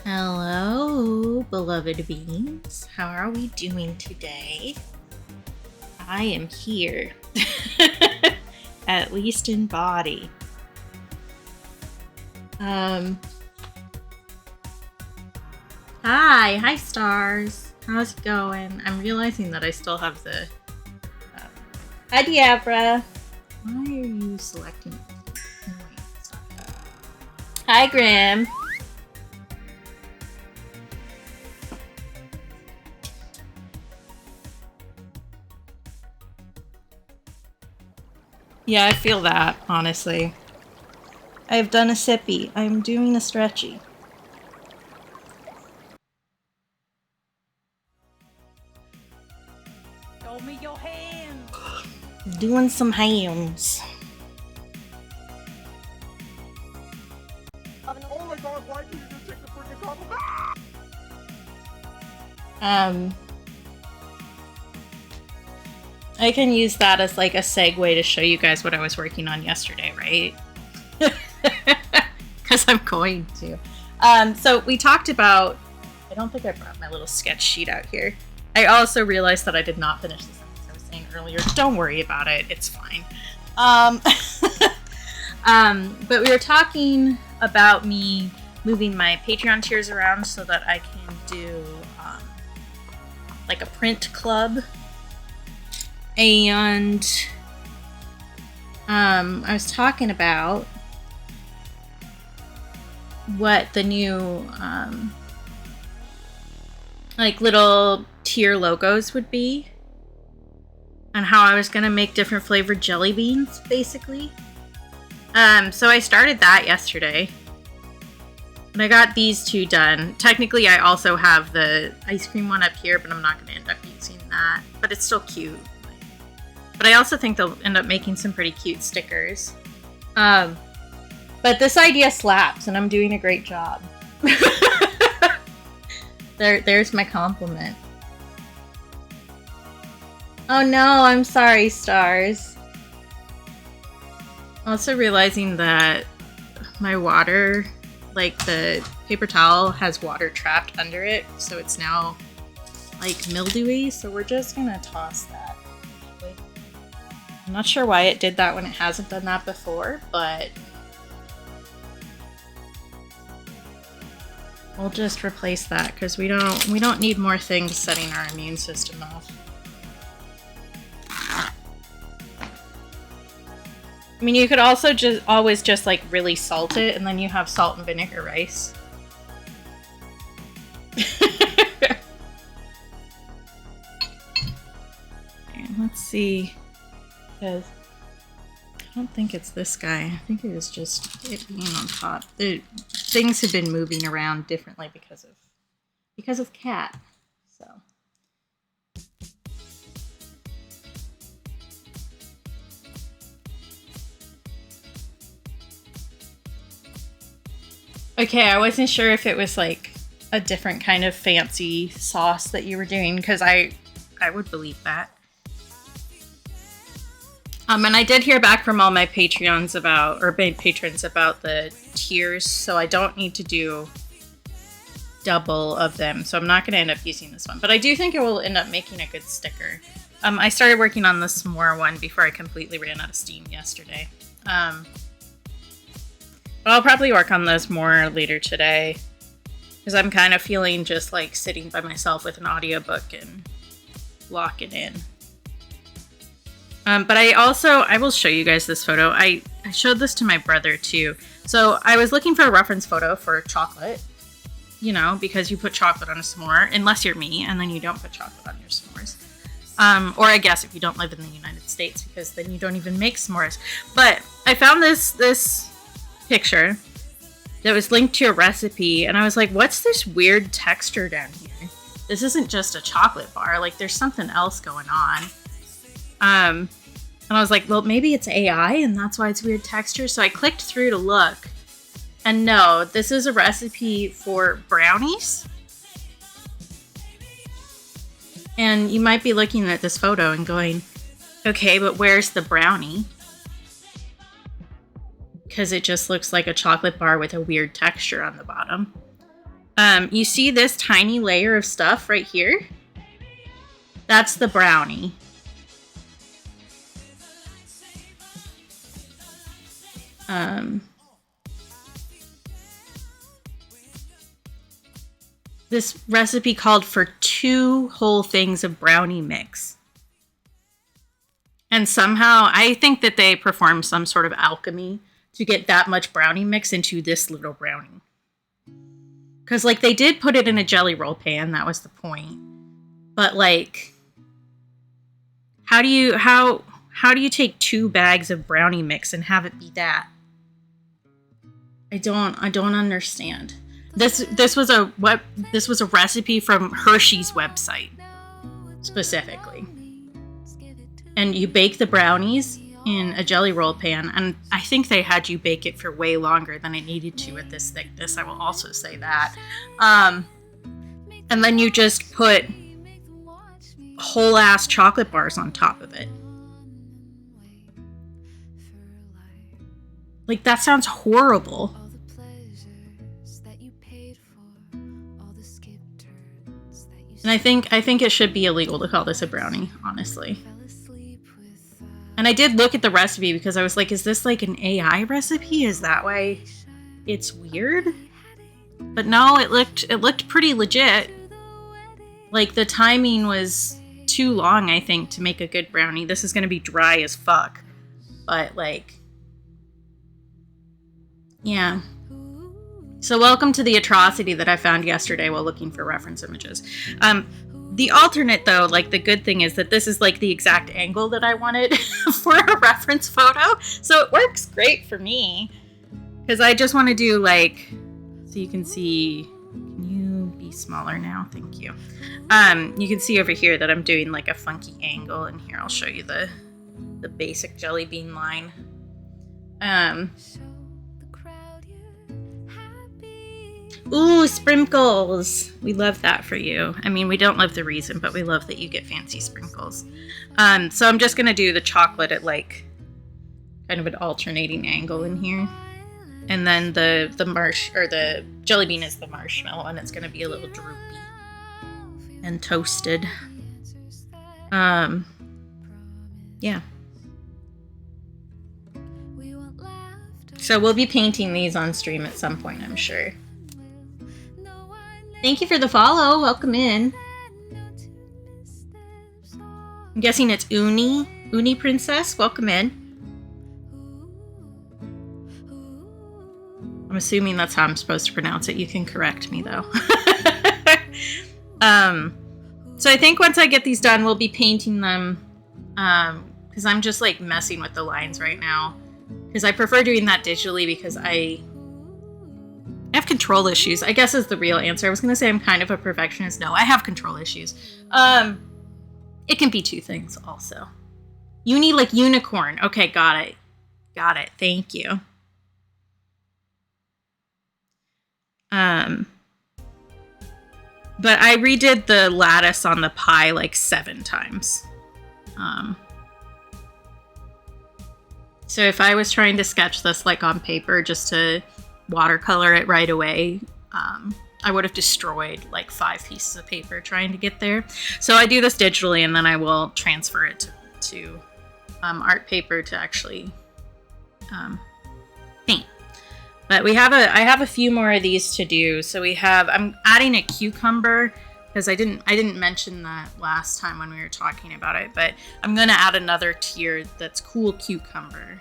Hello, beloved beings. How are we doing today? I am here, at least in body. Hi stars. How's it going? I'm realizing that I still have the. Hi, Diabra. Why are you selecting? Wait, stop. Hi, Grim. Yeah, I feel that, honestly. I have done a sippy. I'm doing a stretchy. Show me your hands. Doing some hands. Oh my god, why did you just take the freaking top of I can use that as like a segue to show you guys what I was working on yesterday, right? Because I'm going to. So we talked about, I don't think I brought my little sketch sheet out here. I also realized that I did not finish the sentence I was saying earlier. Don't worry about it. It's fine. But we were talking about me moving my Patreon tiers around so that I can do like a print club. And I was talking about what the new like little tier logos would be, and how I was gonna make different flavored jelly beans, basically. So I started that yesterday, and I got these two done. Technically, I also have the ice cream one up here, but I'm not gonna end up using that. But it's still cute. But I also think they'll end up making some pretty cute stickers. But this idea slaps, and I'm doing a great job. There's my compliment. Oh no, I'm sorry, stars. Also realizing that my water, like the paper towel, has water trapped under it, so it's now like mildewy, so we're just gonna toss that. I'm not sure why it did that when it hasn't done that before, but we'll just replace that because we don't need more things setting our immune system off. I mean, you could also always just like really salt it, and then you have salt and vinegar rice. Let's see. Because I don't think it's this guy. I think it was just it being on top. Things have been moving around differently because of Cat. So okay, I wasn't sure if it was like a different kind of fancy sauce that you were doing, because I would believe that. And I did hear back from all my patrons about the tiers, so I don't need to do double of them, so I'm not going to end up using this one. But I do think it will end up making a good sticker. I started working on the s'more one before I completely ran out of steam yesterday. But I'll probably work on those more later today, because I'm kind of feeling just like sitting by myself with an audiobook and locking in. But I will show you guys this photo. I showed this to my brother too. So I was looking for a reference photo for chocolate, you know, because you put chocolate on a s'more, unless you're me, and then you don't put chocolate on your s'mores. Or I guess if you don't live in the United States, because then you don't even make s'mores. But I found this picture that was linked to a recipe, and I was like, what's this weird texture down here? This isn't just a chocolate bar. Like, there's something else going on. And I was like, well, maybe it's AI and that's why it's weird texture. So I clicked through to look, and no, this is a recipe for brownies. And you might be looking at this photo and going, okay, but where's the brownie? Because it just looks like a chocolate bar with a weird texture on the bottom. You see this tiny layer of stuff right here? That's the brownie. This recipe called for 2 whole things of brownie mix. And somehow, I think that they performed some sort of alchemy to get that much brownie mix into this little brownie. Because, like, they did put it in a jelly roll pan. That was the point. But, like, how do you take 2 bags of brownie mix and have it be that? I don't understand. This was a recipe from Hershey's website specifically. And you bake the brownies in a jelly roll pan, and I think they had you bake it for way longer than it needed to at this thickness. I will also say that. And then you just put whole ass chocolate bars on top of it. Like, that sounds horrible. And I think it should be illegal to call this a brownie, honestly. And I did look at the recipe because I was like, is this like an AI recipe? Is that why it's weird? But no, it looked pretty legit. Like, the timing was too long, I think, to make a good brownie. This is going to be dry as fuck. But, like, yeah. So welcome to the atrocity that I found yesterday while looking for reference images. The alternate, though, like, the good thing is that this is, like, the exact angle that I wanted for a reference photo. So it works great for me. Because I just want to do, like, so you can see, can you be smaller now? Thank you. You can see over here that I'm doing, like, a funky angle. And here, I'll show you the basic jelly bean line. Ooh, sprinkles. We love that for you. I mean, we don't love the reason, but we love that you get fancy sprinkles. So I'm just going to do the chocolate at, like, kind of an alternating angle in here. And then the jelly bean is the marshmallow, and it's going to be a little droopy and toasted. Yeah. So we'll be painting these on stream at some point, I'm sure. Thank you for the follow. Welcome in. I'm guessing it's Uni Princess. Welcome in. I'm assuming that's how I'm supposed to pronounce it. You can correct me, though. So I think once I get these done, we'll be painting them. Because I'm just, like, messing with the lines right now. Because I prefer doing that digitally because I have control issues, I guess, is the real answer. I was going to say I'm kind of a perfectionist. No, I have control issues. It can be 2 things also. Uni, like unicorn. Okay, got it. Got it. Thank you. But I redid the lattice on the pie like 7 times. So if I was trying to sketch this like on paper just to watercolor it right away, I would have destroyed like 5 pieces of paper trying to get there. So I do this digitally, and then I will transfer it to art paper to actually paint. But I have a few more of these to do. So I'm adding a cucumber because I didn't mention that last time when we were talking about it, but I'm gonna add another tier that's cool cucumber.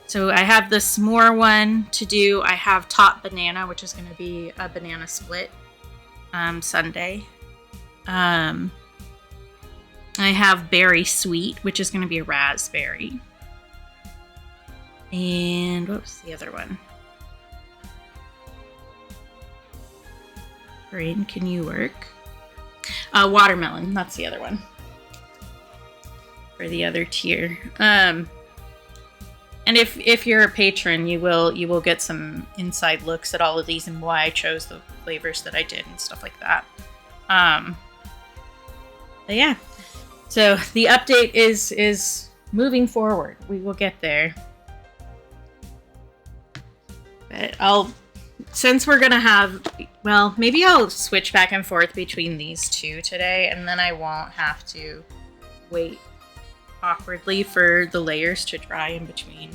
So I have the s'more one to do. I have top banana, which is going to be a banana split sundae. I have berry sweet, which is going to be a raspberry. And what was the other one? Brain, can you work? Watermelon, that's the other one. For the other tier. And if you're a patron, you will get some inside looks at all of these and why I chose the flavors that I did and stuff like that. But yeah, so the update is moving forward. We will get there. But I'll since we're gonna have, well, maybe I'll switch back and forth between these two today, and then I won't have to wait awkwardly for the layers to dry in between.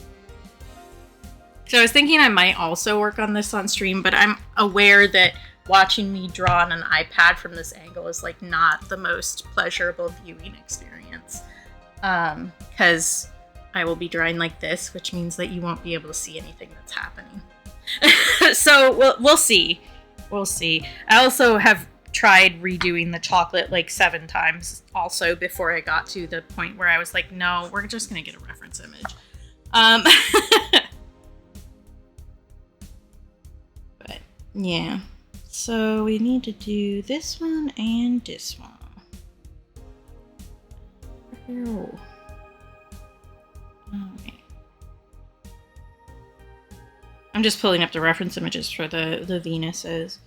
So I was thinking I might also work on this on stream, but I'm aware that watching me draw on an iPad from this angle is like not the most pleasurable viewing experience. Because I will be drawing like this, which means that you won't be able to see anything that's happening. So we'll see. We'll see. I also have tried redoing the chocolate like 7 times also before I got to the point where I was like, no, we're just gonna get a reference image. But yeah. So we need to do this one and this one. Oh. Alright. I'm just pulling up the reference images for the Venuses.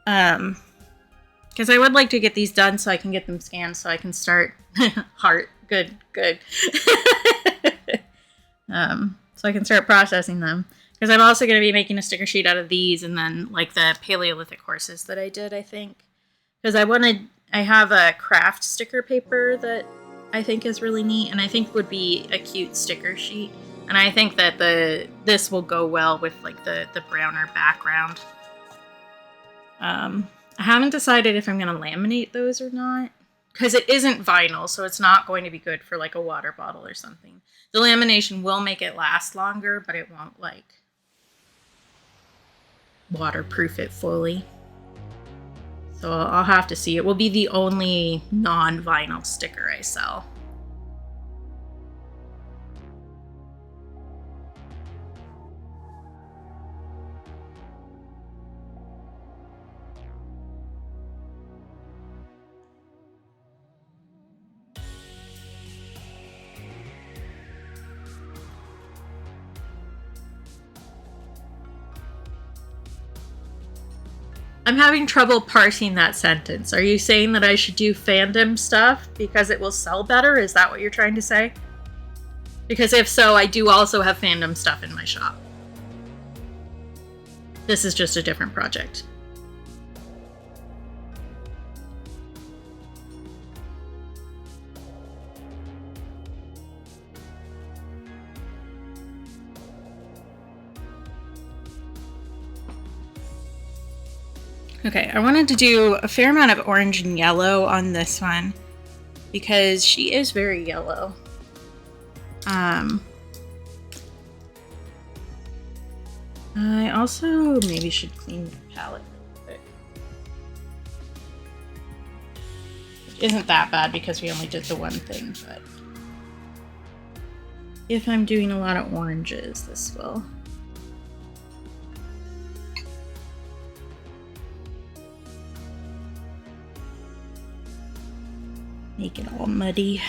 Because I would like to get these done so I can get them scanned so I can start heart. Good. So I can start processing them. Because I'm also going to be making a sticker sheet out of these and then like the Paleolithic horses that I did, I think. Because I have a craft sticker paper that I think is really neat and I think would be a cute sticker sheet. And I think that this will go well with like the browner background. I haven't decided if I'm going to laminate those or not. Because it isn't vinyl, so it's not going to be good for like a water bottle or something. The lamination will make it last longer, but it won't like waterproof it fully. So I'll have to see. It will be the only non-vinyl sticker I sell. I'm having trouble parsing that sentence. Are you saying that I should do fandom stuff because it will sell better? Is that what you're trying to say? Because if so, I do also have fandom stuff in my shop. This is just a different project. Okay, I wanted to do a fair amount of orange and yellow on this one because she is very yellow. I also maybe should clean the palette real quick. Which isn't that bad because we only did the one thing, but if I'm doing a lot of oranges, this will. Make it all muddy.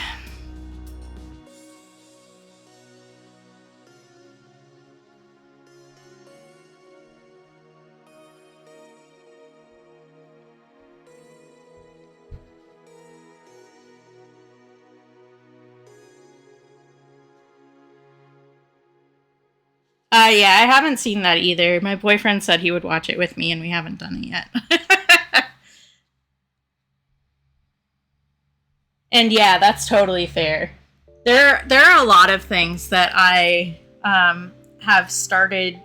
Yeah, I haven't seen that either. My boyfriend said he would watch it with me and we haven't done it yet. And yeah, that's totally fair. There are a lot of things that I have started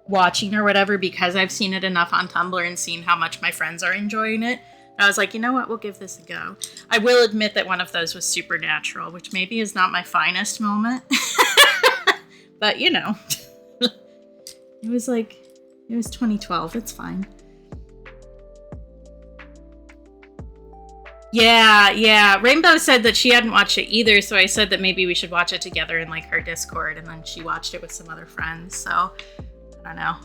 watching or whatever because I've seen it enough on Tumblr and seen how much my friends are enjoying it. I was like, you know what, we'll give this a go. I will admit that one of those was Supernatural, which maybe is not my finest moment. But, you know, it was 2012. It's fine. Yeah. Rainbow said that she hadn't watched it either, so I said that maybe we should watch it together in like her Discord, and then she watched it with some other friends, so I don't know.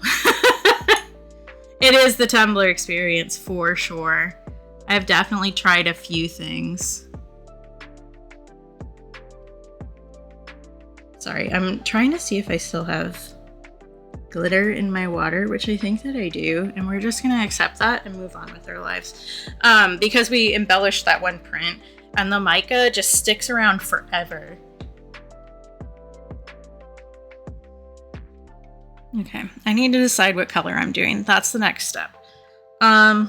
It is the Tumblr experience for sure. I've definitely tried a few things. Sorry, I'm trying to see if I still have glitter in my water, which I think that I do, and we're just gonna accept that and move on with our lives. Because we embellished that one print, and the mica just sticks around forever. Okay, I need to decide what color I'm doing. That's the next step. I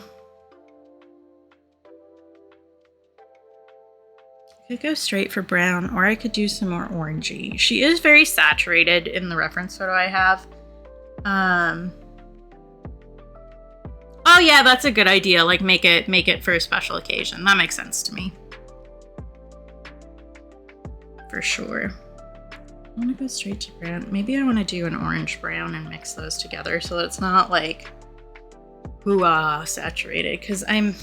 could go straight for brown, or I could do some more orangey. She is very saturated in the reference photo I have. Oh yeah, that's a good idea. Like make it for a special occasion. That makes sense to me. For sure. I want to go straight to brown. Maybe I want to do an orange brown and mix those together so that it's not like hoo-ah saturated, because I'm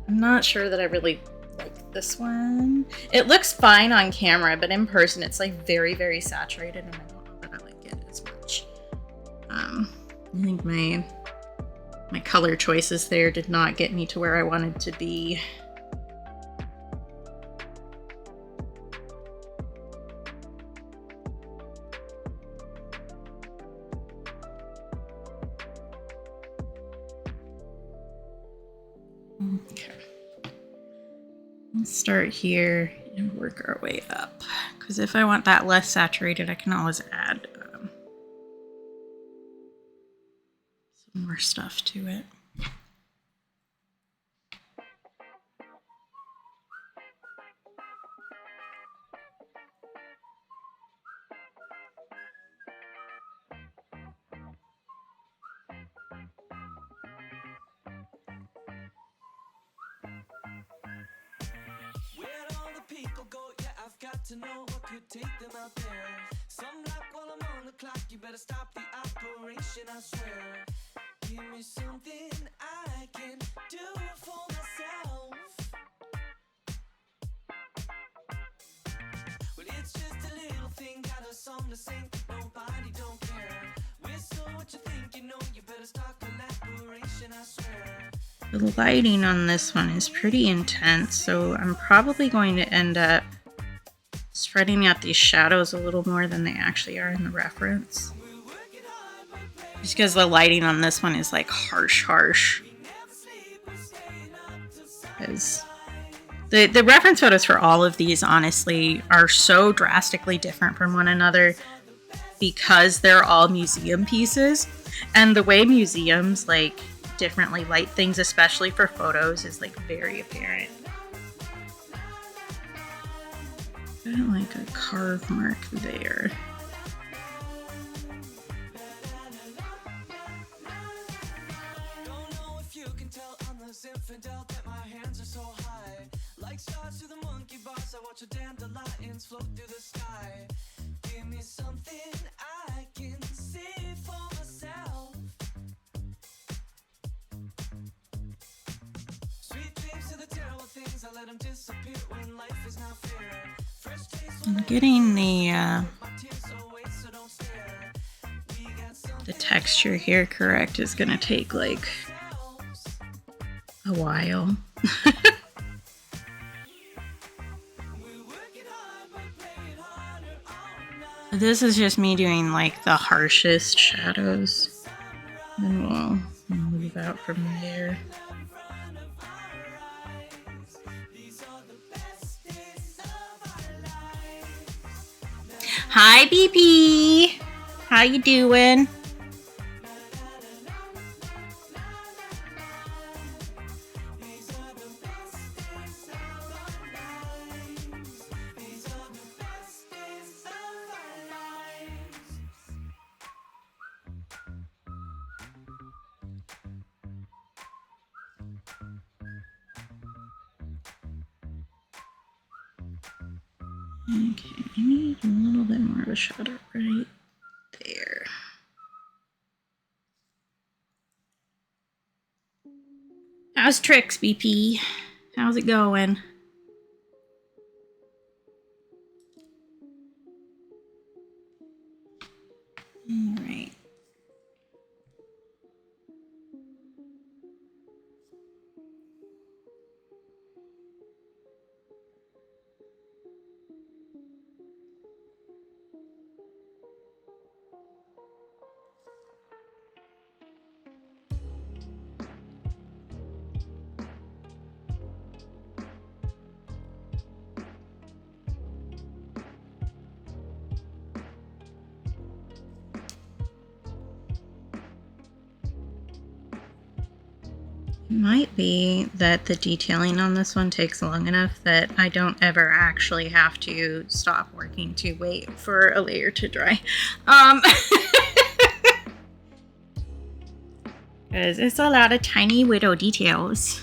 not sure that I really like this one. It looks fine on camera, but in person it's like very, very saturated, and I don't know that I like it as much. I think my color choices there did not get me to where I wanted to be. Okay. Let's start here and work our way up. Because if I want that less saturated, I can always add some more stuff to it. To know what could take them out there. Some luck while I'm on the clock. You better stop the operation, I swear. Give me something I can do for myself. Well, it's just a little thing, got a song to sing, nobody don't care. Whistle what you think, you know, you better start collaboration, I swear. The lighting on this one is pretty intense, so I'm probably going to end up spreading out these shadows a little more than they actually are in the reference. Just because the lighting on this one is like harsh. Because the reference photos for all of these, honestly, are so drastically different from one another because they're all museum pieces. And the way museums like differently light things, especially for photos, is like very apparent. Like a carve mark there. Don't know if you can tell I'm this infidel that my hands are so high. Like stars to the monkey bars, I watch the dandelions float through the sky. Give me something I can see for myself. Sweet dreams to the terrible things, I let them disappear when life is not fair. I'm getting the texture here correct is gonna take like a while. This is just me doing like the harshest shadows, and we'll move out from there. Hi, BP. How you doing? Okay, I need a little bit more of a shadow right there. How's tricks, BP? How's it going? All right. It might be that the detailing on this one takes long enough that I don't ever actually have to stop working to wait for a layer to dry. Because it's a lot of tiny widow details.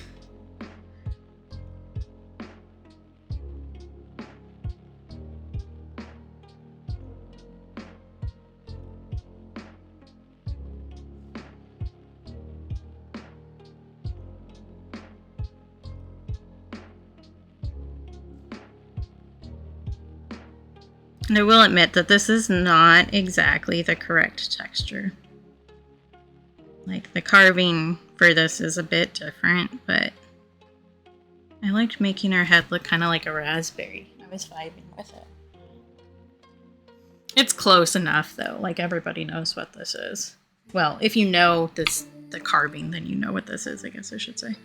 And I will admit that this is not exactly the correct texture. Like, the carving for this is a bit different, but I liked making her head look kind of like a raspberry. I was vibing with it. It's close enough, though. Like, everybody knows what this is. Well, if you know the carving, then you know what this is, I guess I should say.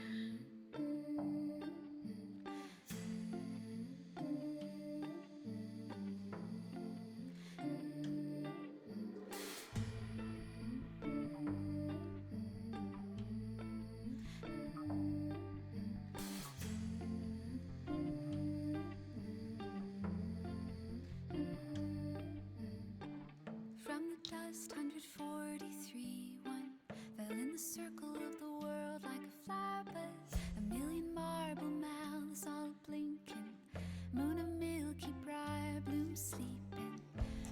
From the dust, 143, one fell in the circle of the world like a fly buzz. A million marble mouths all blinking, moon of milky briar bloom sleeping.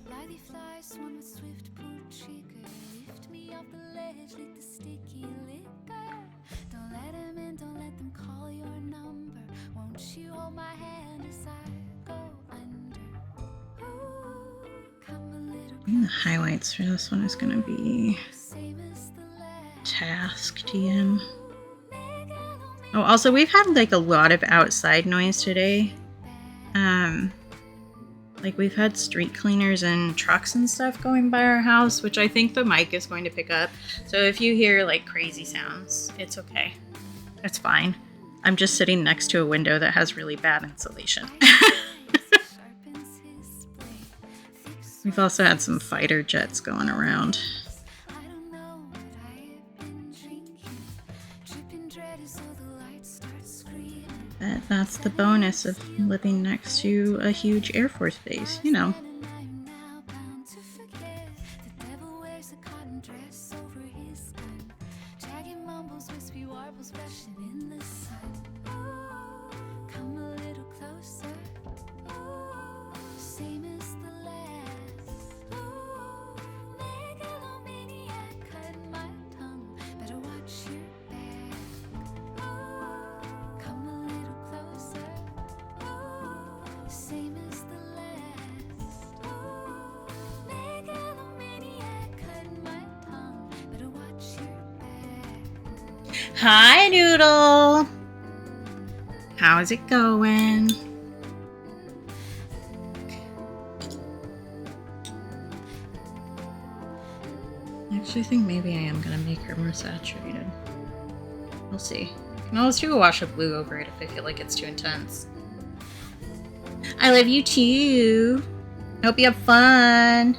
Lithe flies swarm with swift pull trigger. Lift me off the ledge, lick the sticky liquor. Don't let them in, don't let them call your number. Won't you hold my hand as I go under? Ooh, come a little I think the highlights for this one is going to be same as the last. Task TM. Oh, also, we've had like a lot of outside noise today. Like, we've had street cleaners and trucks and stuff going by our house, which I think the mic is going to pick up. So if you hear like crazy sounds, it's okay. It's fine. I'm just sitting next to a window that has really bad insulation. We've also had some fighter jets going around. I don't know what I have been drinking. Dripping dread as though the lights start screaming. That's the bonus of living next to a huge Air Force base, you know. And I'm now bound to forget. The devil wears a cotton dress over his gun. Jagged mumbles, wispy warbles rushing in the sun. Ooh, come a little closer. Ooh, same as the last. Ooh, megalomaniac, cut my tongue. Better watch your back. Ooh, come a little closer. Ooh, same as the last. Ooh, megalomaniac, cut my tongue. Better watch your back. Hi, Doodle! How's it going? I actually think maybe I am gonna make her more saturated. We'll see. I can always do a wash of blue over it if I feel like it's too intense. I love you too! Hope you have fun!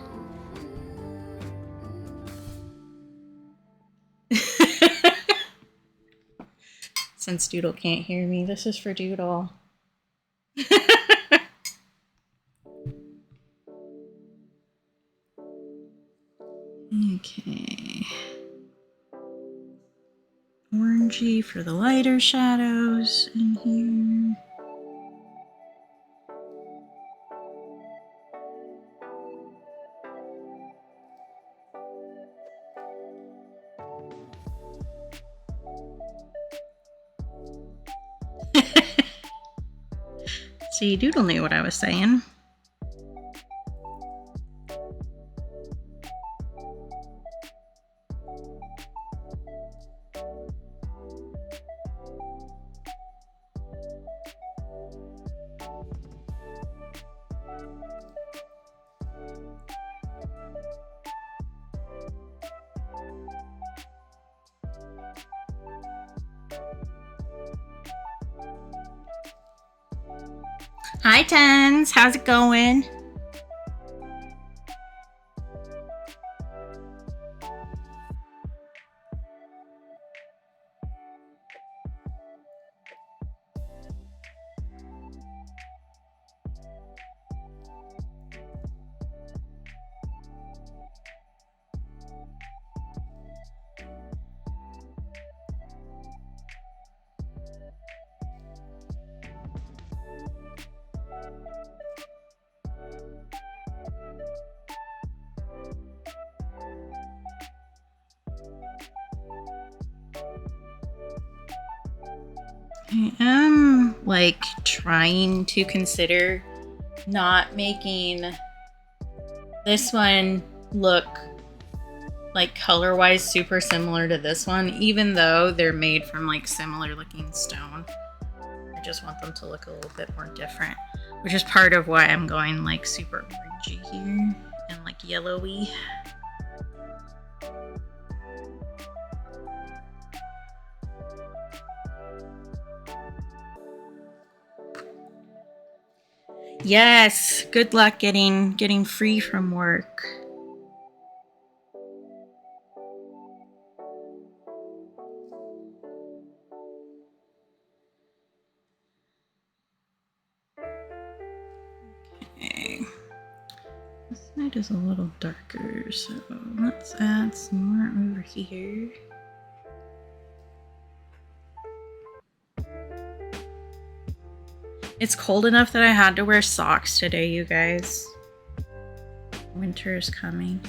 Since Doodle can't hear me, this is for Doodle. Okay. Orangey for the lighter shadows in here. See, Doodle knew what I was saying. Hi, Tens. How's it going? I am like trying to consider not making this one look like color-wise super similar to this one, even though they're made from like similar looking stone. I just want them to look a little bit more different, which is part of why I'm going like super orangey here and like yellowy. Yes, good luck getting free from work. Okay. This side is a little darker, so let's add some more over here. It's cold enough that I had to wear socks today, you guys. Winter is coming.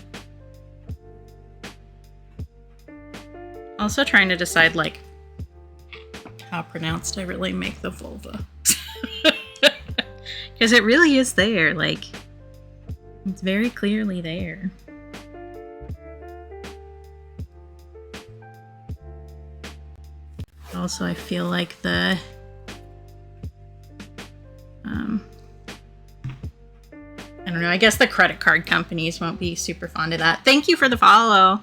Also trying to decide like how pronounced I really make the vulva. Because it really is there, like it's very clearly there. Also, I feel like the I don't know, I guess the credit card companies won't be super fond of that. Thank you for the follow.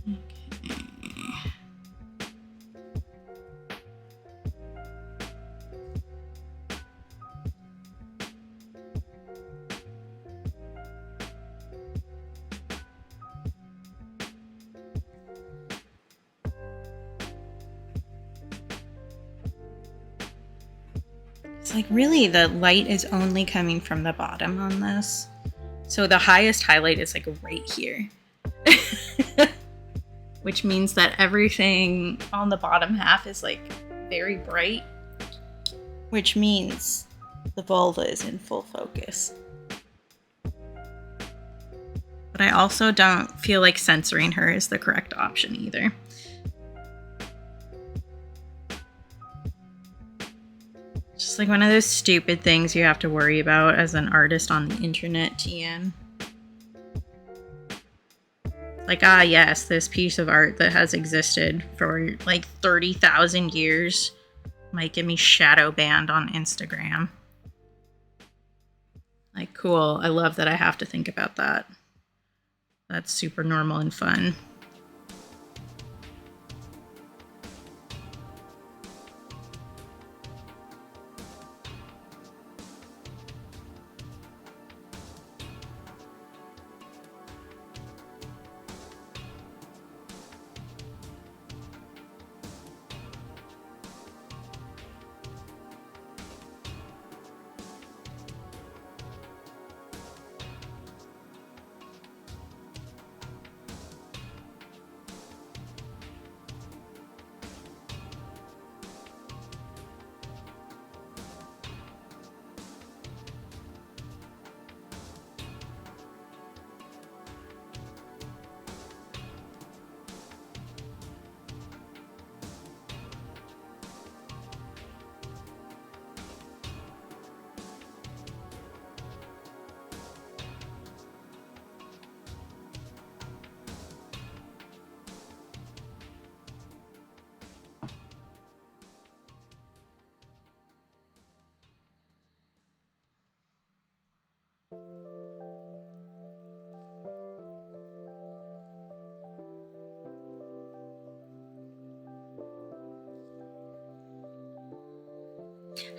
Okay. It's like really the light is only coming from the bottom on this. So the highest highlight is like right here. Which means that everything on the bottom half is like very bright. Which means the vulva is in full focus. But I also don't feel like censoring her is the correct option either. Just like one of those stupid things you have to worry about as an artist on the internet, TM. Like, ah, yes, this piece of art that has existed for like 30,000 years might get me shadow banned on Instagram. Like, cool. I love that I have to think about that. That's super normal and fun.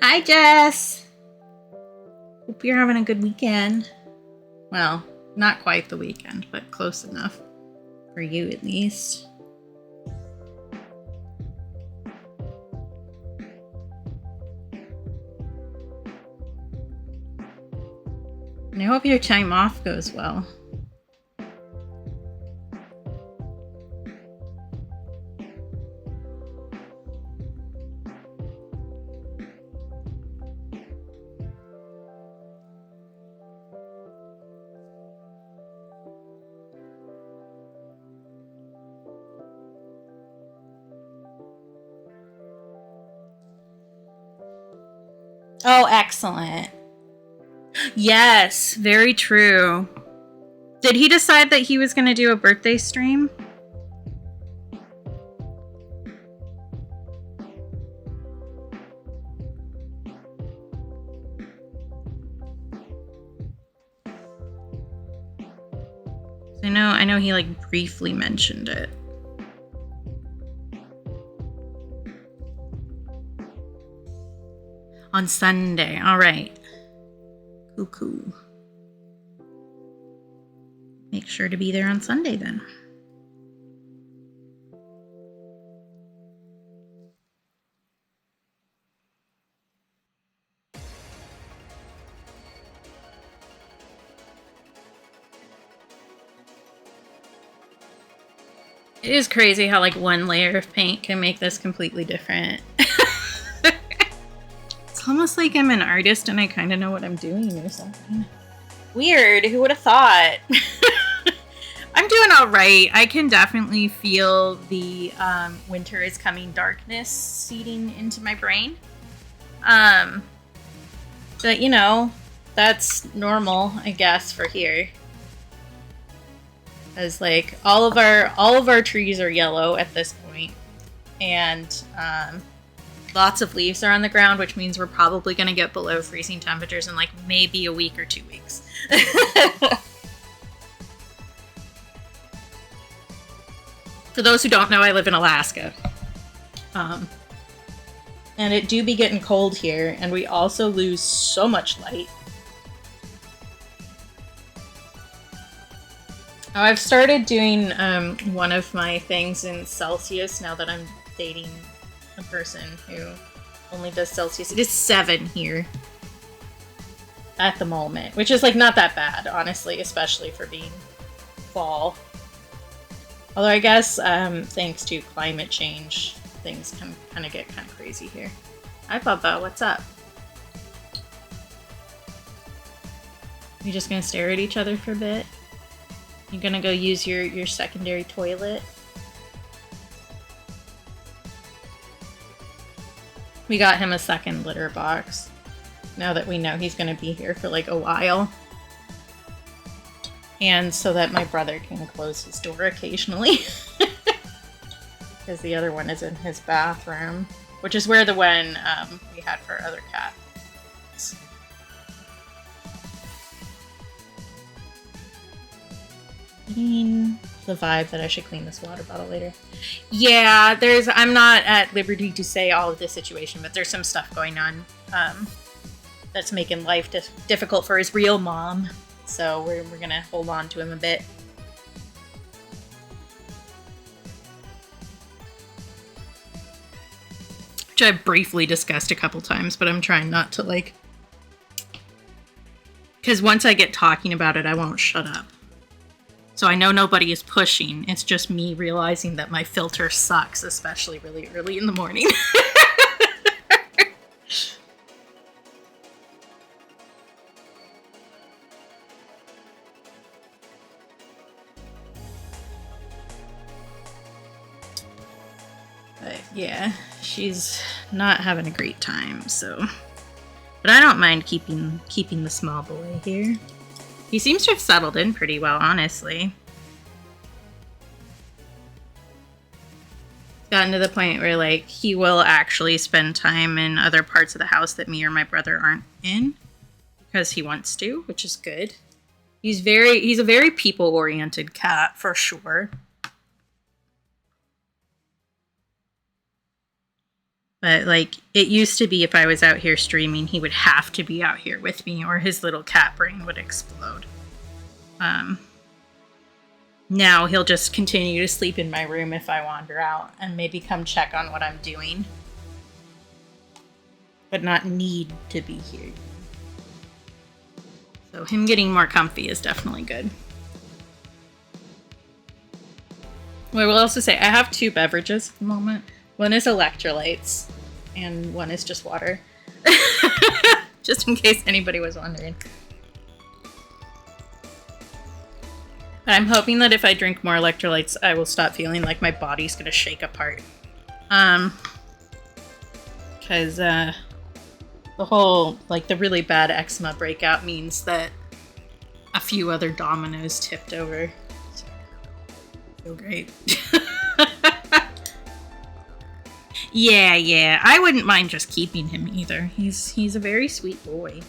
Hi, Jess! Hope you're having a good weekend. Well, not quite the weekend, but close enough. For you, at least. And I hope your time off goes well. Oh, excellent. Yes, very true. Did he decide that he was going to do a birthday stream? I know he like briefly mentioned it. On Sunday. All right. Cuckoo. Make sure to be there on Sunday then. It is crazy how like one layer of paint can make this completely different. It's almost like I'm an artist and I kind of know what I'm doing or something. Weird. Who would have thought? I'm doing all right. I can definitely feel the winter is coming darkness seeding into my brain. But you know, that's normal, I guess, for here. As like all of our trees are yellow at this point, and lots of leaves are on the ground, which means we're probably going to get below freezing temperatures in like maybe a week or 2 weeks. For those who don't know, I live in Alaska, and it do be getting cold here, and we also lose so much light. I've started doing one of my things in Celsius now that I'm dating a person who only does Celsius. It is 7 here at the moment, which is like not that bad, honestly, especially for being fall. Although I guess thanks to climate change, things can kind of get kind of crazy here. Hi, Bubba, what's up? You just gonna stare at each other for a bit? You gonna go use your secondary toilet? We got him a second litter box, now that we know he's gonna be here for like a while. And so that my brother can close his door occasionally. Because the other one is in his bathroom, which is where the one we had for our other cat. The vibe that I should clean this water bottle later. Yeah, I'm not at liberty to say all of the situation, but there's some stuff going on that's making life difficult for his real mom. So we're gonna hold on to him a bit. Which I briefly discussed a couple times, but I'm trying not to like... Because once I get talking about it, I won't shut up. So I know nobody is pushing. It's just me realizing that my filter sucks, especially really early in the morning. But yeah, she's not having a great time, so... But I don't mind keeping the small boy here. He seems to have settled in pretty well, honestly. It's gotten to the point where, like, he will actually spend time in other parts of the house that me or my brother aren't in. Because he wants to, which is good. He's a very people-oriented cat, for sure. But, like, it used to be if I was out here streaming, he would have to be out here with me or his little cat brain would explode. Now he'll just continue to sleep in my room if I wander out and maybe come check on what I'm doing. But not need to be here. So him getting more comfy is definitely good. Well, I will also say I have 2 beverages at the moment. One is electrolytes, and one is just water. Just in case anybody was wondering. But I'm hoping that if I drink more electrolytes, I will stop feeling like my body's gonna shake apart. Because, The whole, like, the really bad eczema breakout means that a few other dominoes tipped over. So, feel great. Yeah, I wouldn't mind just keeping him either. He's a very sweet boy.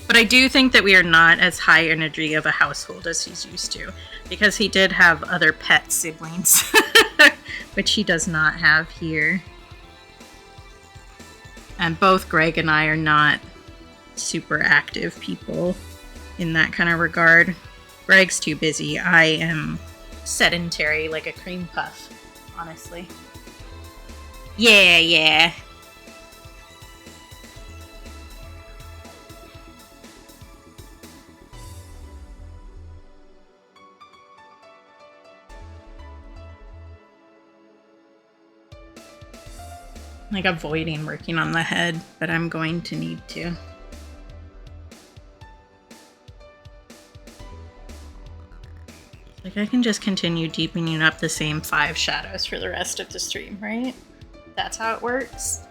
But I do think that we are not as high energy of a household as he's used to, because he did have other pet siblings, which he does not have here. And both Greg and I are not super active people in that kind of regard. Greg's too busy. I am sedentary like a cream puff, honestly. Yeah. Like avoiding working on the head, but I'm going to need to. Like I can just continue deepening up the same 5 shadows for the rest of the stream, right? That's how it works.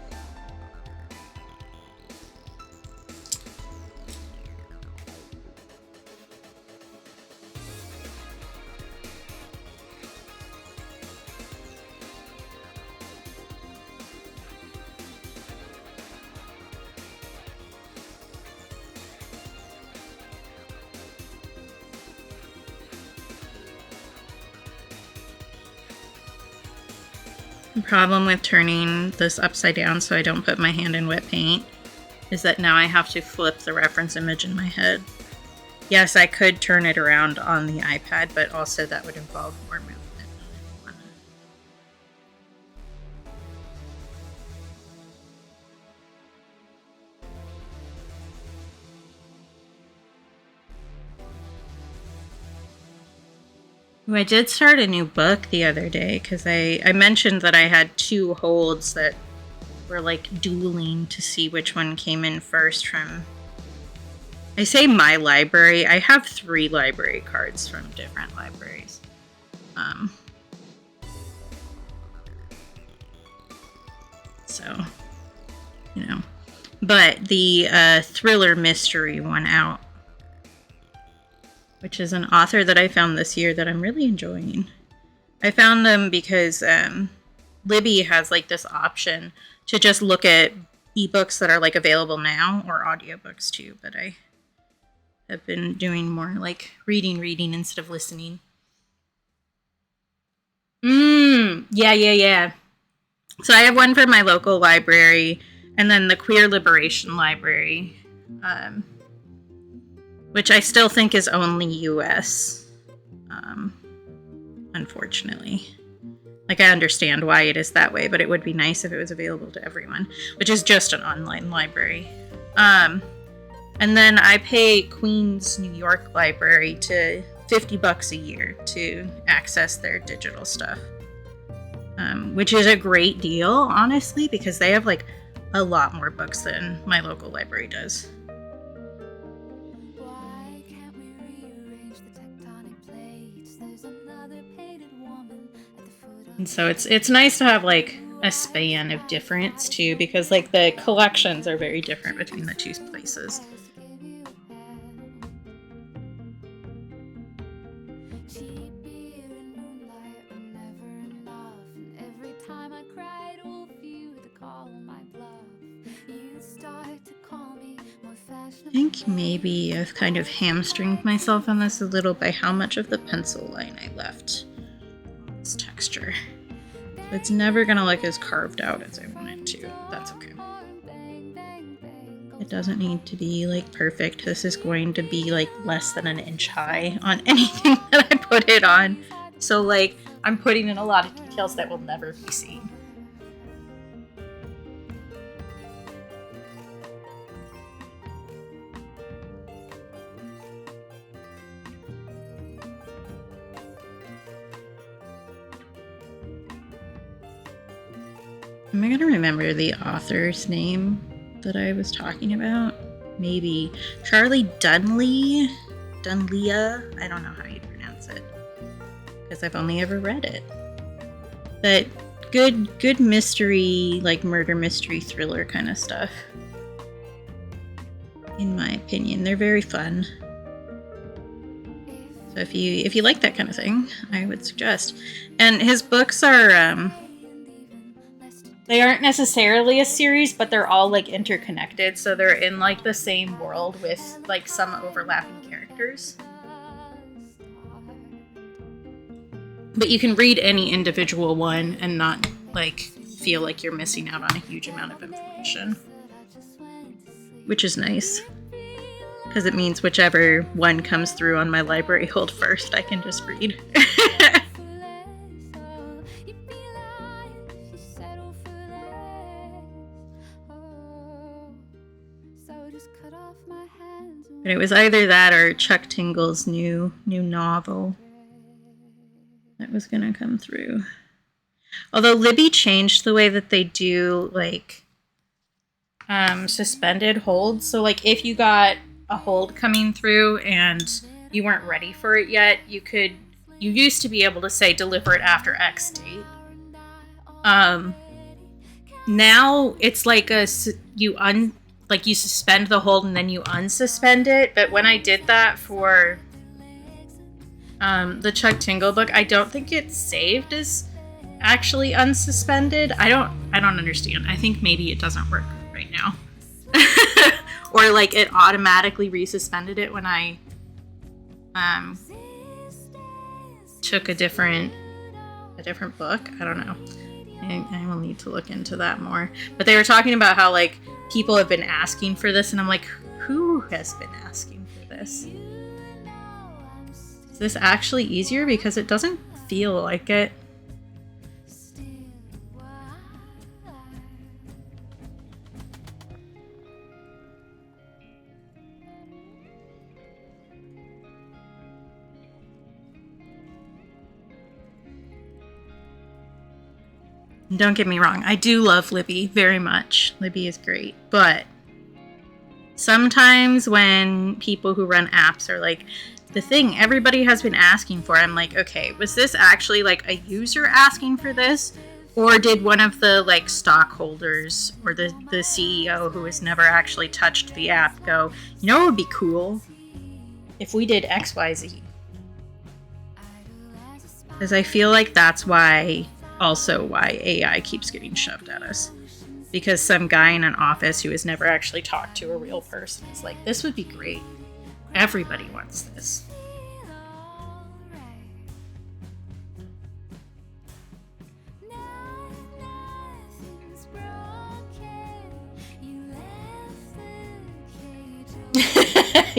The problem with turning this upside down so I don't put my hand in wet paint is that now I have to flip the reference image in my head. Yes, I could turn it around on the iPad, but also that would involve more movement. Ooh, I did start a new book the other day because I mentioned that I had 2 holds that were like dueling to see which one came in first from... I say my library. I have 3 library cards from different libraries. So, you know. But the thriller mystery won out, which is an author that I found this year that I'm really enjoying. I found them because Libby has like this option to just look at ebooks that are like available now, or audiobooks too, but I have been doing more like reading instead of listening. Yeah. So I have one from my local library, and then the Queer Liberation Library, which I still think is only US, unfortunately. Like, I understand why it is that way, but it would be nice if it was available to everyone, which is just an online library. And then I pay Queens New York Library to $50 a year to access their digital stuff, which is a great deal, honestly, because they have, like, a lot more books than my local library does. Why can't we rearrange the tectonic plates? There's another painted woman at the foot of And so it's nice to have, like, a span of difference, too, because, like, the collections are very different between the 2 places. cheap beer and moonlight were never enough. And every time I cried, Wolf, you to call my bluff. You start to call me more fashionable. I think maybe I've kind of hamstringed myself on this a little by how much of the pencil line I left on this texture. It's never gonna look as carved out as I want it to. That's okay. It doesn't need to be like perfect. This is going to be like less than an inch high on anything that I put it on. So like I'm putting in a lot of details that will never be seen. Am I gonna remember the author's name that I was talking about? Maybe Charlie Dunlea? I don't know how you pronounce it, because I've only ever read it. But good mystery, like murder mystery thriller kind of stuff. In my opinion, they're very fun. So if you like that kind of thing, I would suggest. And his books are they aren't necessarily a series, but they're all like interconnected, so they're in like the same world with like some overlapping characters. But you can read any individual one and not like feel like you're missing out on a huge amount of information, which is nice. Because it means whichever one comes through on my library hold first, I can just read. But it was either that or Chuck Tingle's new novel that was gonna come through. Although Libby changed the way that they do like suspended holds. So like if you got a hold coming through and you weren't ready for it yet, you used to be able to say deliver it after X date. Now it's like you suspend the hold and then you unsuspend it. But when I did that for the Chuck Tingle book, I don't think it's saved as actually unsuspended. I don't understand. I think maybe it doesn't work right now. Or like it automatically resuspended it when I took a different book. I don't know. I will need to look into that more. But they were talking about how like people have been asking for this, and I'm like, who has been asking for this? Is this actually easier? Because it doesn't feel like it. Don't get me wrong, I do love Libby very much. Libby is great, but sometimes when people who run apps are like, the thing everybody has been asking for, I'm like, okay, was this actually like a user asking for this? Or did one of the like stockholders or the CEO who has never actually touched the app go, you know what would be cool? If we did XYZ. Because I feel like that's why AI keeps getting shoved at us. Because some guy in an office who has never actually talked to a real person is like, this would be great. Everybody wants this.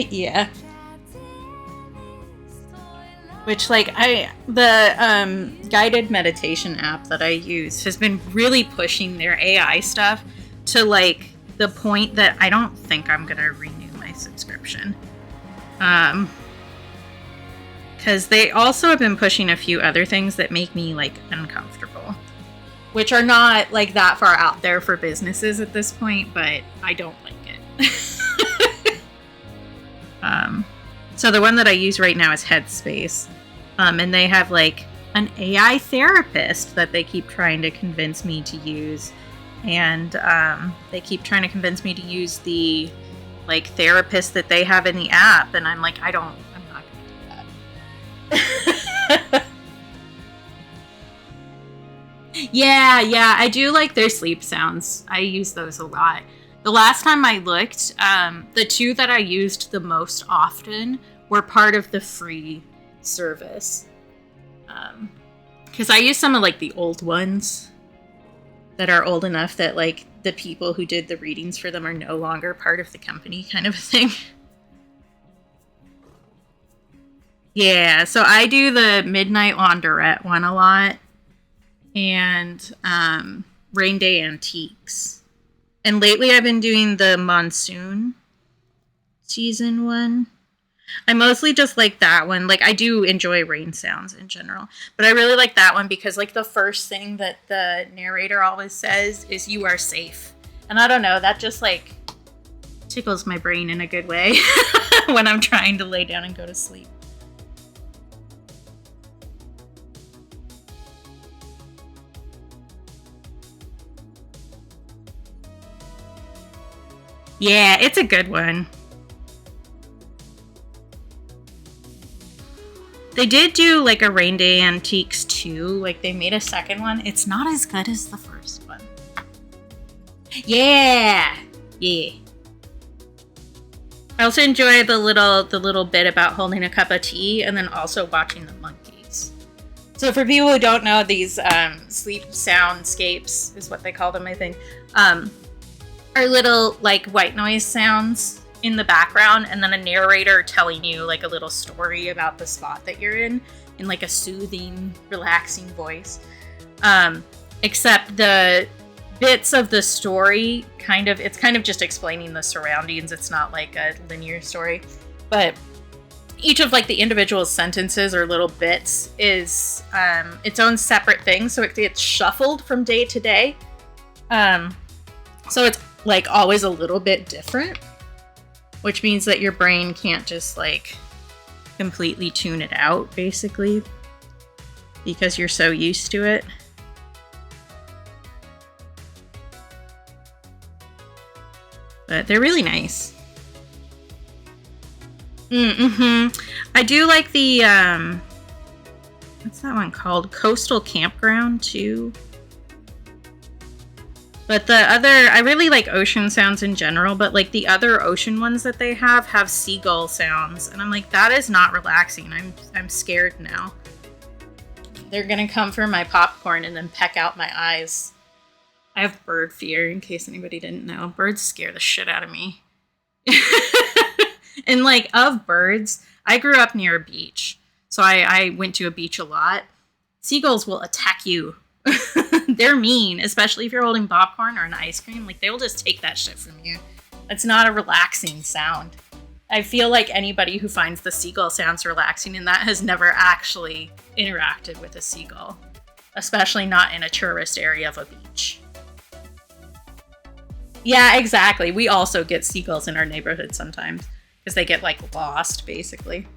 Yeah. Which, like, the guided meditation app that I use has been really pushing their AI stuff to, like, the point that I don't think I'm going to renew my subscription. Because they also have been pushing a few other things that make me, like, uncomfortable. Which are not, like, that far out there for businesses at this point, but I don't like it. So the one that I use right now is Headspace. And they have like an AI therapist that they keep trying to convince me to use. And they keep trying to convince me to use the like therapist that they have in the app. And I'm like, I'm not going to do that. Yeah, I do like their sleep sounds. I use those a lot. The last time I looked, the two that I used the most often were part of the free service. Because I use some of like the old ones that are old enough that like the people who did the readings for them are no longer part of the company, kind of a thing. Yeah, so I do the Midnight Laundrette one a lot. And Rain Day Antiques. And lately I've been doing the Monsoon season one. I mostly just like that one. Like, I do enjoy rain sounds in general. But I really like that one because, like, the first thing that the narrator always says is, "You are safe." And I don't know, that just, like, tickles my brain in a good way when I'm trying to lay down and go to sleep. Yeah, it's a good one. They did do like a Rain Day Antiques too. Like they made a second one. It's not as good as the first one. Yeah. Yeah. I also enjoy the little bit about holding a cup of tea and then also watching the monkeys. So for people who don't know, these sleep soundscapes is what they call them, I think, are little like white noise sounds in the background, and then a narrator telling you like a little story about the spot that you're in like a soothing, relaxing voice. Except the bits of the story it's kind of just explaining the surroundings. It's not like a linear story, but each of like the individual sentences or little bits is its own separate thing, so it gets shuffled from day to day. So it's like always a little bit different, which means that your brain can't just like completely tune it out, basically, because you're so used to it. But they're really nice. I do like the what's that one called? Coastal Campground too. But the other, I really like ocean sounds in general, but like the other ocean ones that they have seagull sounds, and I'm like, that is not relaxing. I'm scared now. They're gonna come for my popcorn and then peck out my eyes. I have bird fear, in case anybody didn't know. Birds scare the shit out of me. And like, of birds, I grew up near a beach, so I went to a beach a lot. Seagulls will attack you. They're mean, especially if you're holding popcorn or an ice cream. Like, they will just take that shit from you. It's not a relaxing sound. I feel like anybody who finds the seagull sounds relaxing in that has never actually interacted with a seagull, especially not in a tourist area of a beach. Yeah, exactly. We also get seagulls in our neighborhood sometimes because they get like lost, basically.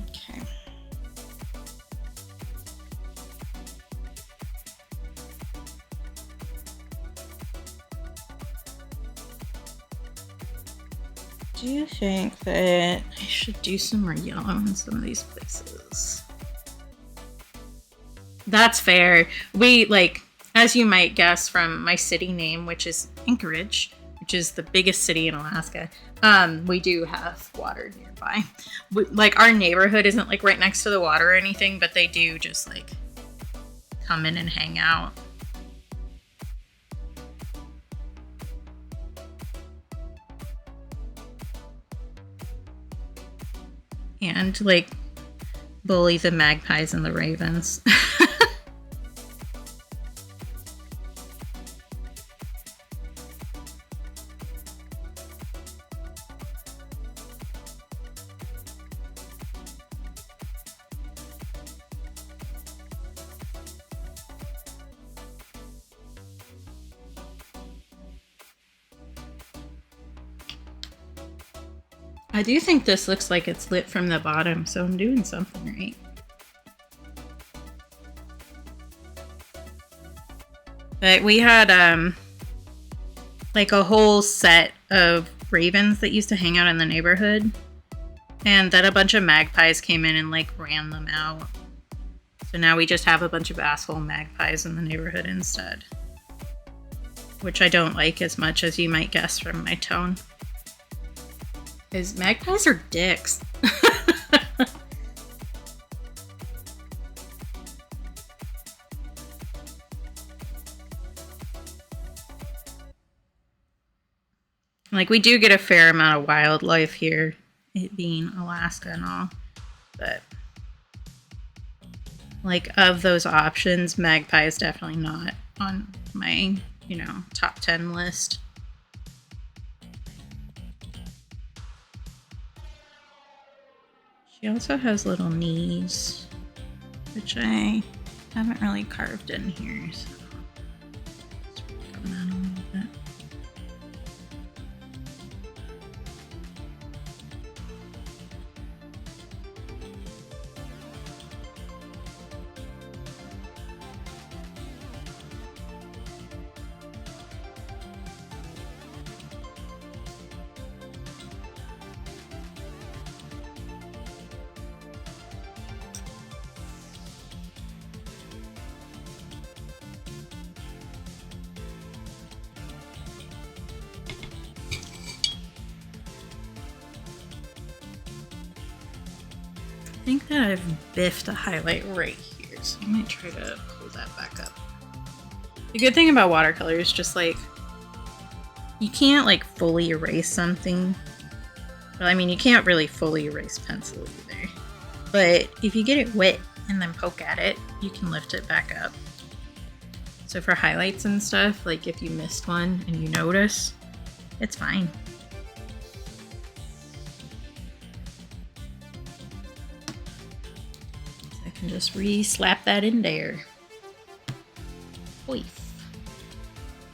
Okay. Do you think that I should do some more yellow in some of these places? That's fair. We, like, as you might guess from my city name, which is Anchorage, which is the biggest city in Alaska, we do have water nearby. Like, our neighborhood isn't, like, right next to the water or anything, but they do just, like, come in and hang out. And, like, bully the magpies and the ravens. I do think this looks like it's lit from the bottom, so I'm doing something right. But we had like a whole set of ravens that used to hang out in the neighborhood, and then a bunch of magpies came in and like ran them out. So now we just have a bunch of asshole magpies in the neighborhood instead, which I don't like as much as you might guess from my tone. Because magpies are dicks. Like, we do get a fair amount of wildlife here, it being Alaska and all, but like, of those options, magpie is definitely not on my, you know, top 10 list. She also has little knees, which I haven't really carved in here, so let's work on that a little bit. think that I've biffed a highlight right here, so I might try to pull that back up. The good thing about watercolor is just like, you can't like fully erase something. Well, I mean, you can't really fully erase pencil either. But if you get it wet and then poke at it, you can lift it back up. So for highlights and stuff, like if you missed one and you notice, it's fine. So I can just re-slap that in there. Oif.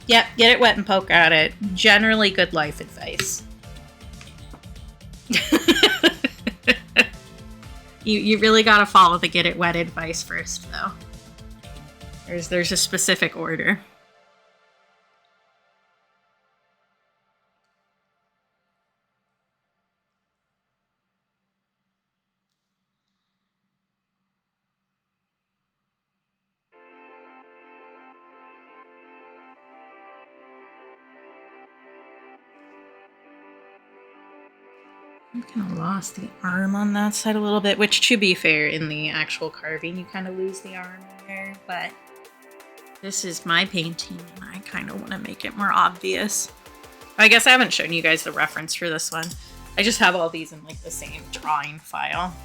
Yep, get it wet and poke at it. Generally good life advice. You really gotta follow the get it wet advice first, though. There's a specific order. I kind of lost the arm on that side a little bit, which, to be fair, in the actual carving, you kind of lose the arm in there, but this is my painting, and I kind of want to make it more obvious. I guess I haven't shown you guys the reference for this one. I just have all these in, like, the same drawing file,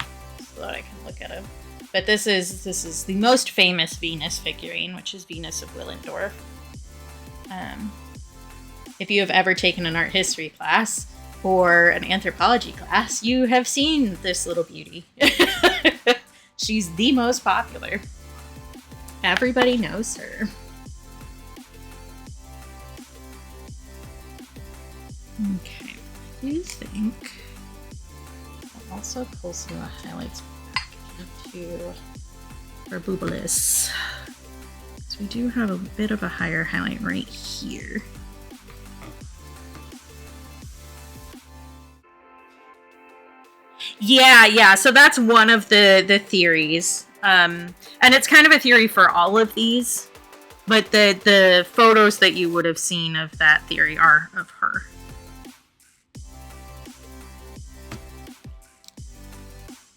so that I can look at them. But this is the most famous Venus figurine, which is Venus of Willendorf. If you have ever taken an art history class, or an anthropology class, you have seen this little beauty. She's the most popular. Everybody knows her. Okay, I do think I'll also pull some of the highlights back into our Boobalis. So we do have a bit of a higher highlight right here. Yeah, so that's one of the theories. And it's kind of a theory for all of these, but the photos that you would have seen of that theory are of her.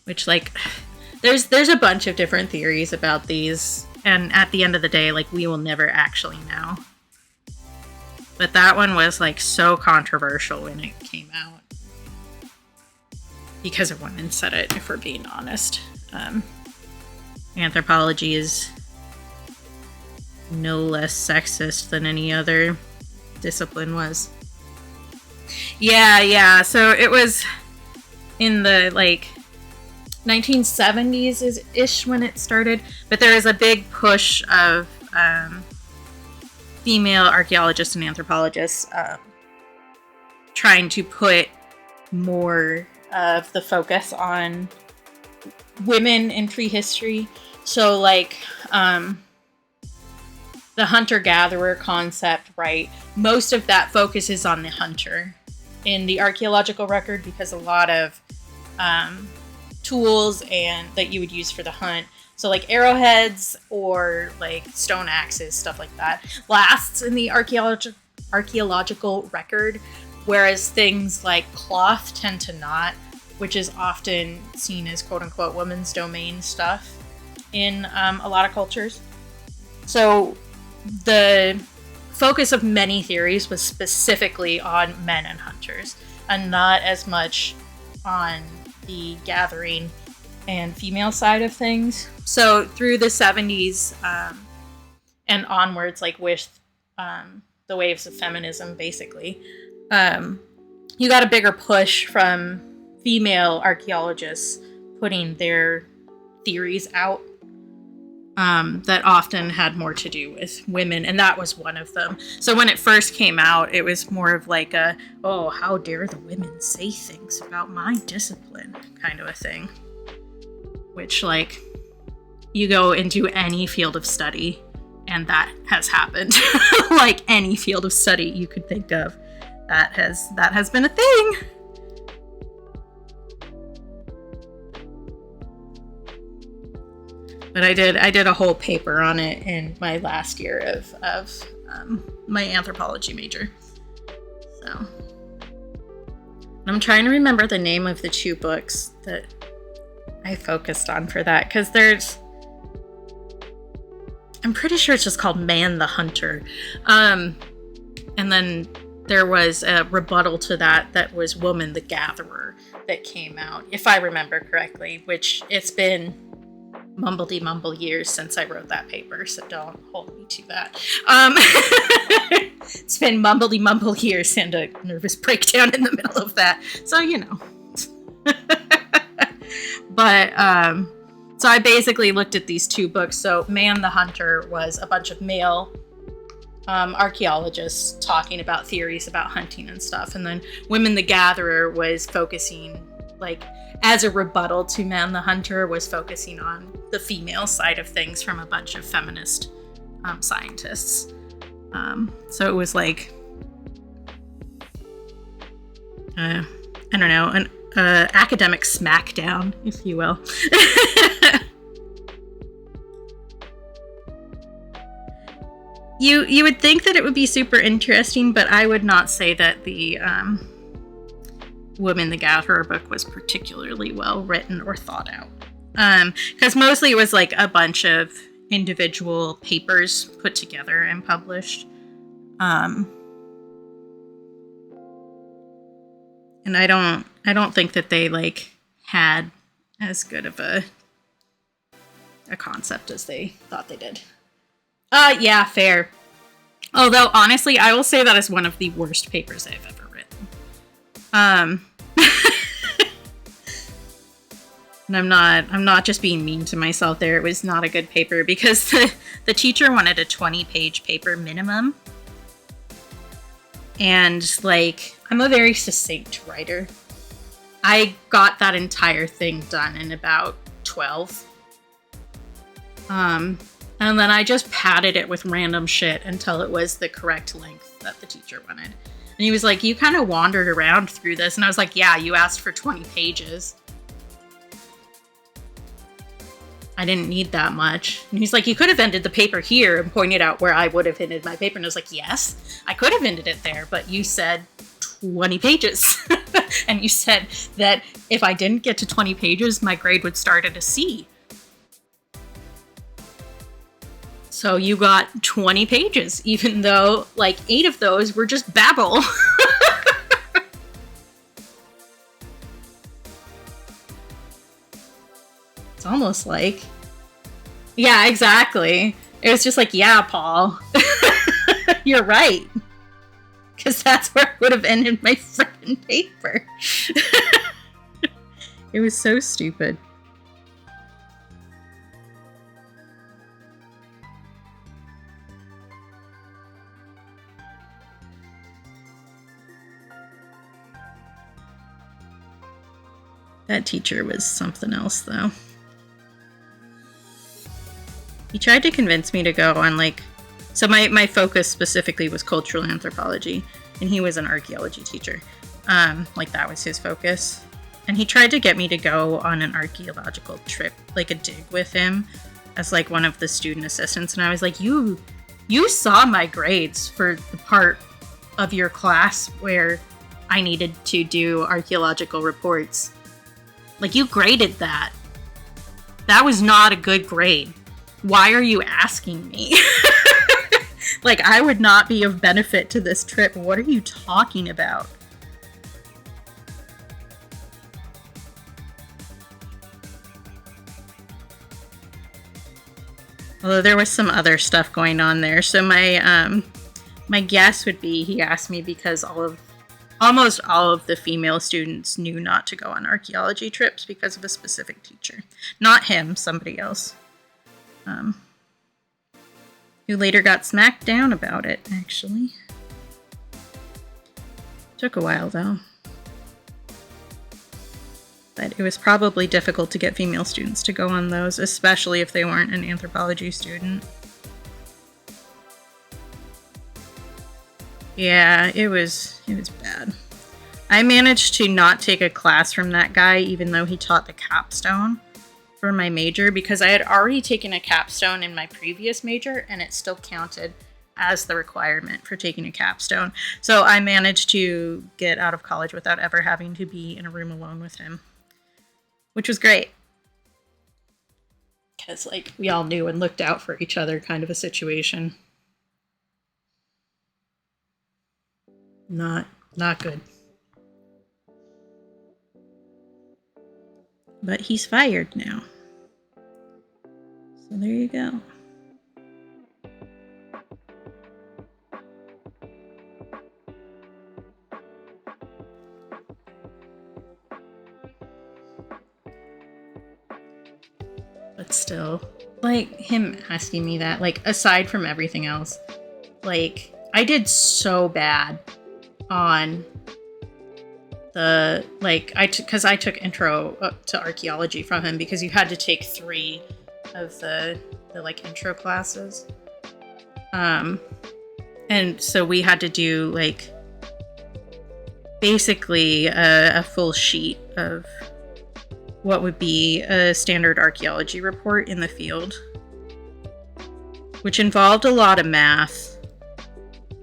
Which, like, there's a bunch of different theories about these, and at the end of the day, like, we will never actually know. But that one was, like, so controversial when it came out. Because of women said it, if we're being honest. Anthropology is no less sexist than any other discipline was. So it was in the, like, 1970s-ish when it started, but there was a big push of female archaeologists and anthropologists trying to put more of the focus on women in prehistory. So, like, the hunter-gatherer concept, right? Most of that focuses on the hunter in the archaeological record, because a lot of tools and that you would use for the hunt, so like arrowheads or like stone axes, stuff like that, lasts in the archaeological record, whereas things like cloth tend to not, which is often seen as quote-unquote women's domain stuff in a lot of cultures. So the focus of many theories was specifically on men and hunters, and not as much on the gathering and female side of things. So through the 70s and onwards, like with the waves of feminism, basically, you got a bigger push from female archaeologists putting their theories out that often had more to do with women, and that was one of them. So when it first came out, it was more of like a, oh, how dare the women say things about my discipline kind of a thing. Which, like, you go into any field of study and that has happened. Like any field of study you could think of, that has been a thing. But I did a whole paper on it in my last year of my anthropology major. So I'm trying to remember the name of the two books that I focused on for that, because I'm pretty sure it's just called Man the Hunter. And then there was a rebuttal to that was Woman the Gatherer that came out, if I remember correctly, which it's been mumble years since I wrote that paper, so don't hold me to that. It's been mumble years and a nervous breakdown in the middle of that, so you know. But so I basically looked at these two books. So Man the Hunter was a bunch of male archaeologists talking about theories about hunting and stuff, and then Women the Gatherer was focusing, like, as a rebuttal to Man the Hunter, was focusing on the female side of things from a bunch of feminist scientists. So it was like, I don't know, an academic smackdown, if you will. You would think that it would be super interesting, but I would not say that the Woman the Gatherer book was particularly well written or thought out. Because mostly it was like a bunch of individual papers put together and published. And I don't think that they like had as good of a concept as they thought they did. Yeah, fair. Although honestly, I will say that is one of the worst papers I've ever written. And I'm not just being mean to myself there. It was not a good paper because the teacher wanted a 20-page paper minimum. And like, I'm a very succinct writer. I got that entire thing done in about 12. And then I just padded it with random shit until it was the correct length that the teacher wanted. And he was like, you kind of wandered around through this. And I was like, yeah, you asked for 20 pages. I didn't need that much. And he's like, you could have ended the paper here, and pointed out where I would have ended my paper. And I was like, yes, I could have ended it there, but you said 20 pages. And you said that if I didn't get to 20 pages, my grade would start at a C. So you got 20 pages, even though like 8 of those were just babble. It's almost like, yeah, exactly. It was just like, yeah, Paul, you're right. Because that's where I would have ended my freaking paper. It was so stupid. That teacher was something else, though. He tried to convince me to go on, like... So my focus specifically was cultural anthropology, and he was an archaeology teacher. Like, that was his focus. And he tried to get me to go on an archaeological trip, like a dig with him, as, like, one of the student assistants. And I was like, you saw my grades for the part of your class where I needed to do archaeological reports. Like, you graded that. That was not a good grade. Why are you asking me? Like, I would not be of benefit to this trip. What are you talking about? Although there was some other stuff going on there. So my guess would be he asked me because almost all of the female students knew not to go on archaeology trips because of a specific teacher. Not him, somebody else. Who later got smacked down about it, actually. Took a while, though. But it was probably difficult to get female students to go on those, especially if they weren't an anthropology student. Yeah, it was bad. I managed to not take a class from that guy, even though he taught the capstone for my major, because I had already taken a capstone in my previous major, and it still counted as the requirement for taking a capstone. So I managed to get out of college without ever having to be in a room alone with him, which was great. because like we all knew and looked out for each other kind of a situation. Not good. But he's fired now. So there you go. But still, like, him asking me that, like, aside from everything else, like, I did so bad on the, like, because I took intro to archaeology from him, because you had to take 3 of the like, intro classes. And so we had to do, like, basically a full sheet of what would be a standard archaeology report in the field, which involved a lot of math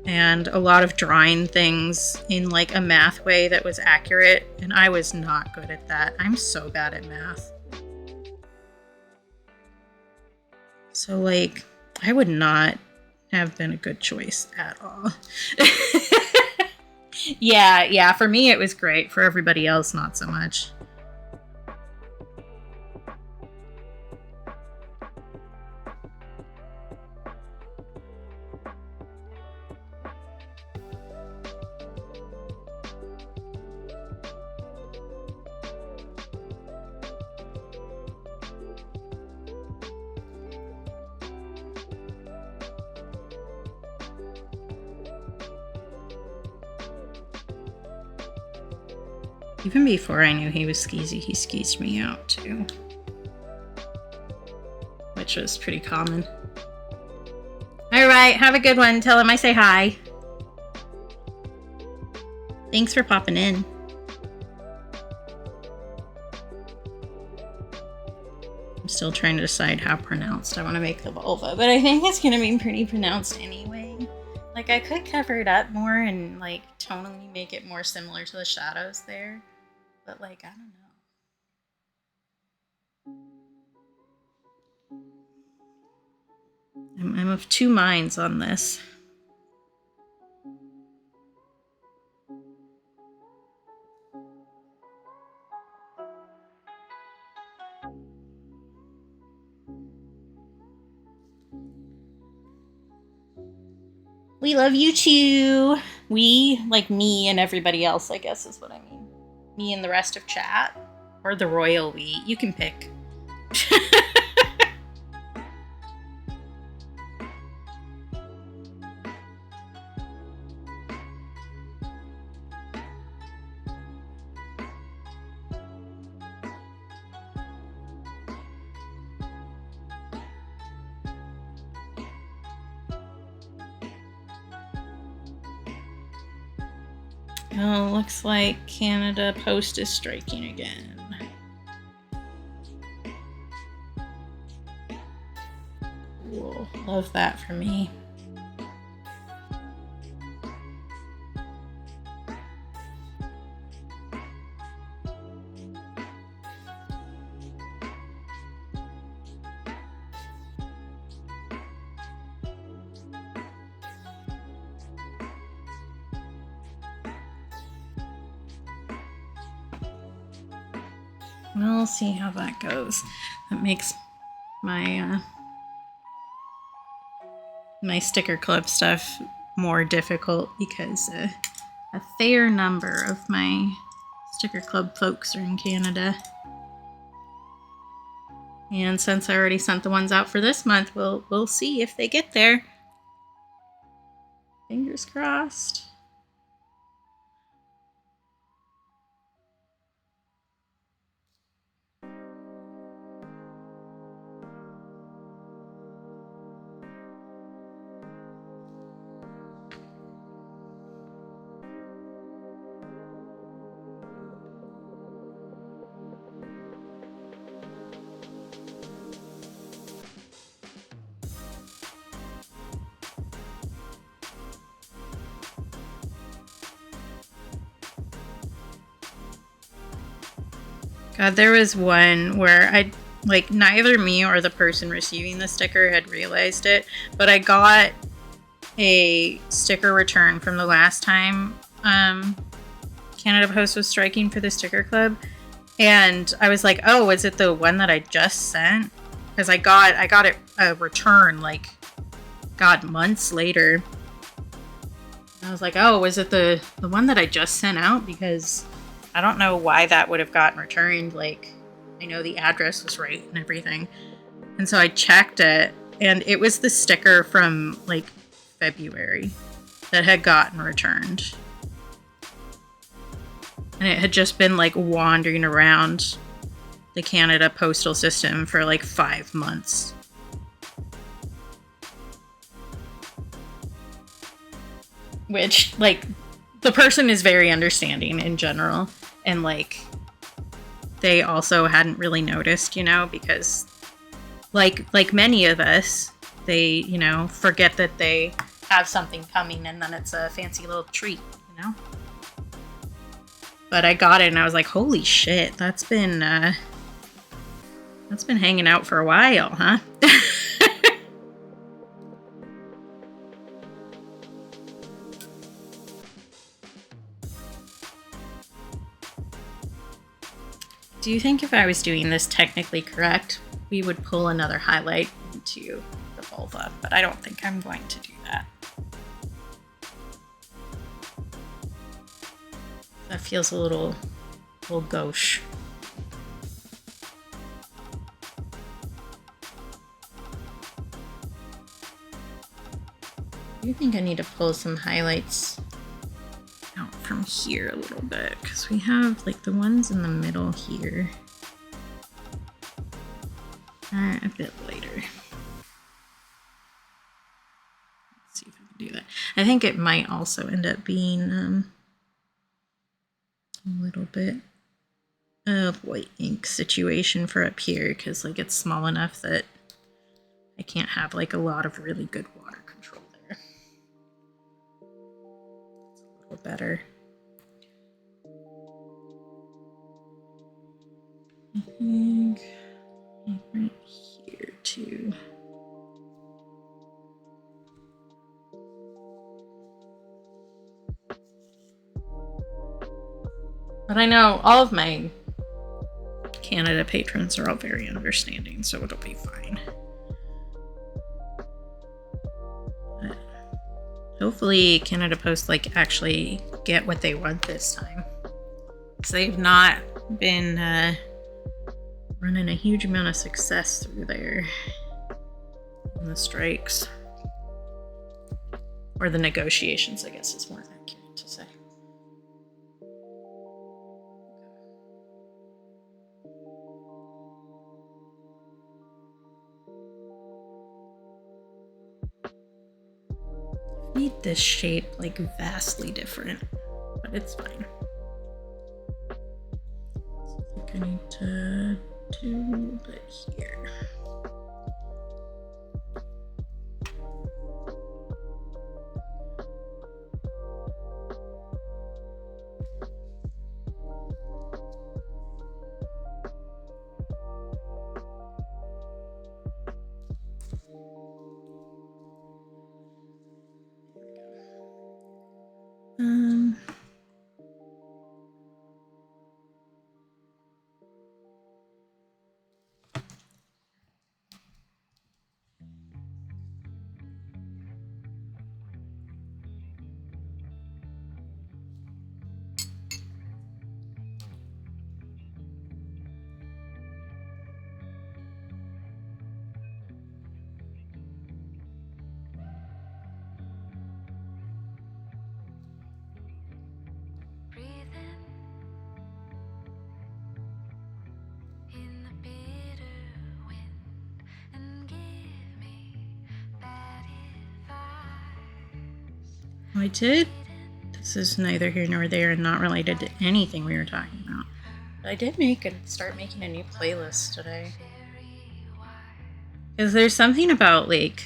and a lot of drawing things in like a math way that was accurate, and I was not good at that. I'm so bad at math. So like, I would not have been a good choice at all. Yeah, for me it was great. For everybody else, not so much. Even before I knew he was skeezy, he skeezed me out too. Which was pretty common. Alright, have a good one. Tell him I say hi. Thanks for popping in. I'm still trying to decide how pronounced I want to make the vulva, but I think it's gonna be pretty pronounced anyway. Like, I could cover it up more and, like, tonally make it more similar to the shadows there. But, like, I don't know. I'm of 2 minds on this. We love you too. We, like me and everybody else, I guess is what I mean. Me and the rest of chat. Or the royal we. You can pick. Oh, looks like Canada Post is striking again. Cool. Love that for me. We'll see how that goes. That makes my my sticker club stuff more difficult because a fair number of my sticker club folks are in Canada. And since I already sent the ones out for this month, we'll see if they get there. Fingers crossed. God, there was one where like neither me or the person receiving the sticker had realized it, but I got a sticker return from the last time Canada Post was striking for the sticker club, and I was like, oh, is it the one that I just sent? Because I got it a return like God months later. I was like, oh, was it the one that I just sent out? Because I don't know why that would have gotten returned. Like, I know the address was right and everything. And so I checked it, and it was the sticker from like February that had gotten returned. And it had just been like wandering around the Canada postal system for like 5 months. Which, like, the person is very understanding in general. And, like, they also hadn't really noticed, you know, because, like many of us, they, you know, forget that they have something coming and then it's a fancy little treat, you know? But I got it and I was like, holy shit, that's been hanging out for a while, huh? Do you think if I was doing this technically correct, we would pull another highlight into the vulva? But I don't think I'm going to do that. That feels a little gauche. I do think I need to pull some highlights out from here a little bit, because we have like the ones in the middle here are a bit later. Let's see if I can do that. I think it might also end up being a little bit of white ink situation for up here, because like it's small enough that I can't have like a lot of really good water control there. It's a little better. I think right here too. But I know all of my Canada patrons are all very understanding, so it'll be fine. But hopefully Canada Post like actually get what they want this time. So they've not been running a huge amount of success through there in the strikes. Or the negotiations, I guess is more accurate to say. Made this shape like vastly different, but it's fine. So I think I need to do a little bit here. I did. This is neither here nor there and not related to anything we were talking about. But I did start making a new playlist today. Because there's something about like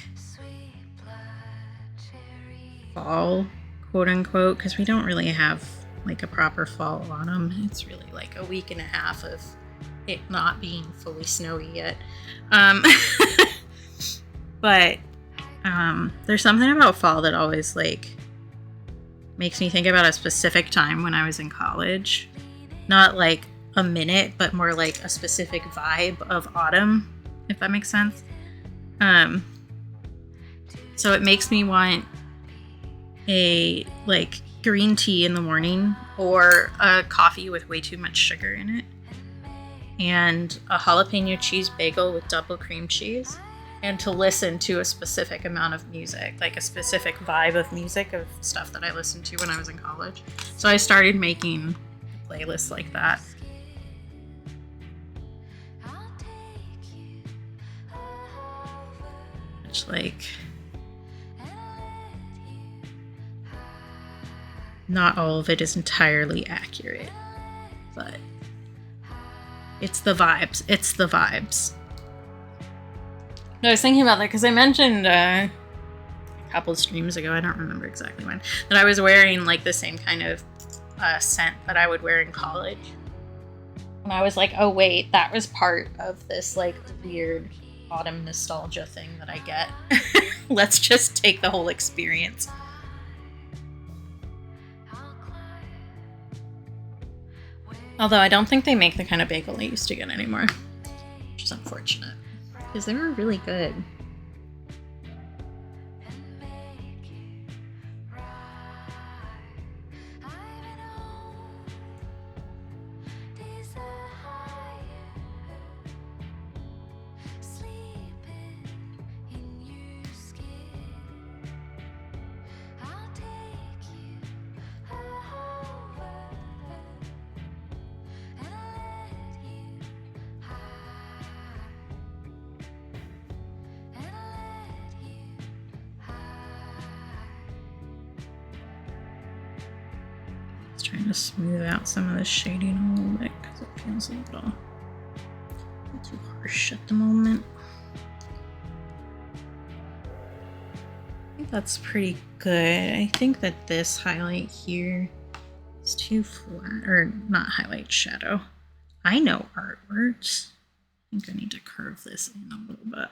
fall, quote unquote, because we don't really have like a proper fall autumn. It's really like a week and a half of it not being fully snowy yet. Um, but there's something about fall that always like makes me think about a specific time when I was in college. Not like a minute, but more like a specific vibe of autumn, if that makes sense. So it makes me want a like green tea in the morning or a coffee with way too much sugar in it and a jalapeno cheese bagel with double cream cheese, and to listen to a specific amount of music, like a specific vibe of music of stuff that I listened to when I was in college. So I started making playlists like that. Which, like, not all of it is entirely accurate, but it's the vibes. It's the vibes. I was thinking about that because I mentioned a couple of streams ago, I don't remember exactly when, that I was wearing like the same kind of scent that I would wear in college. And I was like, oh wait, that was part of this like weird autumn nostalgia thing that I get. Let's just take the whole experience. Although I don't think they make the kind of bagel I used to get anymore, which is unfortunate because they were really good. Trying to smooth out some of the shading a little bit because it feels a little too harsh at the moment. I think that's pretty good. I think that this highlight here is too flat, or not highlight, shadow. I know art words. I think I need to curve this in a little bit.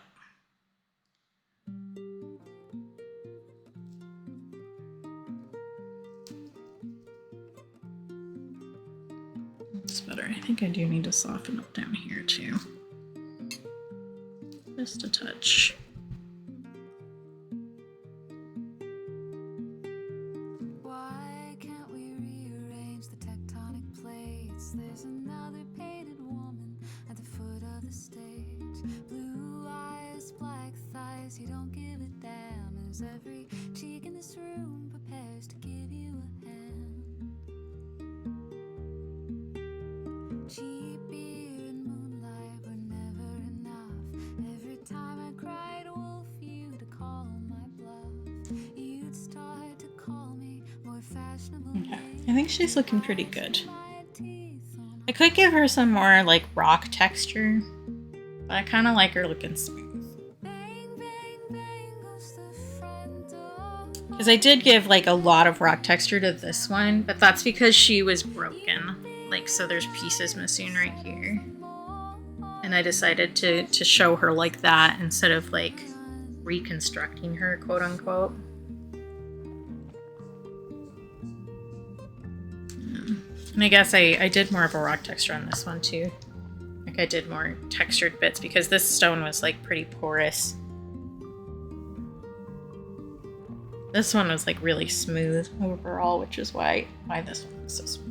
That's better. I think I do need to soften up down here too. Just a touch. Why can't we rearrange the tectonic plates? There's another painted woman at the foot of the stage. Blue eyes, black thighs, you don't give a damn. As every cheek in this room prepares to give you a hand. Cheap beer and moonlight were never enough. Every time I cried wolf, you'd call my bluff. You'd start to call me more fashionable. Okay, I think she's looking pretty good. I could give her some more like rock texture, but I kind of like her looking smooth. Because I did give like a lot of rock texture to this one, but that's because she was broken. Like, so there's pieces missing right here. And I decided to show her like that instead of like reconstructing her, quote unquote. And I guess I did more of a rock texture on this one too. Like I did more textured bits because this stone was like pretty porous. This one was like really smooth overall, which is why this one was so smooth.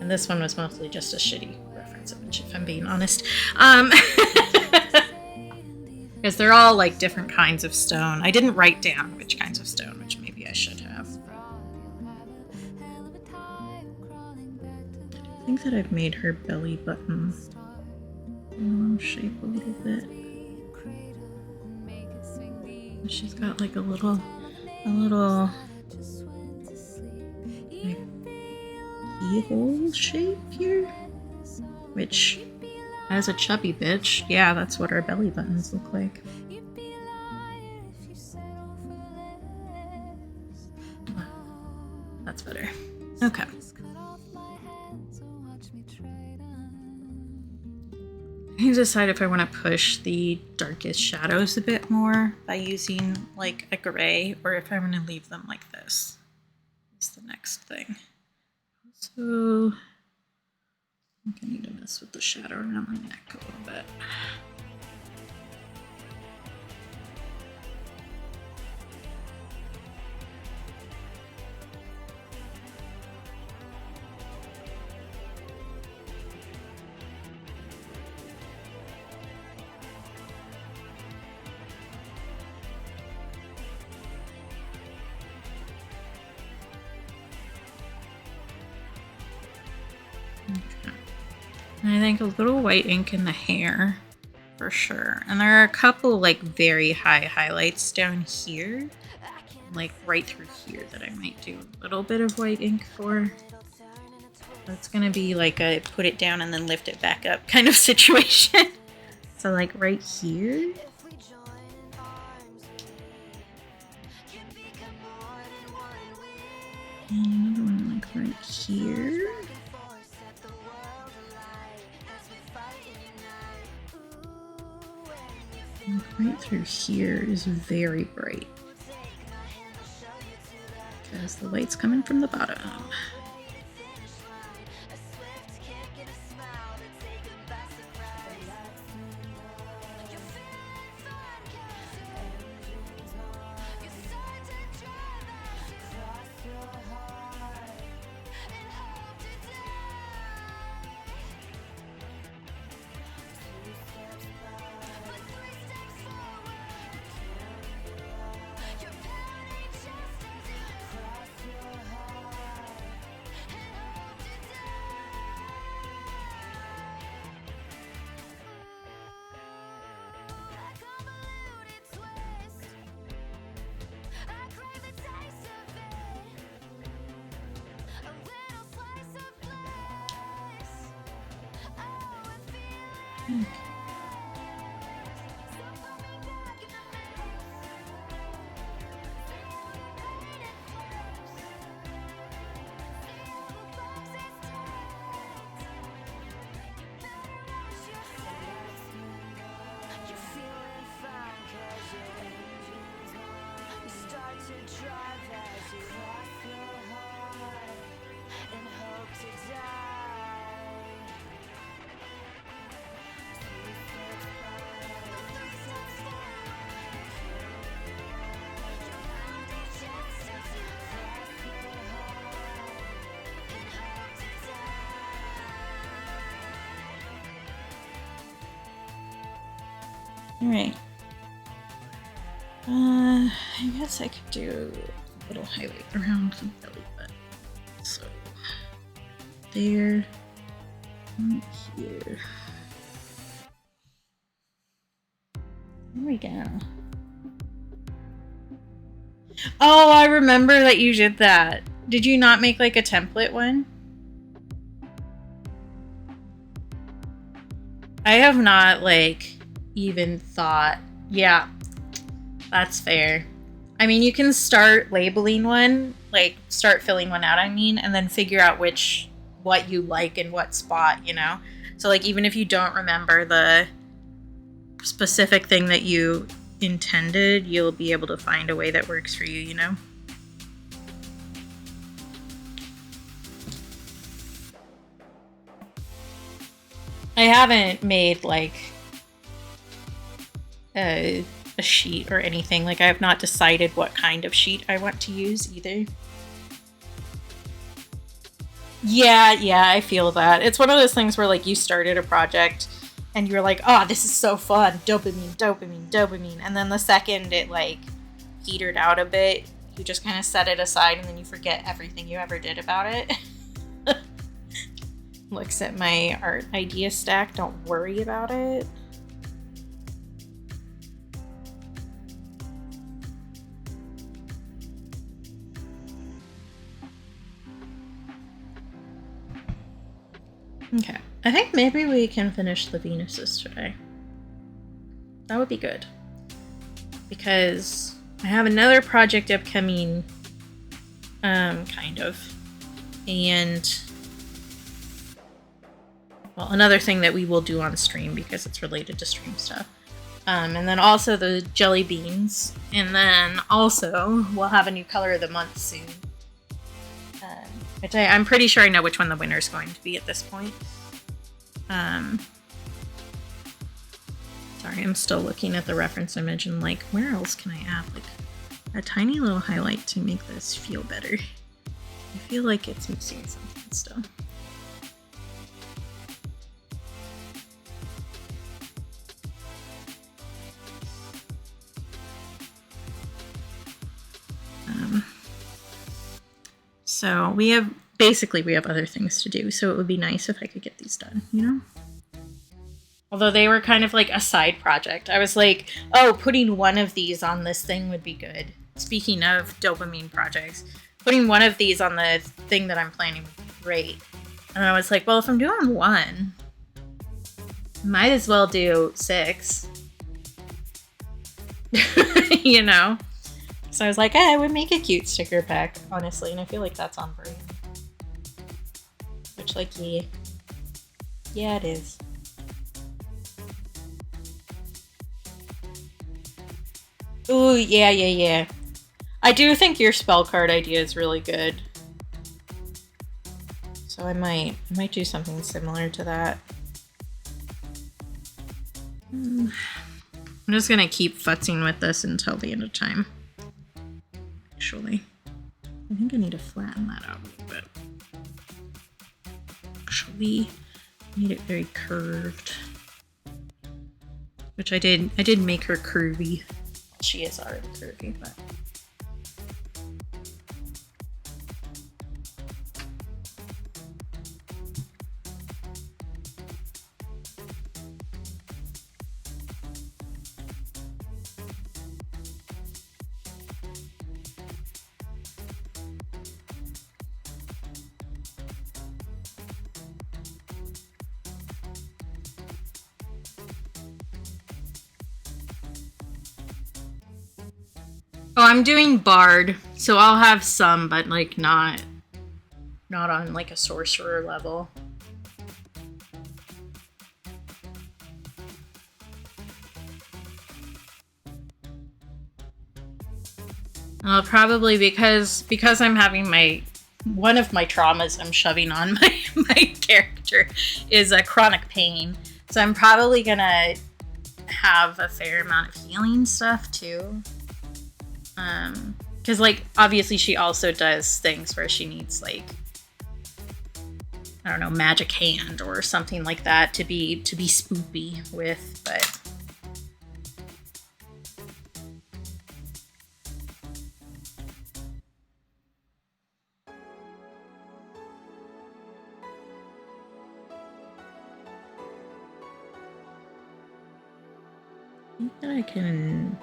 And this one was mostly just a shitty reference image, if I'm being honest. Because they're all like different kinds of stone. I didn't write down which kinds of stone, which maybe I should have. I think that I've made her belly button shape a little bit. She's got like a little like keyhole shape here, which as a chubby bitch, yeah, that's what our belly buttons look like. That's better. Okay. I need to decide if I want to push the darkest shadows a bit more by using like a gray, or if I want to leave them like this. That's the next thing. So I think I need to mess with the shadow around my neck a little bit. And I think a little white ink in the hair for sure. And there are a couple like very high highlights down here, like right through here, that I might do a little bit of white ink for. That's gonna be like a put it down and then lift it back up kind of situation. So like right here. And another one like right here. Right through here is very bright because the light's coming from the bottom. Alright. I guess I could do a little highlight around the belly button. So, there, and here. There we go. Oh, I remember that you did that. Did you not make like a template one? I have not like even thought. Yeah, that's fair. I mean, you can start labeling one, like start filling one out, I mean, and then figure out what you like in what spot, you know? So like even if you don't remember the specific thing that you intended, you'll be able to find a way that works for you, you know? I haven't made like a sheet or anything. Like I have not decided what kind of sheet I want to use either. Yeah, I feel that. It's one of those things where like you started a project and you're like, oh, this is so fun. Dopamine. And then the second it like petered out a bit, you just kind of set it aside and then you forget everything you ever did about it. Looks at my art idea stack. Don't worry about it. Okay, I think maybe we can finish the Venuses today. That would be good. Because I have another project upcoming, kind of. And well, another thing that we will do on stream because it's related to stream stuff. And then also the jelly beans. And then also we'll have a new color of the month soon. Which I'm pretty sure I know which one the winner is going to be at this point. Sorry, I'm still looking at the reference image and like, where else can I add like a tiny little highlight to make this feel better? I feel like it's missing something still. So we have other things to do, so it would be nice if I could get these done, you know? Although they were kind of like a side project. I was like, oh, putting one of these on this thing would be good. Speaking of dopamine projects, putting one of these on the thing that I'm planning would be great. And I was like, well, if I'm doing one, might as well do 6. You know? So I was like, I would make a cute sticker pack, honestly, and I feel like that's on brand. Which, like, yeah, it is. Ooh, yeah. I do think your spell card idea is really good. So I might do something similar to that. I'm just gonna keep futzing with this until the end of time. Actually, I think I need to flatten that out a little bit. Actually, I need it very curved. Which I did make her curvy. She is already curvy, but... Oh, I'm doing Bard, so I'll have some, but like not on like a sorcerer level. I'll probably because I'm having one of my traumas I'm shoving on my character is a chronic pain, so I'm probably gonna have a fair amount of healing stuff too. Because like obviously she also does things where she needs like, I don't know, magic hand or something like that to be spoopy with, but I think that I can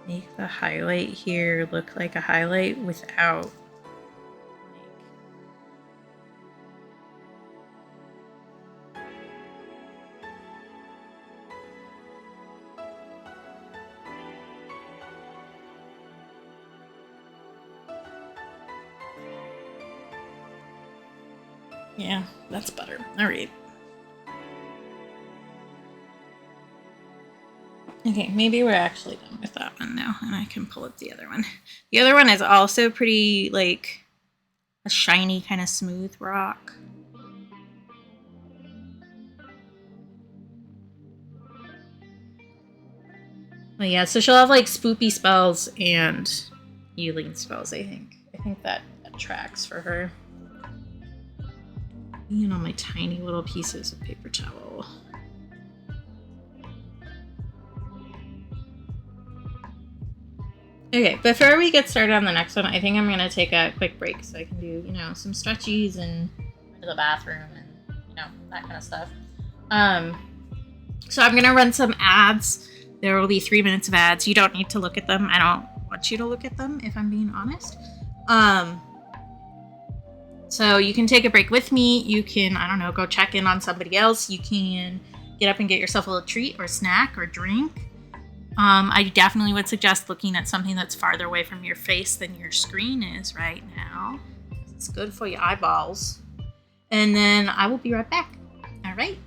make the highlight here look like a highlight without yeah, that's better. All right. Okay, maybe we're actually done with that one now, and I can pull up the other one. The other one is also pretty, like, a shiny, kind of smooth rock. But yeah, so she'll have, like, spoopy spells and healing spells, I think. I think that tracks for her. You know, my tiny little pieces of paper towel. Okay, before we get started on the next one, I think I'm going to take a quick break so I can do, you know, some stretchies and go to the bathroom and, you know, that kind of stuff. So I'm going to run some ads. There will be 3 minutes of ads. You don't need to look at them. I don't want you to look at them, if I'm being honest. So you can take a break with me. You can, I don't know, go check in on somebody else. You can get up and get yourself a little treat or snack or drink. I definitely would suggest looking at something that's farther away from your face than your screen is right now. It's good for your eyeballs. and then I will be right back. All right.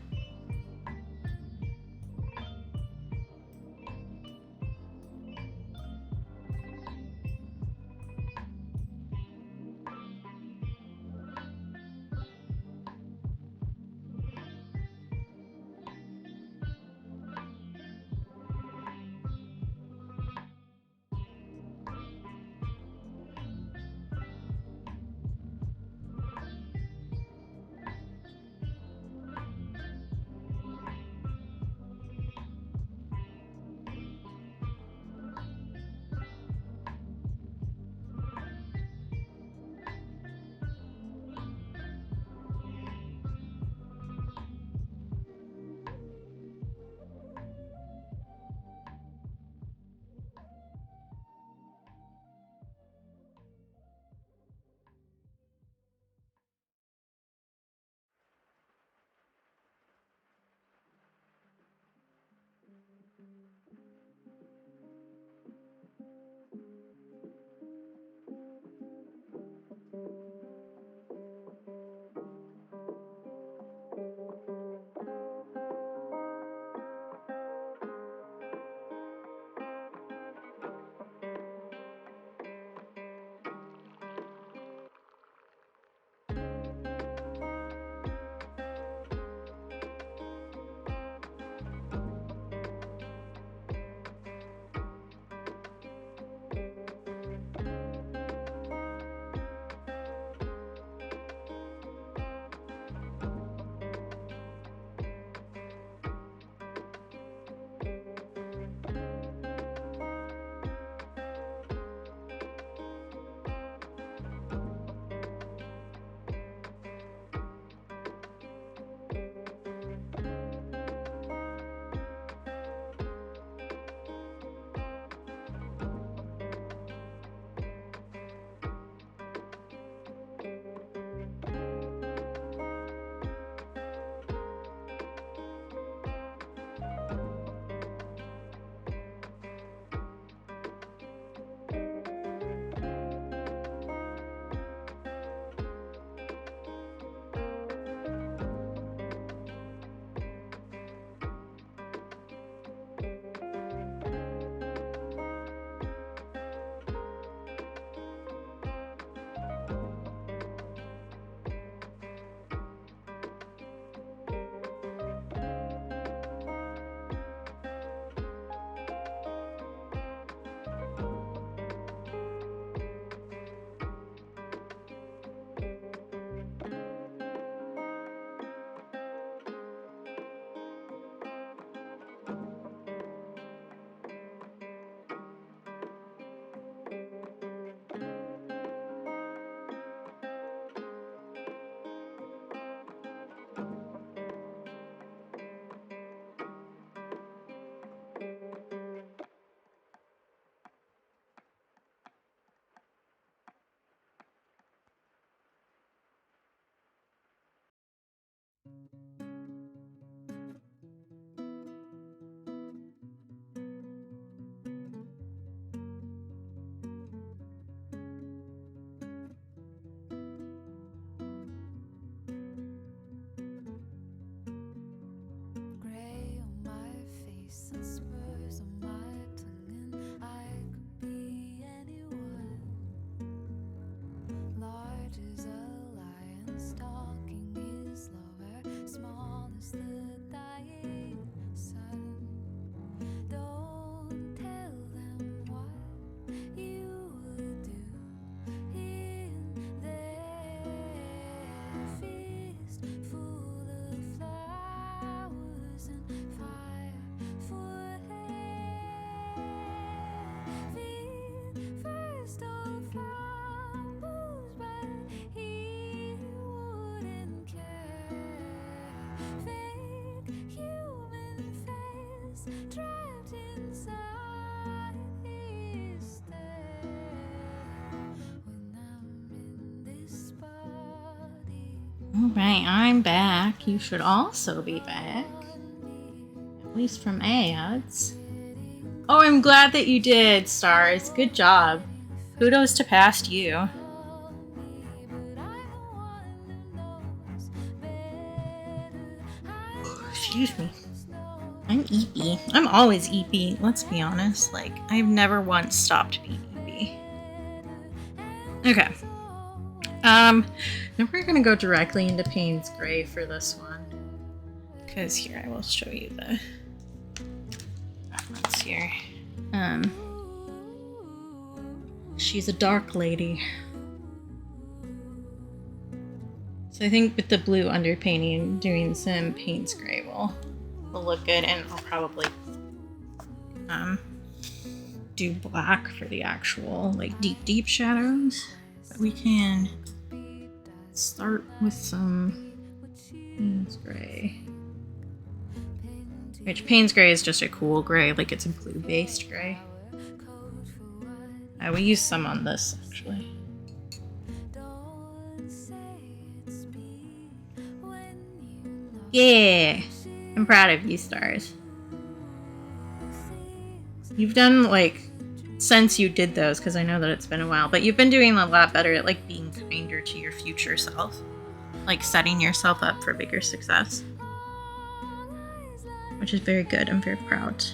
Gray on my face and spurs on my tongue, and I could be anyone. Large as a lion, stalking his lover, small as the dying sun. Don't tell them what you would do in their feast full of flowers and fire for heavy. First all fumbles, but he wouldn't care. Fake human face trapped inside his stare. When I'm in this body, All right, I'm back. You should also be back. At least from ads. Oh, I'm glad that you did, Stars. Good job. Kudos to past you. but I'm the one who knows Excuse me. I'm eepy. I'm always eepy, let's be honest. Like, I've never once stopped being eepy. Okay. Then we're gonna go directly into Payne's Gray for this one. Because here, I will show you the reference here. She's a dark lady. So I think with the blue underpainting, doing some Payne's Gray will look good, and I'll probably do black for the actual like deep shadows. But we can start with some Payne's Gray. Which Payne's Gray is just a cool gray, like it's a blue based gray. We use some on this actually. Yeah, I'm proud of you, Stars. You've done like, since you did those, because I know that it's been a while, but you've been doing a lot better at like being kinder to your future self, like setting yourself up for bigger success, which is very good. I'm very proud.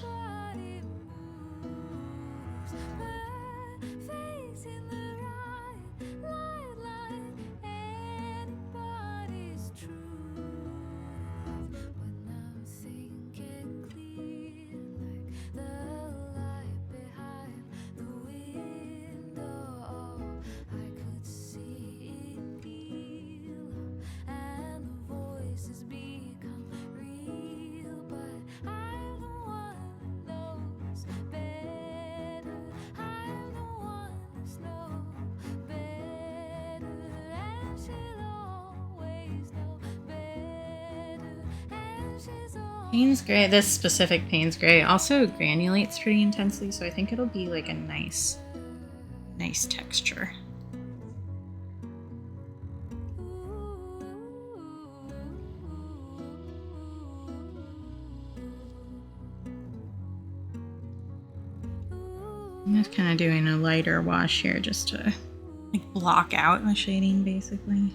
Payne's Gray, this specific Payne's Gray also granulates pretty intensely, so I think it'll be like a nice texture. I'm just kind of doing a lighter wash here just to like block out the shading basically.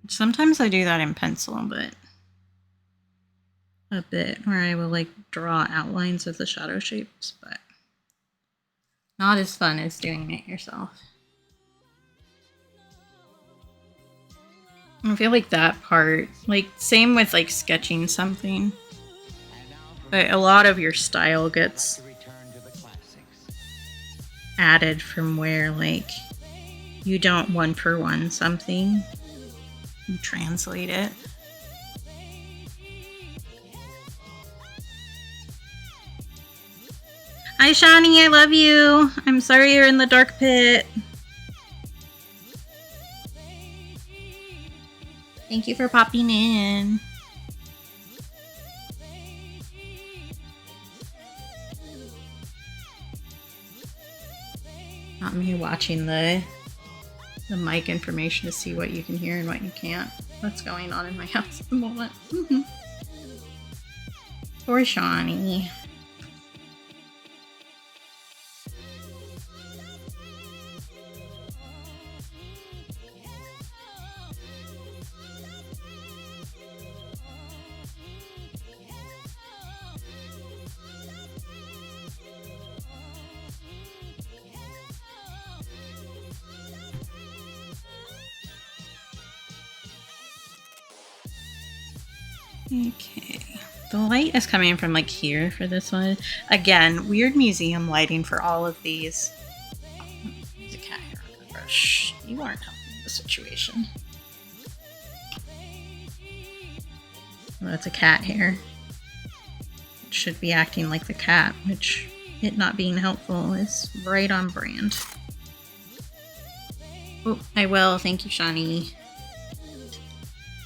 Sometimes I do that in pencil, but a bit where I will like draw outlines of the shadow shapes, but not as fun as doing it yourself. I feel like that part, like same with like sketching something, but a lot of your style gets added from where like you don't one for one something. You translate it. Hi, Shani, I love you. I'm sorry you're in the dark pit. Thank you for popping in. Not me watching the mic information to see what you can hear and what you can't. What's going on in my house at the moment. Poor Shawnee. Okay, the light is coming from like here for this one. Again, weird museum lighting for all of these. There's a cat hair on the brush. You aren't helping the situation. Well, that's a cat hair. It should be acting like the cat, which it not being helpful is right on brand. Oh, I will. Thank you, Shawnee.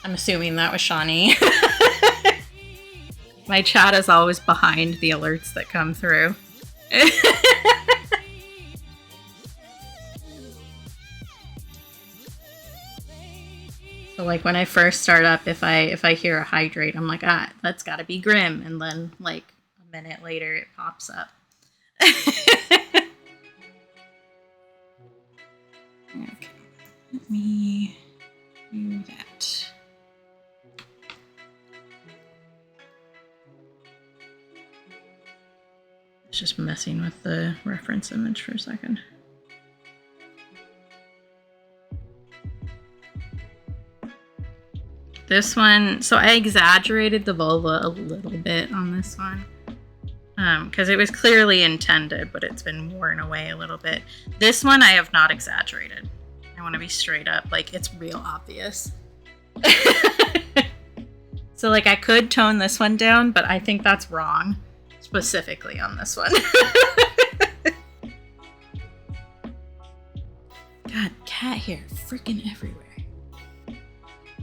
I'm assuming that was Shawnee. My chat is always behind the alerts that come through. So like when I first start up, if I hear a hydrate, I'm like, ah, that's gotta be Grim. And then like a minute later it pops up. Okay. Let me do that. It's just messing with the reference image for a second. This one, so I exaggerated the vulva a little bit on this one. Because it was clearly intended, but it's been worn away a little bit. This one I have not exaggerated. I want to be straight up, like it's real obvious. So like I could tone this one down, but I think that's wrong, specifically on this one. God, cat hair freaking everywhere.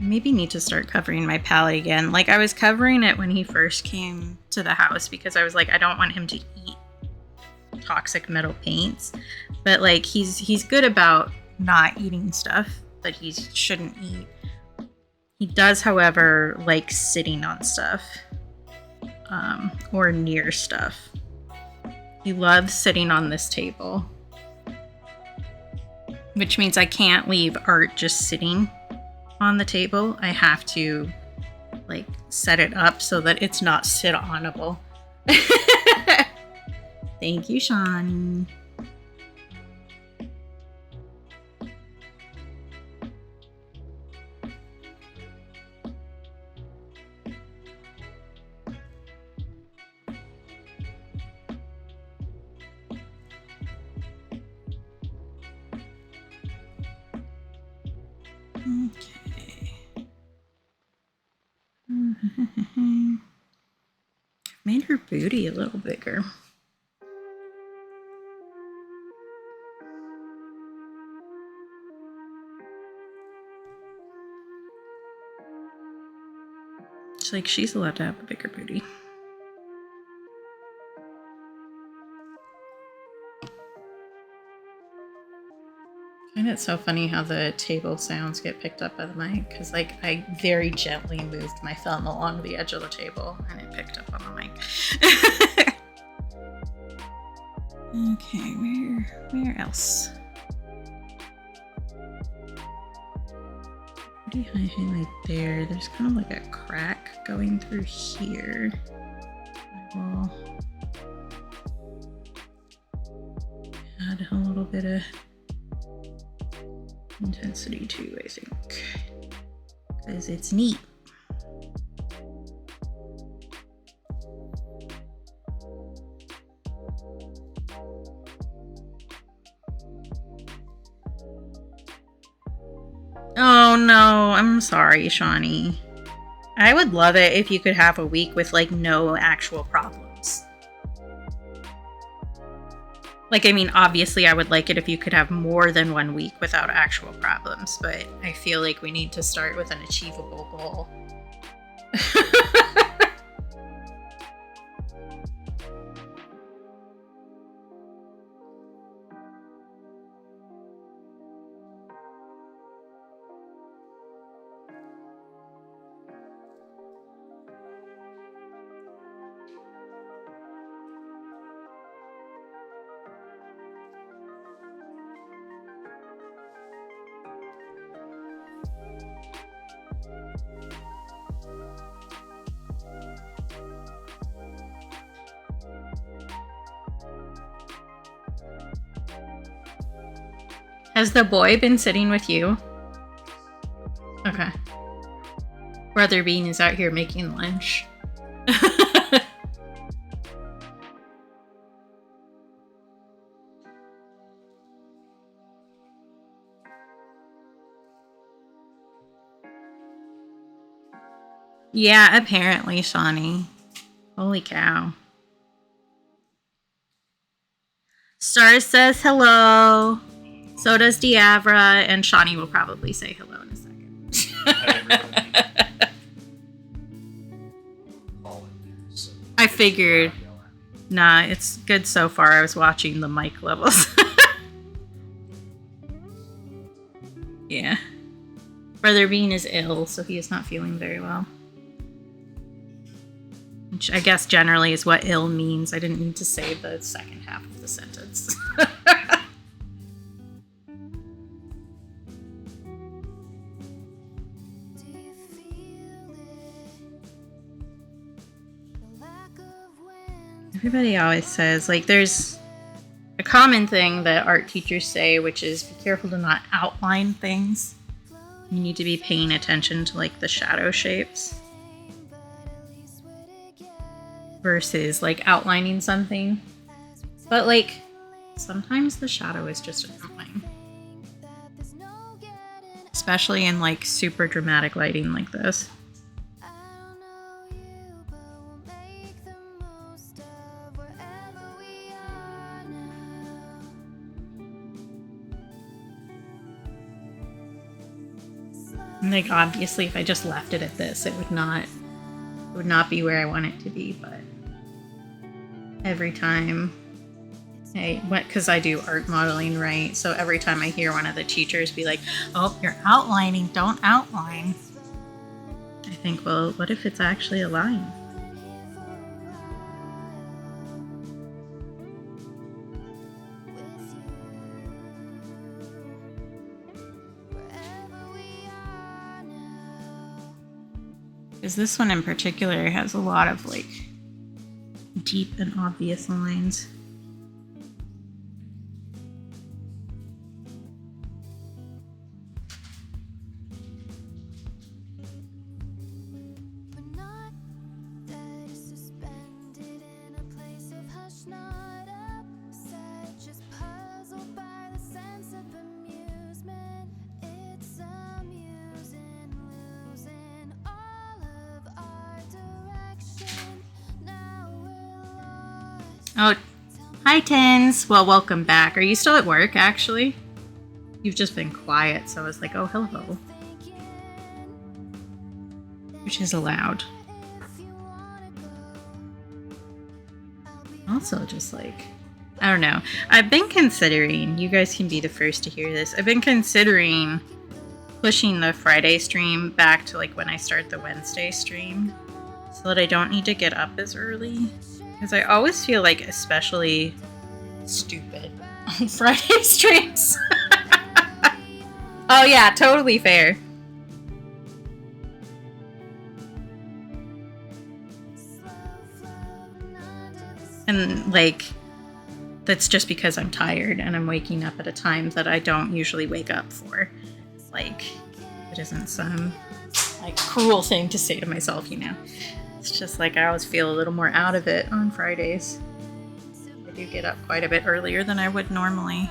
Maybe need to start covering my palette again. Like I was covering it when he first came to the house because I was like, I don't want him to eat toxic metal paints. But like he's good about not eating stuff that he shouldn't eat. He does, however, like sitting on stuff or near stuff. He loves sitting on this table, which means I can't leave art just sitting on the table. I have to like set it up so that it's not sit-onable. Thank you, Shawnee. Okay. Made her booty a little bigger. It's like she's allowed to have a bigger booty. I find it so funny how the table sounds get picked up by the mic, because like I very gently moved my thumb along the edge of the table and it picked up on the mic. Okay, where else? Pretty high highlight there. There's kind of like a crack going through here. I will add a little bit of intensity too, I think, because it's neat. Oh no, I'm sorry, Shawnee. I would love it if you could have a week with like no actual problems. Like, I mean, obviously I would like it if you could have more than 1 week without actual problems, but I feel like we need to start with an achievable goal. Has the boy been sitting with you? Okay. Brother Bean is out here making lunch. Yeah, apparently, Shawnee. Holy cow. Star says hello. So does Diavra, and Shawnee will probably say hello in a second. I figured. Nah, it's good so far. I was watching the mic levels. Yeah. Brother Bean is ill, so he is not feeling very well. Which I guess generally is what ill means. I didn't need to say the second half of the sentence. Everybody always says, like, there's a common thing that art teachers say, which is be careful to not outline things. You need to be paying attention to, like, the shadow shapes versus, like, outlining something. But, like, sometimes the shadow is just an outline. Especially in, like, super dramatic lighting like this. And, like, obviously if I just left it at this, it would not be where I want it to be, but every time because I do art modeling, right? So every time I hear one of the teachers be like, oh, you're outlining, don't outline, I think, well, what if it's actually a line? Because this one in particular has a lot of, like, deep and obvious lines. Oh, hi, Tins. Well, welcome back. Are you still at work, actually? You've just been quiet, so I was like, oh, hello. Which is allowed. Also, just like, I don't know. I've been considering, you guys can be the first to hear this, I've been considering pushing the Friday stream back to, like, when I start the Wednesday stream, so that I don't need to get up as early. Because I always feel, like, especially stupid on Friday streams. Oh yeah, totally fair. And, like, that's just because I'm tired and I'm waking up at a time that I don't usually wake up for. Like, it isn't some, like, cruel thing to say to myself, you know. It's just like I always feel a little more out of it on Fridays. I do get up quite a bit earlier than I would normally.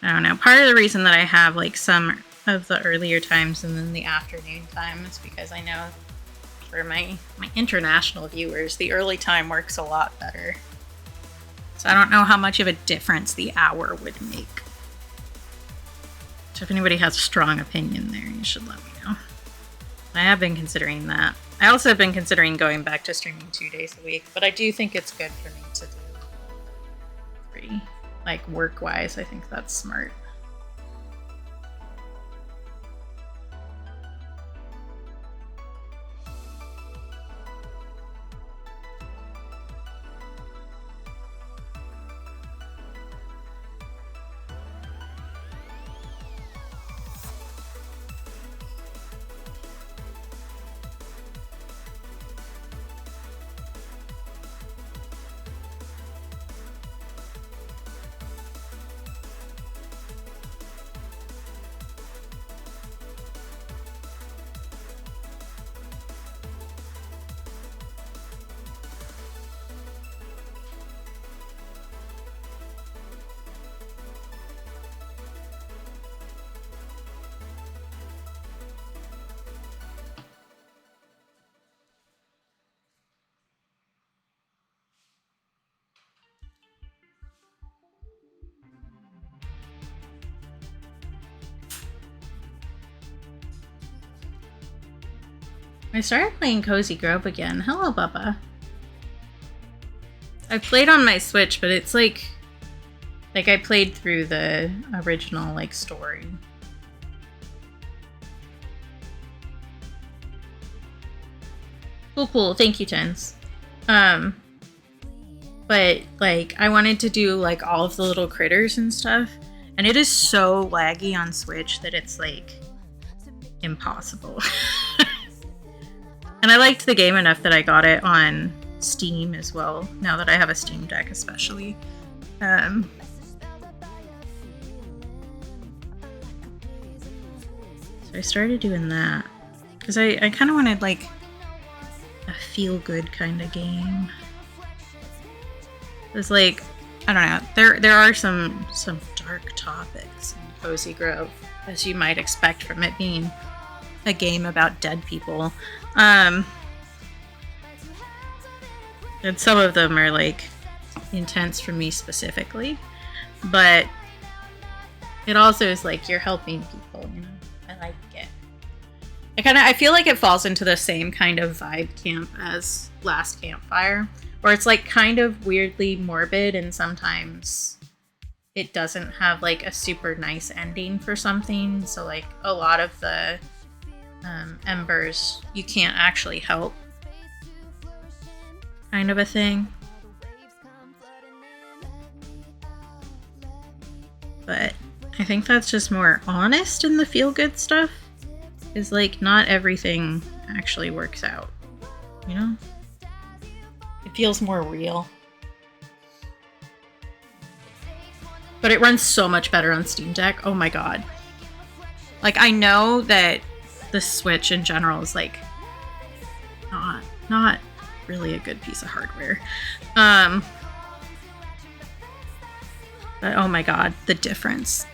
I don't know. Part of the reason that I have, like, some of the earlier times and then the afternoon time is because I know for my international viewers, the early time works a lot better. So I don't know how much of a difference the hour would make. So if anybody has a strong opinion there, you should let me know. I have been considering that. I also have been considering going back to streaming 2 days a week, but I do think it's good for me to do 3. Like, work-wise, I think that's smart. I started playing Cozy Grove again. Hello, Bubba. I played on my Switch, but it's like I played through the original, like, story. Cool. Thank you, Tens. But like I wanted to do like all of the little critters and stuff, and it is so laggy on Switch that it's like impossible. And I liked the game enough that I got it on Steam as well, now that I have a Steam Deck especially. So I started doing that because I kind of wanted like a feel-good kind of game. It's like, I don't know, there are some dark topics in Cozy Grove, as you might expect from it being a game about dead people. And some of them are like intense for me specifically, but it also is like you're helping people, you know. I like it. I feel like it falls into the same kind of vibe camp as Last Campfire, where it's like kind of weirdly morbid, and sometimes it doesn't have like a super nice ending for something. So like a lot of the embers you can't actually help, kind of a thing. But I think that's just more honest in the feel-good stuff. Is like not everything actually works out, you know? It feels more real. But it runs so much better on Steam Deck. Oh my god. Like, I know that the Switch in general is like not really a good piece of hardware. But oh my god, the difference.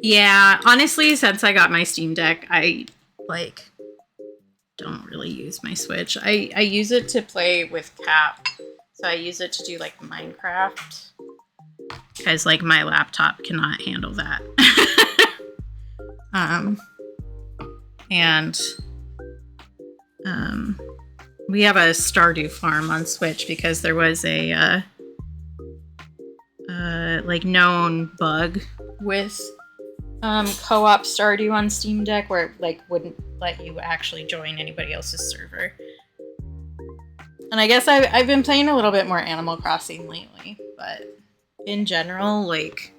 Yeah, honestly, since I got my Steam Deck, I like don't really use my Switch. I use it to play with Cap. So I use it to do like Minecraft, because like my laptop cannot handle that. We have a Stardew farm on Switch because there was a like known bug with co-op Stardew on Steam Deck where it like wouldn't let you actually join anybody else's server. And I guess I've been playing a little bit more Animal Crossing lately, but in general, like,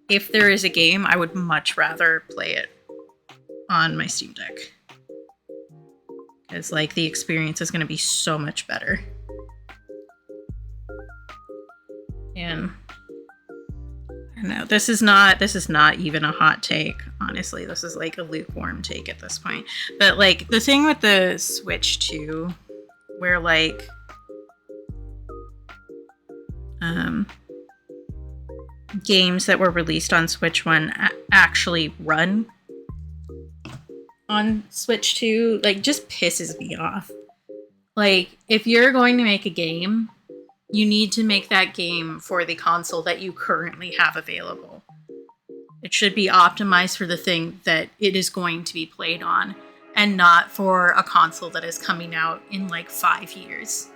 if there is a game, I would much rather play it on my Steam Deck. Because, like, the experience is going to be so much better. And I don't know, this is not even a hot take, honestly. This is like a lukewarm take at this point. But like the thing with the Switch 2, where like games that were released on Switch 1 actually run on Switch 2, like, just pisses me off. Like, if you're going to make a game, you need to make that game for the console that you currently have available. It should be optimized for the thing that it is going to be played on, and not for a console that is coming out in like 5 years.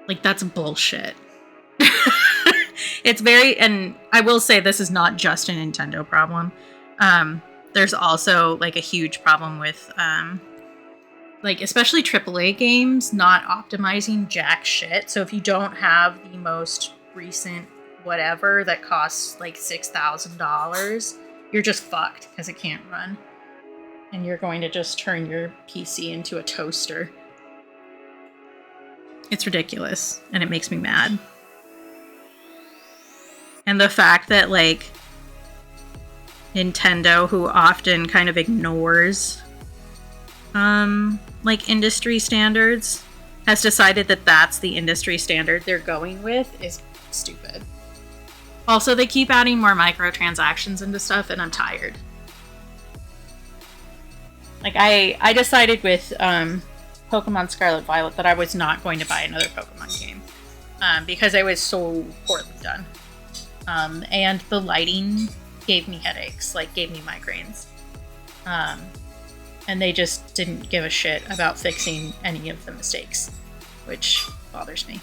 Like, that's bullshit. It's very, and I will say this is not just a Nintendo problem. There's also like a huge problem with like especially AAA games not optimizing jack shit. So if you don't have the most recent whatever that costs like $6,000, you're just fucked because it can't run. And you're going to just turn your PC into a toaster. It's ridiculous, and it makes me mad. And the fact that, like, Nintendo, who often kind of ignores like industry standards, has decided that that's the industry standard they're going with is stupid. Also, they keep adding more microtransactions into stuff, and I'm tired. Like, I decided with Pokemon Scarlet Violet that I was not going to buy another Pokemon game because it was so poorly done. And the lighting gave me headaches, like gave me migraines. And they just didn't give a shit about fixing any of the mistakes, which bothers me.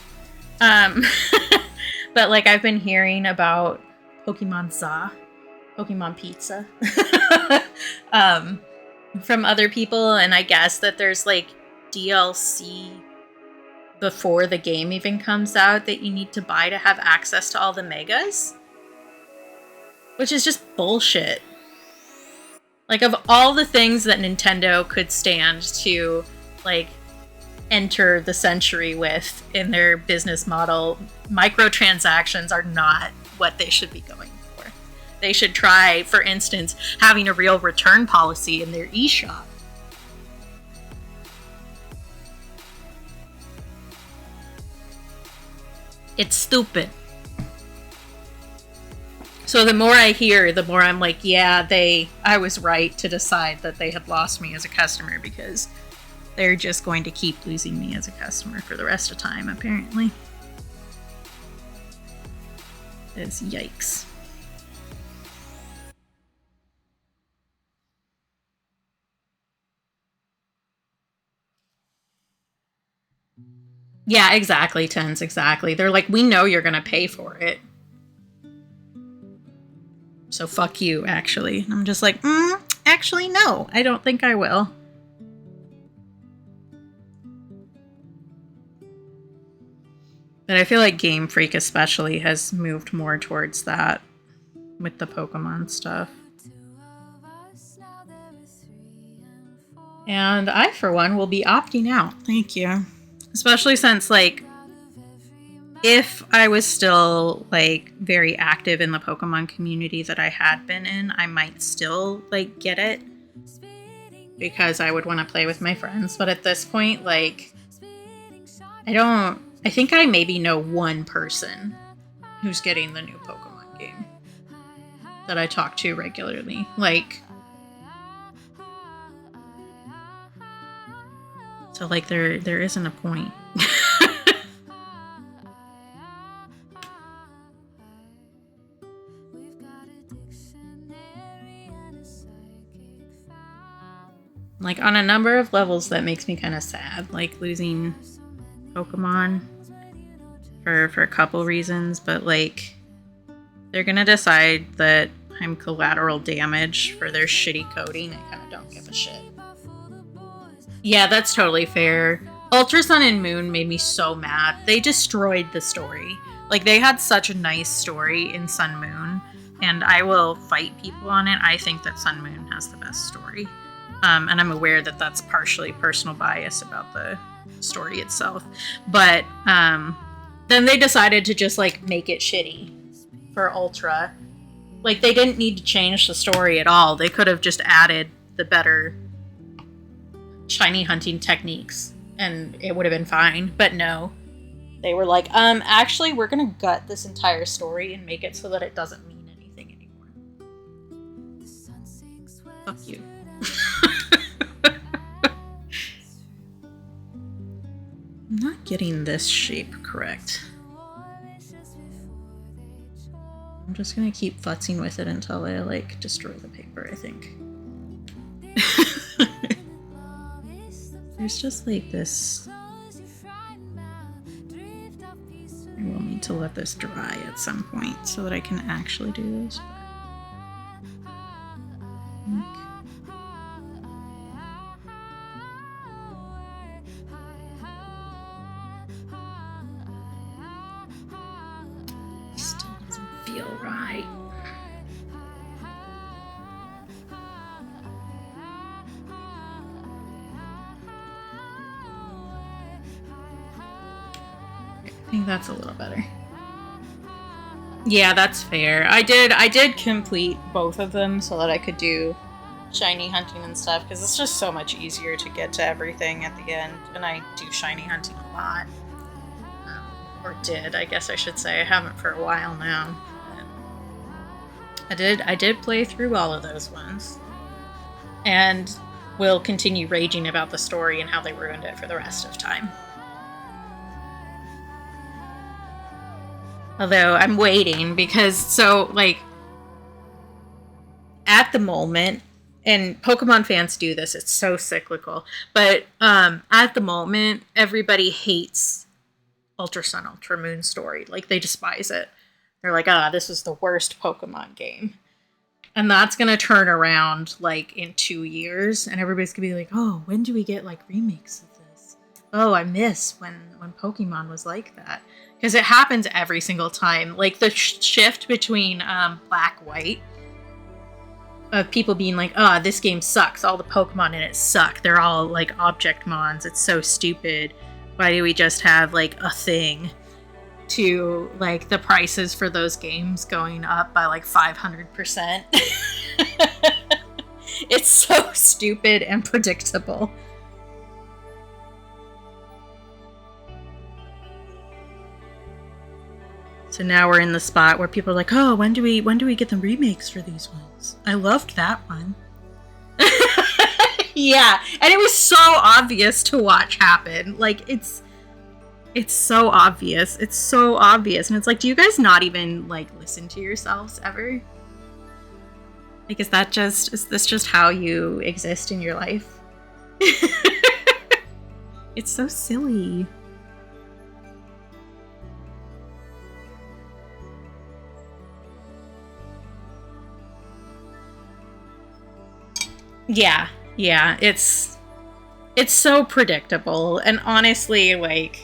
But like I've been hearing about Pokemon Za, Pokemon Pizza, from other people, and I guess that there's like DLC before the game even comes out that you need to buy to have access to all the megas, which is just bullshit. Like, of all the things that Nintendo could stand to like enter the century with in their business model, microtransactions are not what they should be going for. They should try, for instance, having a real return policy in their eShop. It's stupid. So the more I hear, the more I'm like, yeah, I was right to decide that they had lost me as a customer, because they're just going to keep losing me as a customer for the rest of time, apparently. It's yikes. Yeah, exactly, Tens, exactly. They're like, we know you're gonna pay for it. So fuck you, actually. And I'm just like, actually, no, I don't think I will. But I feel like Game Freak especially has moved more towards that with the Pokemon stuff. And I, for one, will be opting out. Thank you. Especially since, like, if I was still, like, very active in the Pokemon community that I had been in, I might still, like, get it. Because I would want to play with my friends. But at this point, like, I think I maybe know one person who's getting the new Pokemon game that I talk to regularly. Like, so, like, there isn't a point. Like, on a number of levels, that makes me kind of sad. Like, losing Pokemon for a couple reasons, but, like, they're gonna decide that I'm collateral damage for their shitty coding. I kind of don't give a shit. Yeah, that's totally fair. Ultra Sun and Moon made me so mad. They destroyed the story. Like, they had such a nice story in Sun Moon, and I will fight people on it. I think that Sun Moon has the best story. And I'm aware that that's partially personal bias about the story itself. But then they decided to just, like, make it shitty for Ultra. Like, they didn't need to change the story at all. They could have just added the better shiny hunting techniques and it would have been fine. But no. They were like, actually, we're gonna gut this entire story and make it so that it doesn't mean anything anymore. Fuck you. I'm not getting this shape correct. I'm just gonna keep futzing with it until I, like, destroy the paper, I think. There's just, like, this... I will need to let this dry at some point so that I can actually do this. Still doesn't feel right. I think that's a little better. Yeah, that's fair. I did complete both of them so that I could do shiny hunting and stuff, because it's just so much easier to get to everything at the end, and I do shiny hunting a lot. Or did, I guess I should say. I haven't for a while now. But I did play through all of those ones. And will continue raging about the story and how they ruined it for the rest of time. Although I'm waiting because, so, like, at the moment, and Pokemon fans do this, it's so cyclical, but at the moment, everybody hates Ultra Sun, Ultra Moon story. Like, they despise it. They're like, this is the worst Pokemon game. And that's going to turn around, like, in 2 years, and everybody's going to be like, oh, when do we get, like, remakes of this? Oh, I miss when Pokemon was like that. Because it happens every single time. Like, the shift between Black-White, of people being like, this game sucks. All the Pokemon in it suck. They're all, like, object mons. It's so stupid. Why do we just have, like, a thing? To, like, the prices for those games going up by, like, 500%. It's so stupid and predictable. So now we're in the spot where people are like, oh, when do we get the remakes for these ones? I loved that one. Yeah, and it was so obvious to watch happen. Like, it's so obvious. It's so obvious. And it's like, do you guys not even, like, listen to yourselves ever? Like, is this just how you exist in your life? It's so silly. Yeah, it's so predictable, and honestly, like,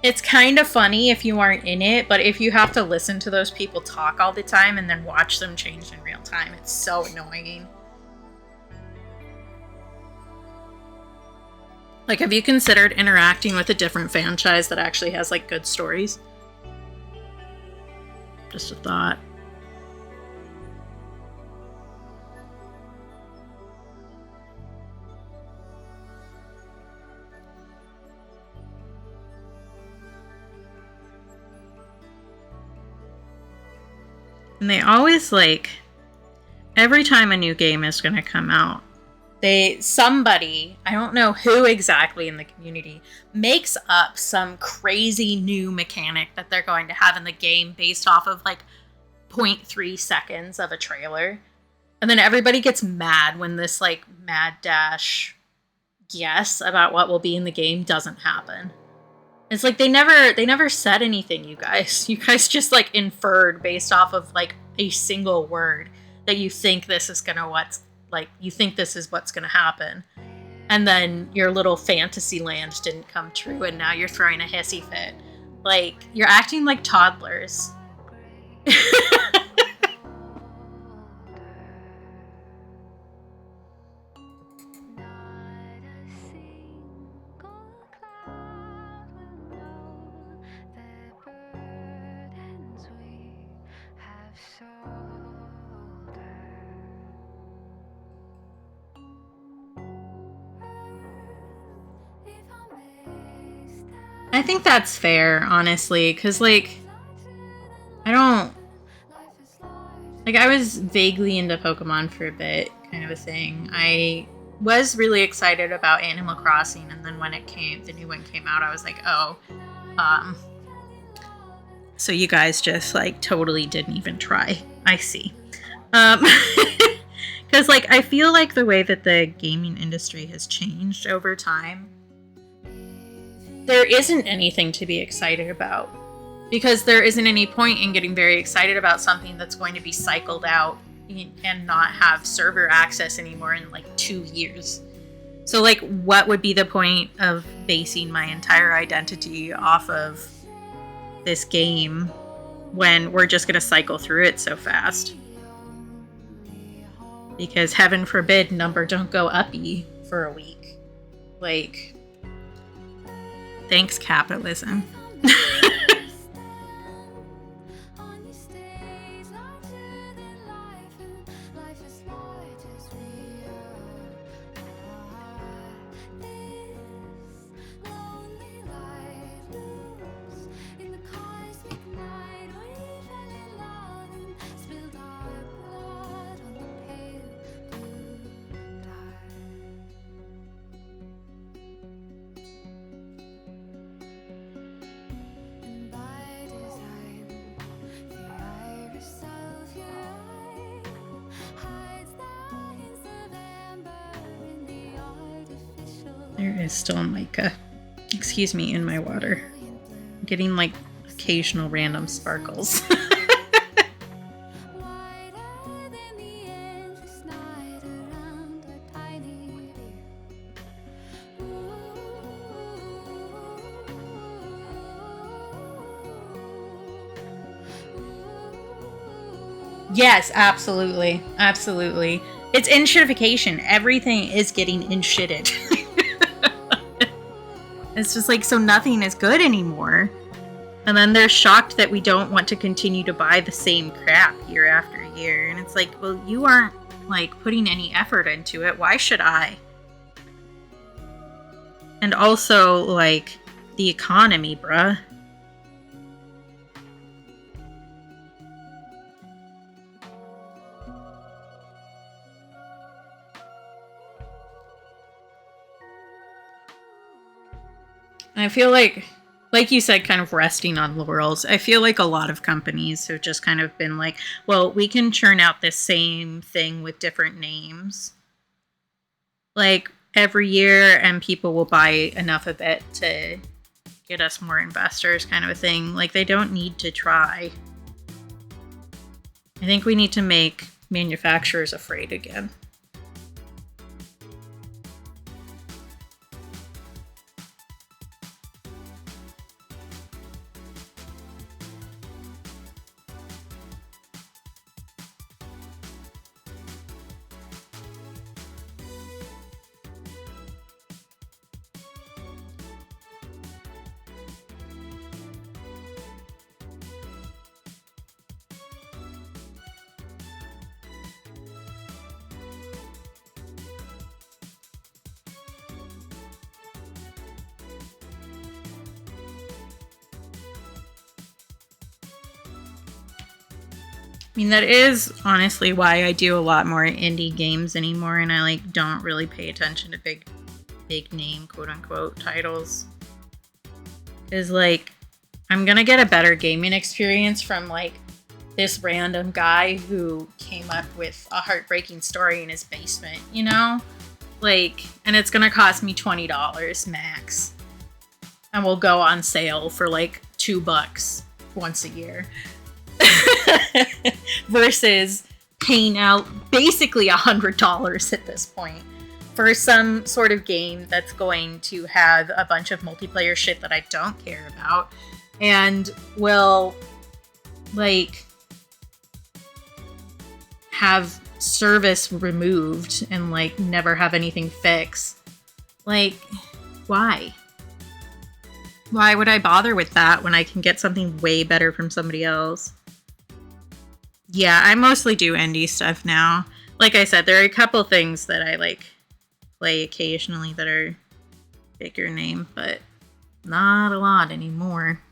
it's kind of funny if you aren't in it, but if you have to listen to those people talk all the time and then watch them change in real time, it's so annoying. Like, have you considered interacting with a different franchise that actually has, like, good stories? Just a thought. And they always, like, every time a new game is going to come out, somebody, I don't know who exactly in the community, makes up some crazy new mechanic that they're going to have in the game based off of, like, 0.3 seconds of a trailer. And then everybody gets mad when this, like, mad dash guess about what will be in the game doesn't happen. It's like they never said anything, you guys. You guys just, like, inferred based off of, like, a single word that you think this is what's gonna happen. And then your little fantasy land didn't come true and now you're throwing a hissy fit. Like, you're acting like toddlers. I think that's fair, honestly, because, like, I was vaguely into Pokemon for a bit, kind of a thing. I was really excited about Animal Crossing, and then when the new one came out, I was like, oh, so you guys just, like, totally didn't even try. I see. Because, like, I feel like the way that the gaming industry has changed over time, there isn't anything to be excited about, because there isn't any point in getting very excited about something that's going to be cycled out and not have server access anymore in, like, 2 years. So, like, what would be the point of basing my entire identity off of this game when we're just going to cycle through it so fast? Because heaven forbid number don't go uppy for a week. Like, thanks, capitalism. There is still mica. Excuse me, in my water. I'm getting like occasional random sparkles. Wider than the endless night around our tiny Yes, absolutely. Absolutely. It's enshittification. Everything is getting enshitted. It's just like, so nothing is good anymore. And then they're shocked that we don't want to continue to buy the same crap year after year. And it's like, well, you aren't like putting any effort into it. Why should I? And also, like, the economy, bruh. I feel like you said, kind of resting on laurels. I feel like a lot of companies have just kind of been like, well, we can churn out this same thing with different names. Like, every year, and people will buy enough of it to get us more investors, kind of a thing. Like, they don't need to try. I think we need to make manufacturers afraid again. I mean, that is honestly why I do a lot more indie games anymore, and I like don't really pay attention to big name quote unquote titles. Is like, I'm gonna get a better gaming experience from like this random guy who came up with a heartbreaking story in his basement, you know? Like, and it's gonna cost me $20 max. And will go on sale for like $2 once a year. Versus paying out basically $100 at this point for some sort of game that's going to have a bunch of multiplayer shit that I don't care about and will like have service removed and like never have anything fixed. Like, why? Why would I bother with that when I can get something way better from somebody else? Yeah, I mostly do indie stuff now. Like I said, there are a couple things that I like play occasionally that are bigger name, but not a lot anymore.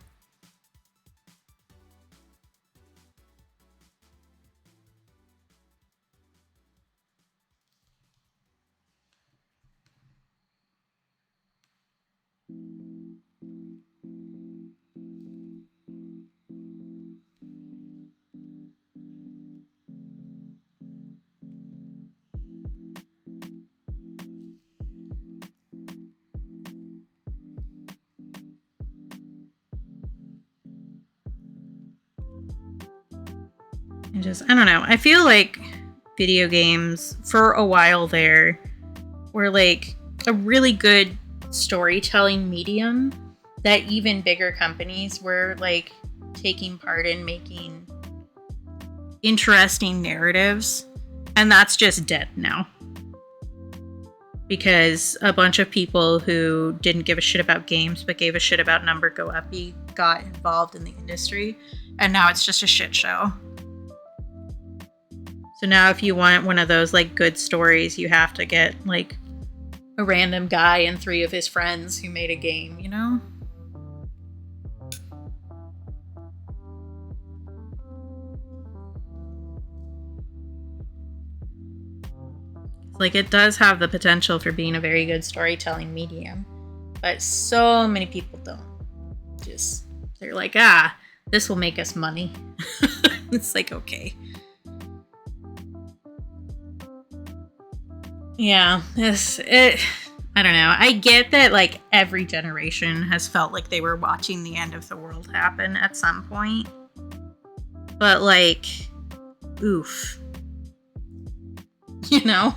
I don't know. I feel like video games for a while there were like a really good storytelling medium that even bigger companies were like taking part in making interesting narratives. And that's just dead now. Because a bunch of people who didn't give a shit about games but gave a shit about Number Go Uppy got involved in the industry. And now it's just a shit show. So now if you want one of those like good stories, you have to get like a random guy and 3 of his friends who made a game, you know? Like, it does have the potential for being a very good storytelling medium, but so many people don't. Just, they're like, this will make us money. It's like, okay. Yeah, I don't know. I get that like every generation has felt like they were watching the end of the world happen at some point. But like, oof. You know?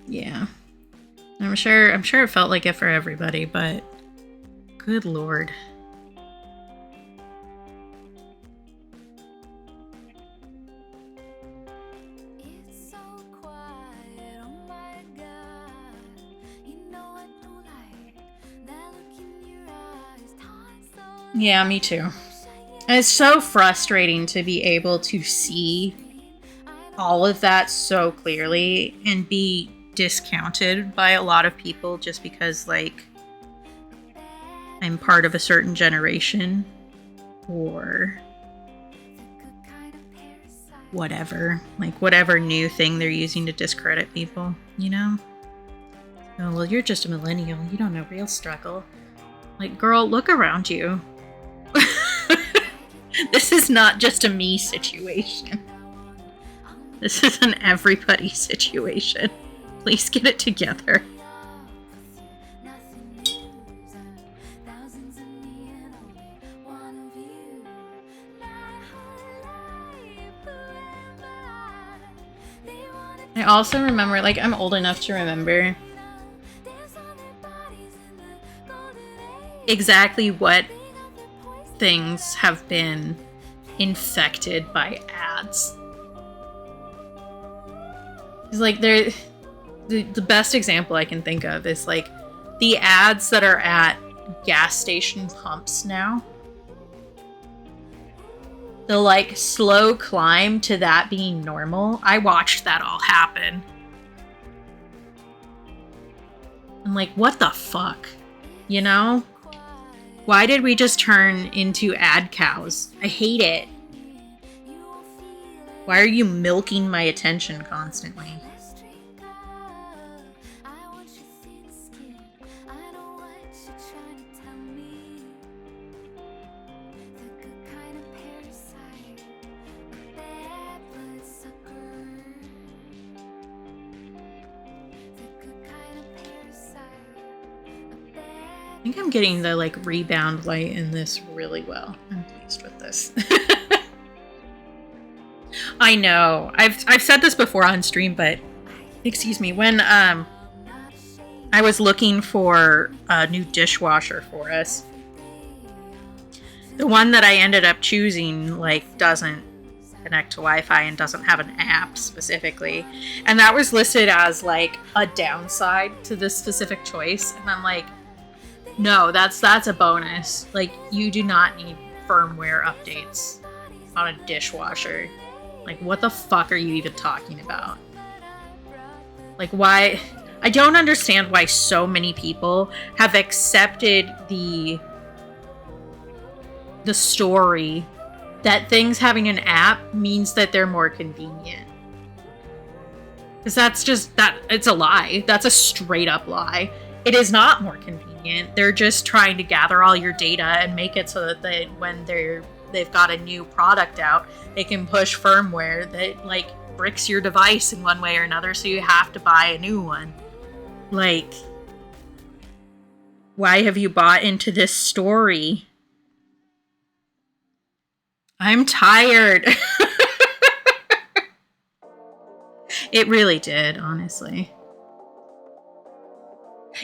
Yeah. I'm sure it felt like it for everybody, but good lord. It's so quiet, oh my god. You know I don't like that look in your eyes. Time so Yeah, me too. It's so frustrating to be able to see all of that so clearly and be discounted by a lot of people just because like I'm part of a certain generation or whatever, like whatever new thing they're using to discredit people, you know? Oh, well, you're just a millennial. You don't know real struggle. Like, girl, look around you. This is not just a me situation. This is an everybody situation. Please get it together. I also remember, like, I'm old enough to remember exactly what things have been infected by ads. It's like the best example I can think of is like the ads that are at gas station pumps now. The like slow climb to that being normal. I watched that all happen. I'm like, what the fuck? You know? Why did we just turn into ad cows? I hate it. Why are you milking my attention constantly? I think I'm getting the like rebound light in this really well. I'm pleased with this. I know. I've said this before on stream, but excuse me, when I was looking for a new dishwasher for us, the one that I ended up choosing like doesn't connect to Wi-Fi and doesn't have an app specifically, and that was listed as like a downside to this specific choice, and I'm like, no, that's a bonus. Like, you do not need firmware updates on a dishwasher. Like, what the fuck are you even talking about? Like, why? I don't understand why so many people have accepted the story that things having an app means that they're more convenient. Because that's just, it's a lie. That's a straight up lie. It is not more convenient. They're just trying to gather all your data and make it so that when they've got a new product out, they can push firmware that like bricks your device in one way or another, so you have to buy a new one. Like, why have you bought into this story? I'm tired. It really did, honestly.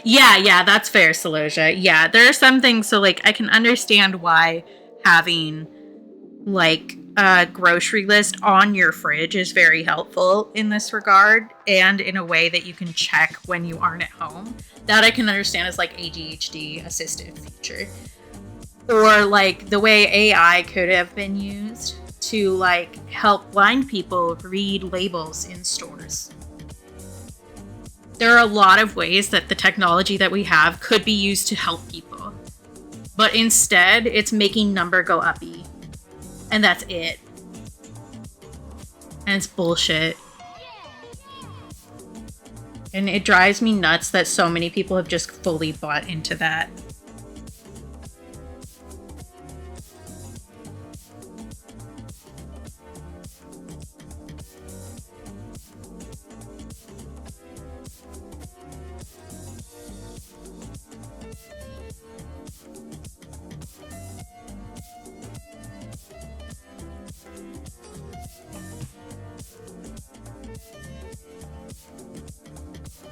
Yeah, that's fair, Celosia. Yeah, there are some things, so, like, I can understand why having, like, a grocery list on your fridge is very helpful in this regard, and in a way that you can check when you aren't at home. That I can understand as, like, ADHD assistive feature. Or, like, the way AI could have been used to, like, help blind people read labels in stores. There are a lot of ways that the technology that we have could be used to help people. But instead, it's making number go uppy. And that's it. And it's bullshit. And it drives me nuts that so many people have just fully bought into that.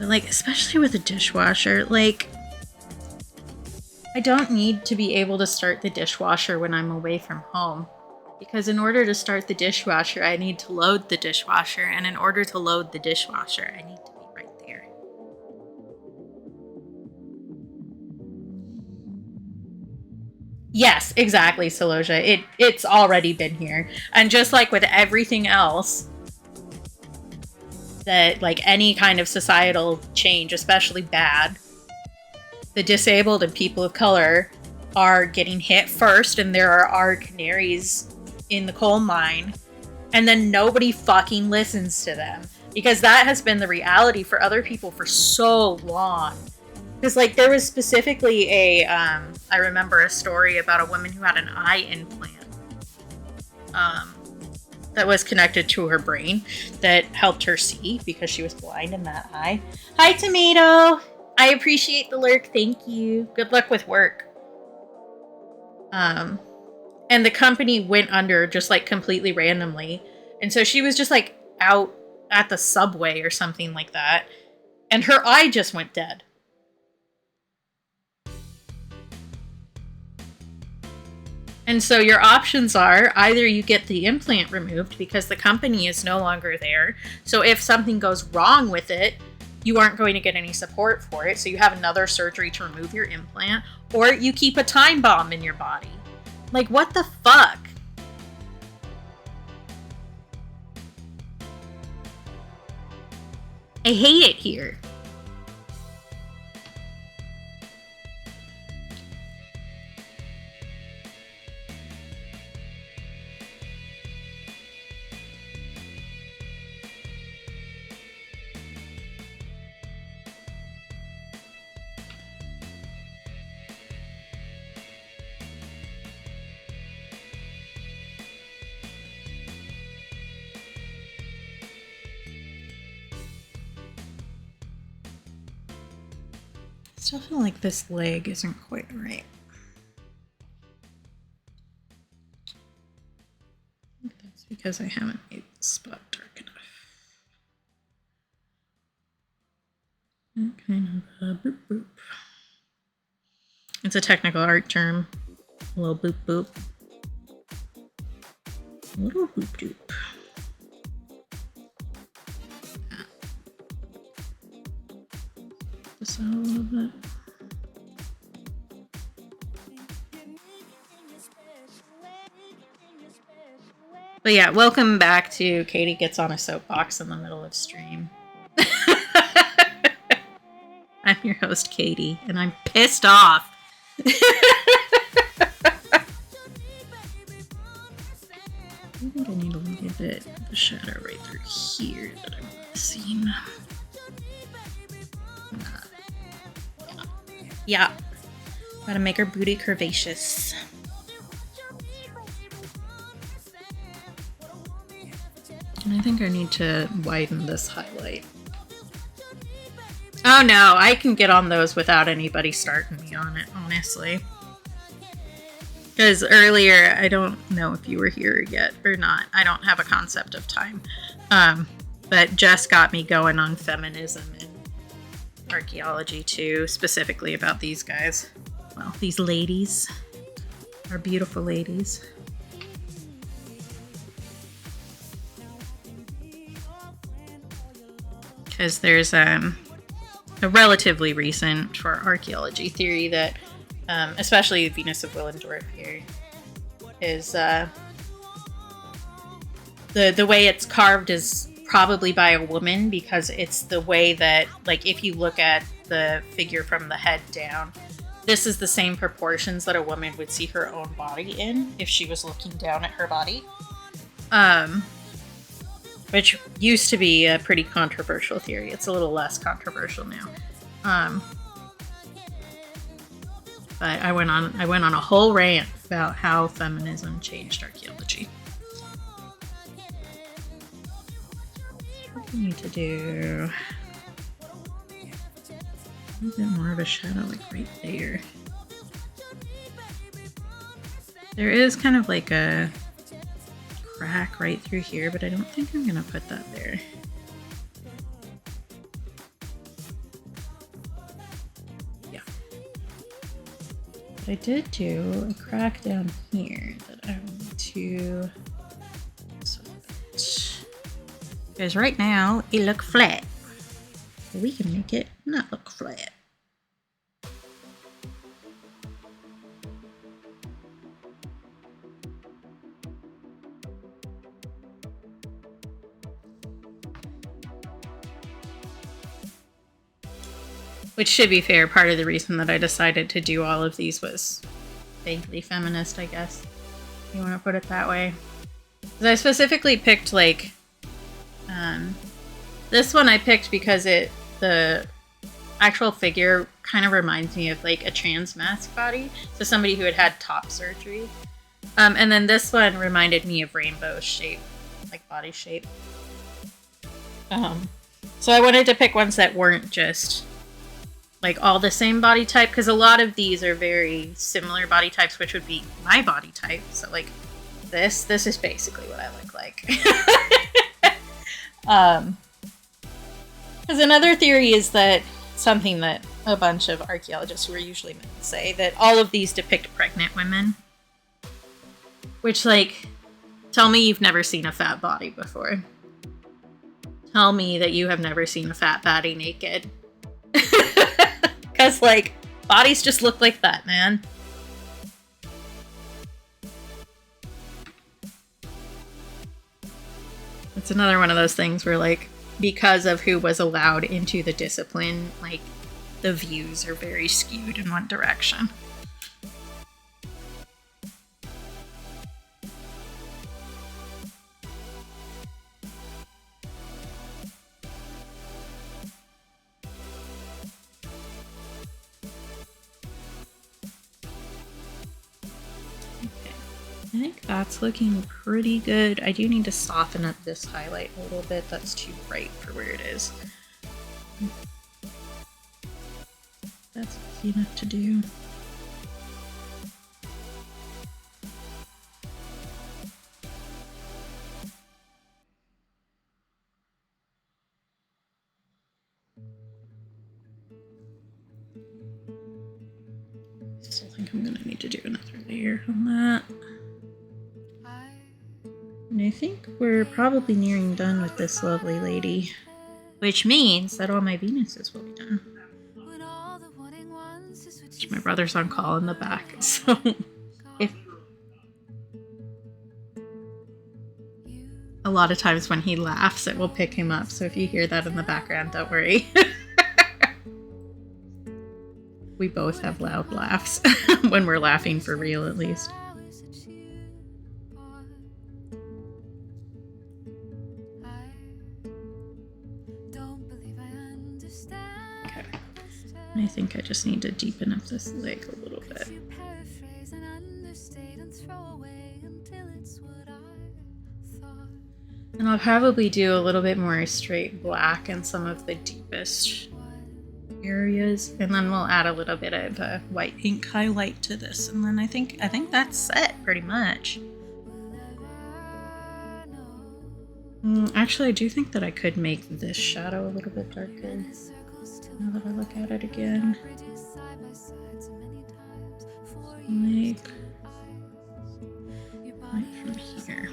Like, especially with a dishwasher, like, I don't need to be able to start the dishwasher when I'm away from home. Because in order to start the dishwasher, I need to load the dishwasher. And in order to load the dishwasher, I need to be right there. Yes, exactly, Soloja. It's already been here. And just like with everything else, that like any kind of societal change, especially bad, the disabled and people of color are getting hit first, and there are canaries in the coal mine, and then nobody fucking listens to them, because that has been the reality for other people for so long. Because like there was specifically I remember a story about a woman who had an eye implant that was connected to her brain that helped her see because she was blind in that eye. Hi, Tomato! I appreciate the lurk, thank you. Good luck with work. And the company went under just like completely randomly. And so she was just like out at the subway or something like that. And her eye just went dead. And so your options are either you get the implant removed because the company is no longer there. So if something goes wrong with it, you aren't going to get any support for it. So you have another surgery to remove your implant, or you keep a time bomb in your body. Like, what the fuck? I hate it here. I still feel like this leg isn't quite right. I think that's because I haven't made the spot dark enough. Kind of a boop boop. It's a technical art term. A little boop boop. A little boop doop. This out a little bit. But yeah, welcome back to Katie Gets on a Soapbox in the Middle of Stream. I'm your host, Katie, and I'm pissed off. I think I need a little bit of a shadow right through here that I'm missing. Yeah. Gotta make her booty curvaceous. And I think I need to widen this highlight. Oh no, I can get on those without anybody starting me on it, honestly. Because earlier, I don't know if you were here yet or not. I don't have a concept of time. But Jess got me going on feminism and archaeology too, specifically about these guys. Well, these ladies are beautiful ladies. Because there's a relatively recent for archaeology theory that, especially Venus of Willendorf here, is the way it's carved is probably by a woman, because it's the way that, like, if you look at the figure from the head down, this is the same proportions that a woman would see her own body in if she was looking down at her body. Which used to be a pretty controversial theory. It's a little less controversial now. But I went on a whole rant about how feminism changed archaeology. What do we need to do? A little bit more of a shadow, like right there. There is kind of like a crack right through here, but I don't think I'm gonna put that there. Yeah. But I did do a crack down here that I want to... Because right now, it looks flat. But we can make it not look flat. Which, should be fair, part of the reason that I decided to do all of these was vaguely feminist, I guess. If you want to put it that way. Because I specifically picked, like... this one I picked because the actual figure kind of reminds me of, like, a trans masc body. So somebody who had had top surgery. And then this one reminded me of rainbow shape. Like, body shape. So I wanted to pick ones that weren't just... like all the same body type, because a lot of these are very similar body types, which would be my body type. So like this is basically what I look like. Because another theory is that something that a bunch of archaeologists who are usually men say, that all of these depict pregnant women. Which, like, tell me you've never seen a fat body before. Tell me that you have never seen a fat baddie naked. Because, like, bodies just look like that, man. It's another one of those things where, like, because of who was allowed into the discipline, like, the views are very skewed in one direction. I think that's looking pretty good. I do need to soften up this highlight a little bit. That's too bright for where it is. That's easy enough to do. Still think I'm gonna need to do another layer on that. And I think we're probably nearing done with this lovely lady. Which means that all my Venuses will be done. My brother's on call in the back, so if... A lot of times when he laughs, it will pick him up, so if you hear that in the background, don't worry. We both have loud laughs, when we're laughing for real at least. I think I just need to deepen up this leg a little bit. And I'll probably do a little bit more straight black in some of the deepest areas, and then we'll add a little bit of a white ink highlight to this, and then I think that's set pretty much. Actually, I do think that I could make this shadow a little bit darker. Now that I look at it again. Like right from here.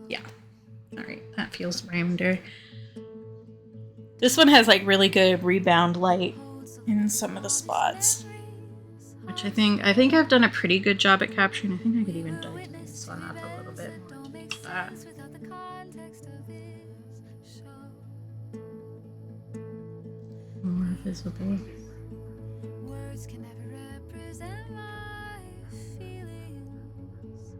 Yeah. Alright, that feels rounder. This one has like really good rebound light in some of the spots. Which I think I've done a pretty good job at capturing. I think I could even dive this one up a little bit more to make that. More visible. Words can never represent my feelings.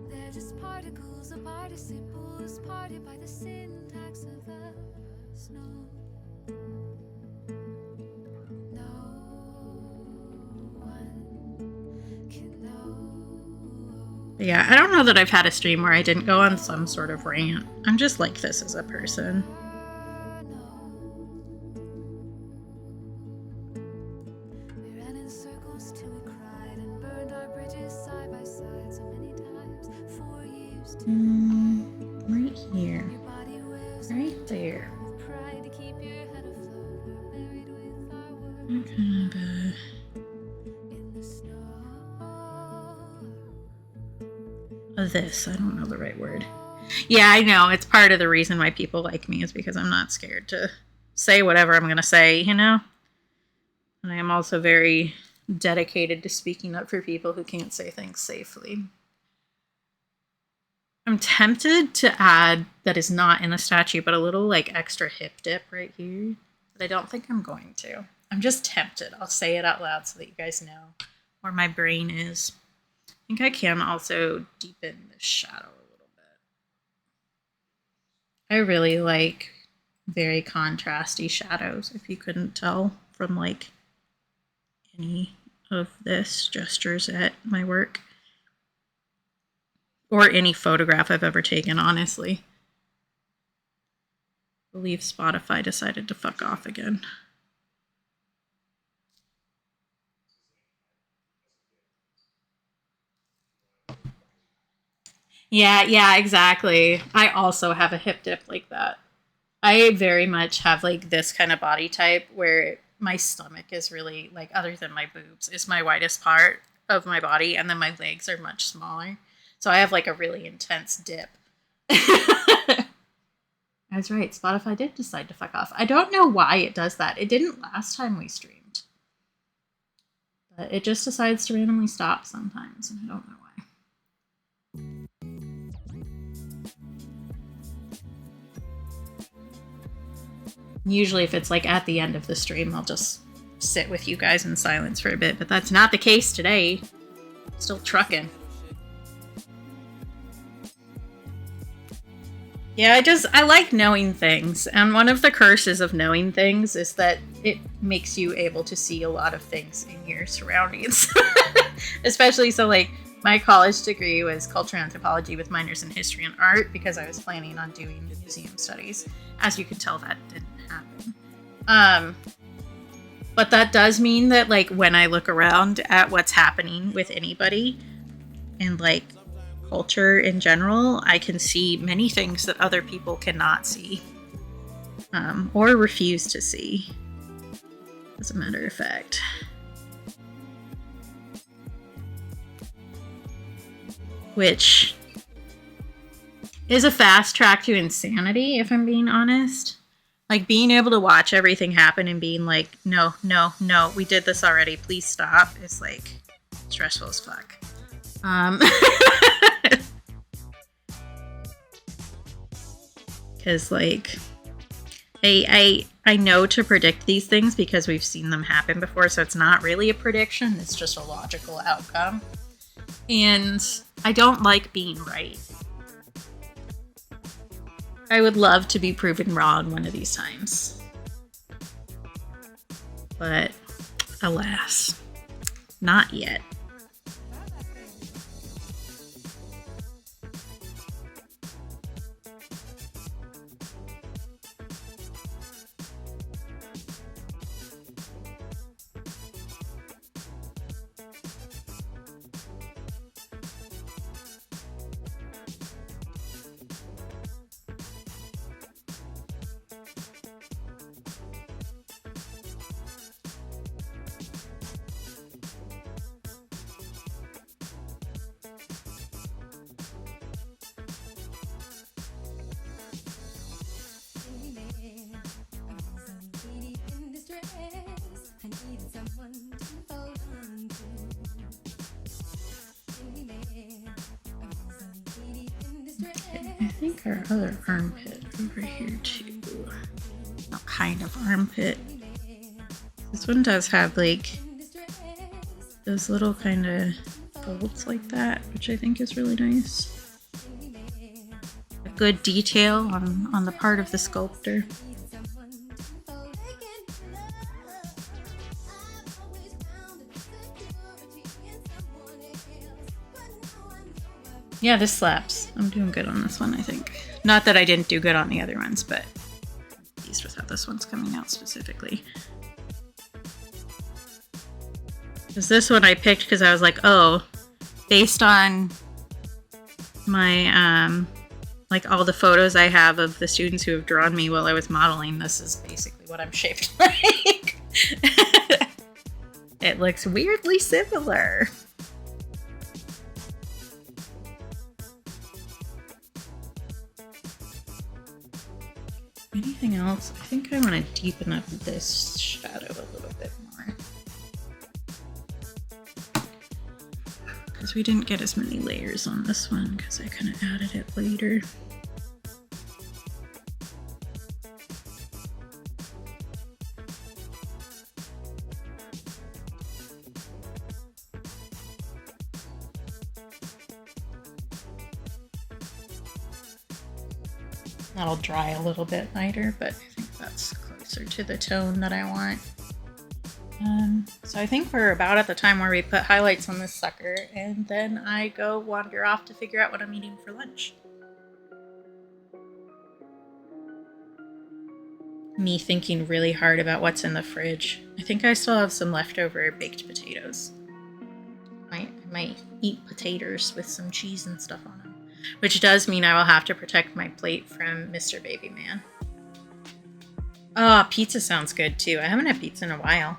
They're just particles of participles parted by the syntax of us. No. No one can know. Yeah, I don't know that I've had a stream where I didn't go on some sort of rant. I'm just like this as a person. We ran in circles till we cried and burned our bridges side by side so many times. 4 years to Right here. your body waves Right there. with pride to keep your head afloat. We're buried with our words Okay, in the snow. this, I don't know the right word. Yeah, I know. It's part of the reason why people like me is because I'm not scared to say whatever I'm going to say, you know? And I am also very dedicated to speaking up for people who can't say things safely. I'm tempted to add, that is not in the statue, but a little like extra hip dip right here. But I don't think I'm going to. I'm just tempted. I'll say it out loud so that you guys know where my brain is. I think I can also deepen the shadow a little bit. I really like very contrasty shadows, if you couldn't tell from like any of this gestures at my work. Or any photograph I've ever taken, honestly. I believe Spotify decided to fuck off again. Yeah, exactly. I also have a hip dip like that. I very much have like this kind of body type where my stomach is really like, other than my boobs, is my widest part of my body, and then my legs are much smaller. So I have like a really intense dip. I was right. Spotify did decide to fuck off. I don't know why it does that. It didn't last time we streamed. But it just decides to randomly stop sometimes, and I don't know why. Usually if it's like at the end of the stream, I'll just sit with you guys in silence for a bit, but that's not the case today. Still trucking. Yeah, I like knowing things, and one of the curses of knowing things is that it makes you able to see a lot of things in your surroundings. Especially so, like, my college degree was cultural anthropology with minors in history and art because I was planning on doing museum studies. As you can tell, that didn't happen. But that does mean that, like, when I look around at what's happening with anybody and, like, culture in general, I can see many things that other people cannot see or refuse to see, as a matter of fact. Which is a fast track to insanity, if I'm being honest. Like, being able to watch everything happen and being like, no, we did this already, please stop, is like stressful as fuck. Because, like, I know to predict these things because we've seen them happen before, so it's not really a prediction, it's just a logical outcome. And I don't like being right. I would love to be proven wrong one of these times. But, alas, not yet. think our other armpit over here too. Not kind of armpit. This one does have like those little kind of folds like that, which I think is really nice. A good detail on the part of the sculptor. Yeah, this slaps. I'm doing good on this one, I think. Not that I didn't do good on the other ones, but pleased with how this one's coming out specifically. Because this one I picked because I was like, oh, based on my, like all the photos I have of the students who have drawn me while I was modeling, this is basically what I'm shaped like. It looks weirdly similar. Anything else? I think I want to deepen up this shadow a little bit more. Because we didn't get as many layers on this one because I kind of added it later. That'll dry a little bit lighter, but I think that's closer to the tone that I want. So I think we're about at the time where we put highlights on this sucker, and then I go wander off to figure out what I'm eating for lunch. Me thinking really hard about what's in the fridge. I think I still have some leftover baked potatoes. I might eat potatoes with some cheese and stuff on them. Which does mean I will have to protect my plate from Mr. Baby Man. Oh, pizza sounds good too. I haven't had pizza in a while.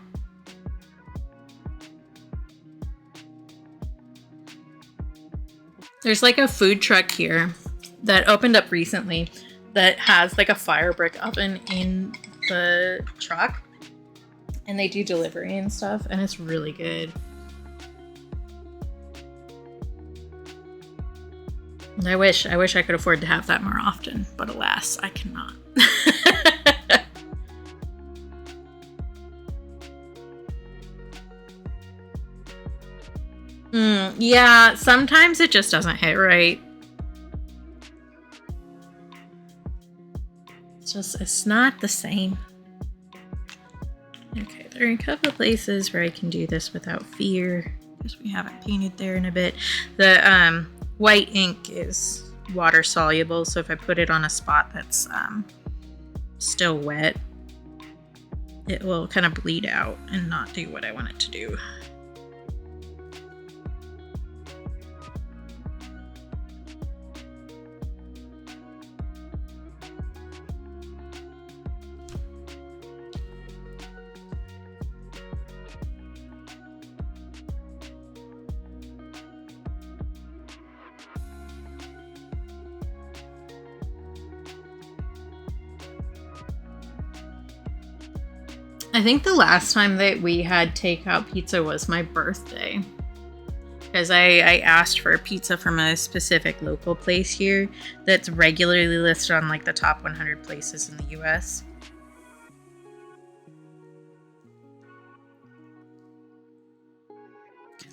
There's like a food truck here that opened up recently that has like a fire brick oven in the truck. And they do delivery and stuff, and it's really good. And I wish I could afford to have that more often, but alas, I cannot. Yeah, sometimes it just doesn't hit right. It's not the same. Okay, there are a couple of places where I can do this without fear, because we haven't painted there in a bit. The white ink is water soluble, so if I put it on a spot that's still wet, it will kind of bleed out and not do what I want it to do. I think the last time that we had takeout pizza was my birthday. Because I asked for a pizza from a specific local place here that's regularly listed on like the top 100 places in the US.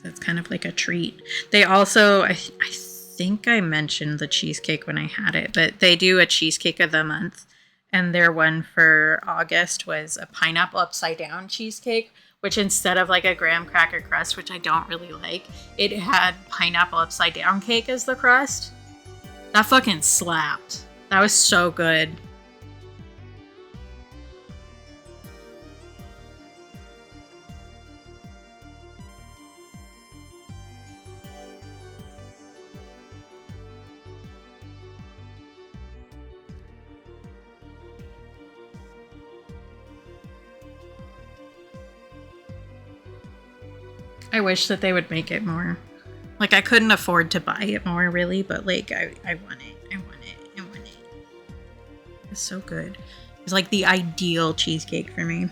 That's kind of like a treat. They also, I think I mentioned the cheesecake when I had it, but they do a cheesecake of the month. And their one for August was a pineapple upside down cheesecake, which instead of like a graham cracker crust, which I don't really like, it had pineapple upside down cake as the crust. That fucking slapped. That was so good. I wish that they would make it more. Like, I couldn't afford to buy it more, really, but, like, I want it. I want it. I want it. It's so good. It's, like, the ideal cheesecake for me.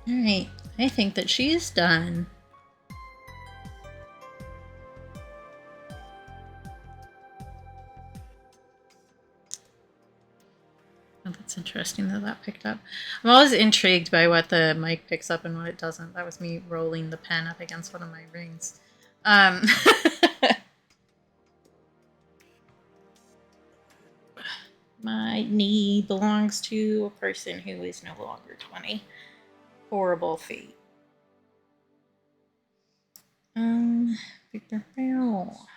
Alright, I think that she's done. Oh, that's interesting that that picked up. I'm always intrigued by what the mic picks up and what it doesn't. That was me rolling the pen up against one of my rings. My knee belongs to a person who is no longer 20. Horrible fate. Victor Fail.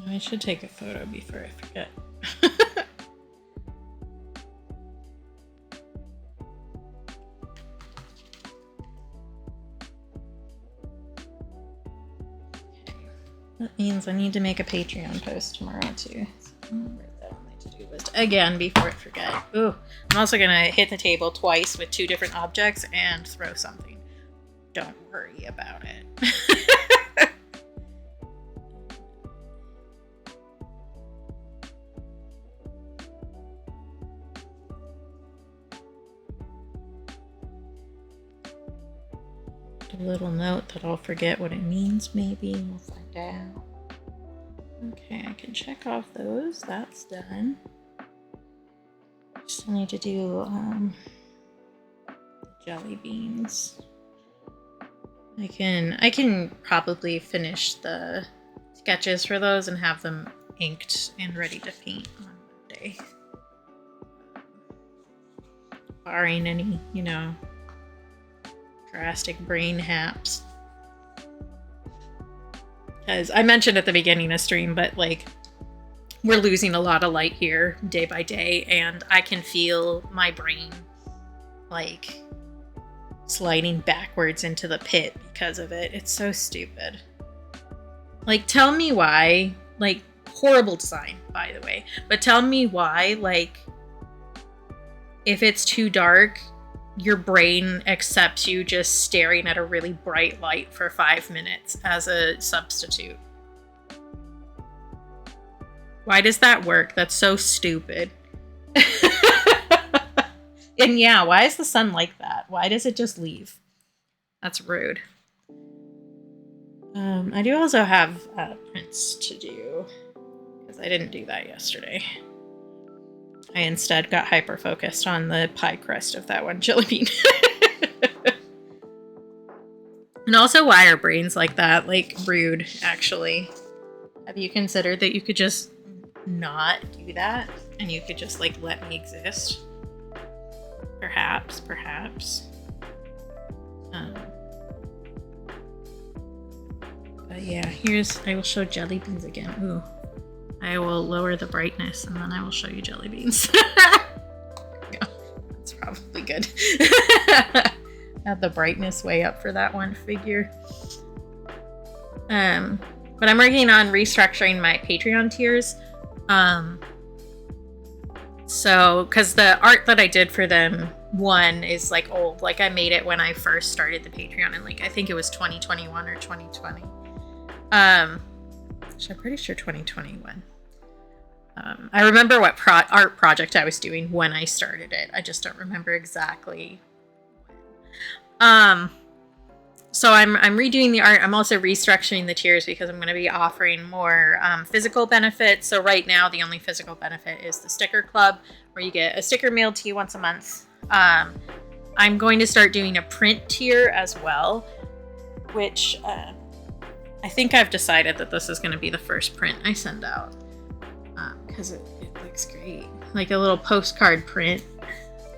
I should take a photo before I forget. That means I need to make a Patreon post tomorrow too. So I'm gonna write that on my to-do list again before I forget. Ooh, I'm also gonna hit the table twice with 2 different objects and throw something. Don't worry about it. A little note that I'll forget what it means, maybe. We'll find out. Okay, I can check off those. That's done. Still need to do jelly beans. I can probably finish the sketches for those and have them inked and ready to paint on Monday. Barring any, you know, drastic brain haps. Because I mentioned at the beginning of stream, but like we're losing a lot of light here day by day, and I can feel my brain like sliding backwards into the pit because of it. It's so stupid. Like, tell me why. Like, horrible design, by the way, but tell me why, like, if it's too dark, your brain accepts you just staring at a really bright light for 5 minutes as a substitute. Why does that work? That's so stupid. And yeah, why is the sun like that? Why does it just leave? That's rude. I do also have prints to do, because I didn't do that yesterday. I instead got hyper-focused on the pie crust of that one jelly bean. And also, why are brains like that? Like, rude, actually. Have you considered that you could just not do that? And you could just, like, let me exist? Perhaps. But yeah, I will show jelly beans again. Ooh. I will lower the brightness and then I will show you jelly beans. Yeah, that's probably good. Have the brightness way up for that one figure. But I'm working on restructuring my Patreon tiers. So, because the art that I did for them, one is like old. Like, I made it when I first started the Patreon in, like, I think it was 2021 or 2020. So I'm pretty sure 2021. I remember what art project I was doing when I started it. I just don't remember exactly when. So I'm redoing the art. I'm also restructuring the tiers because I'm going to be offering more physical benefits. So right now, the only physical benefit is the sticker club, where you get a sticker mailed to you once a month. I'm going to start doing a print tier as well, which I think I've decided that this is going to be the first print I send out, because it looks great. Like a little postcard print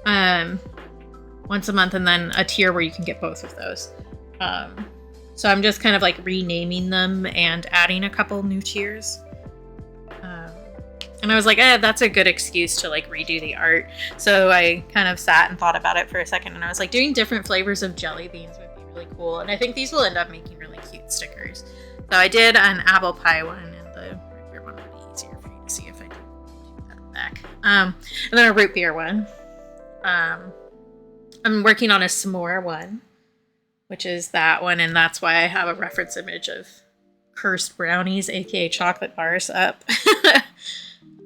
once a month, and then a tier where you can get both of those. So I'm just kind of like renaming them and adding a couple new tiers. And I was like, that's a good excuse to like redo the art. So I kind of sat and thought about it for a second, and I was like, doing different flavors of jelly beans would be really cool. And I think these will end up making really cute stickers. So I did an apple pie one, and the root beer one would be easier for you to see if I did that back. And then a root beer one. I'm working on a s'more one, which is that one, and that's why I have a reference image of cursed brownies, aka chocolate bars, up.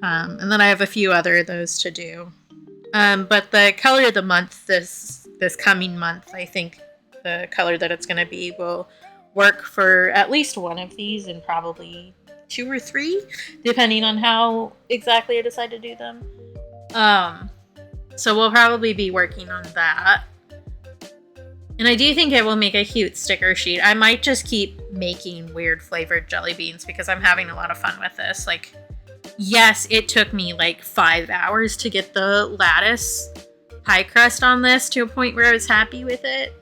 And then I have a few other of those to do. But the color of the month, this coming month, I think the color that it's going to be will work for at least one of these and probably 2 or 3, depending on how exactly I decide to do them. So we'll probably be working on that. And I do think it will make a cute sticker sheet. I might just keep making weird flavored jelly beans because I'm having a lot of fun with this. Like, yes, it took me like 5 hours to get the lattice pie crust on this to a point where I was happy with it.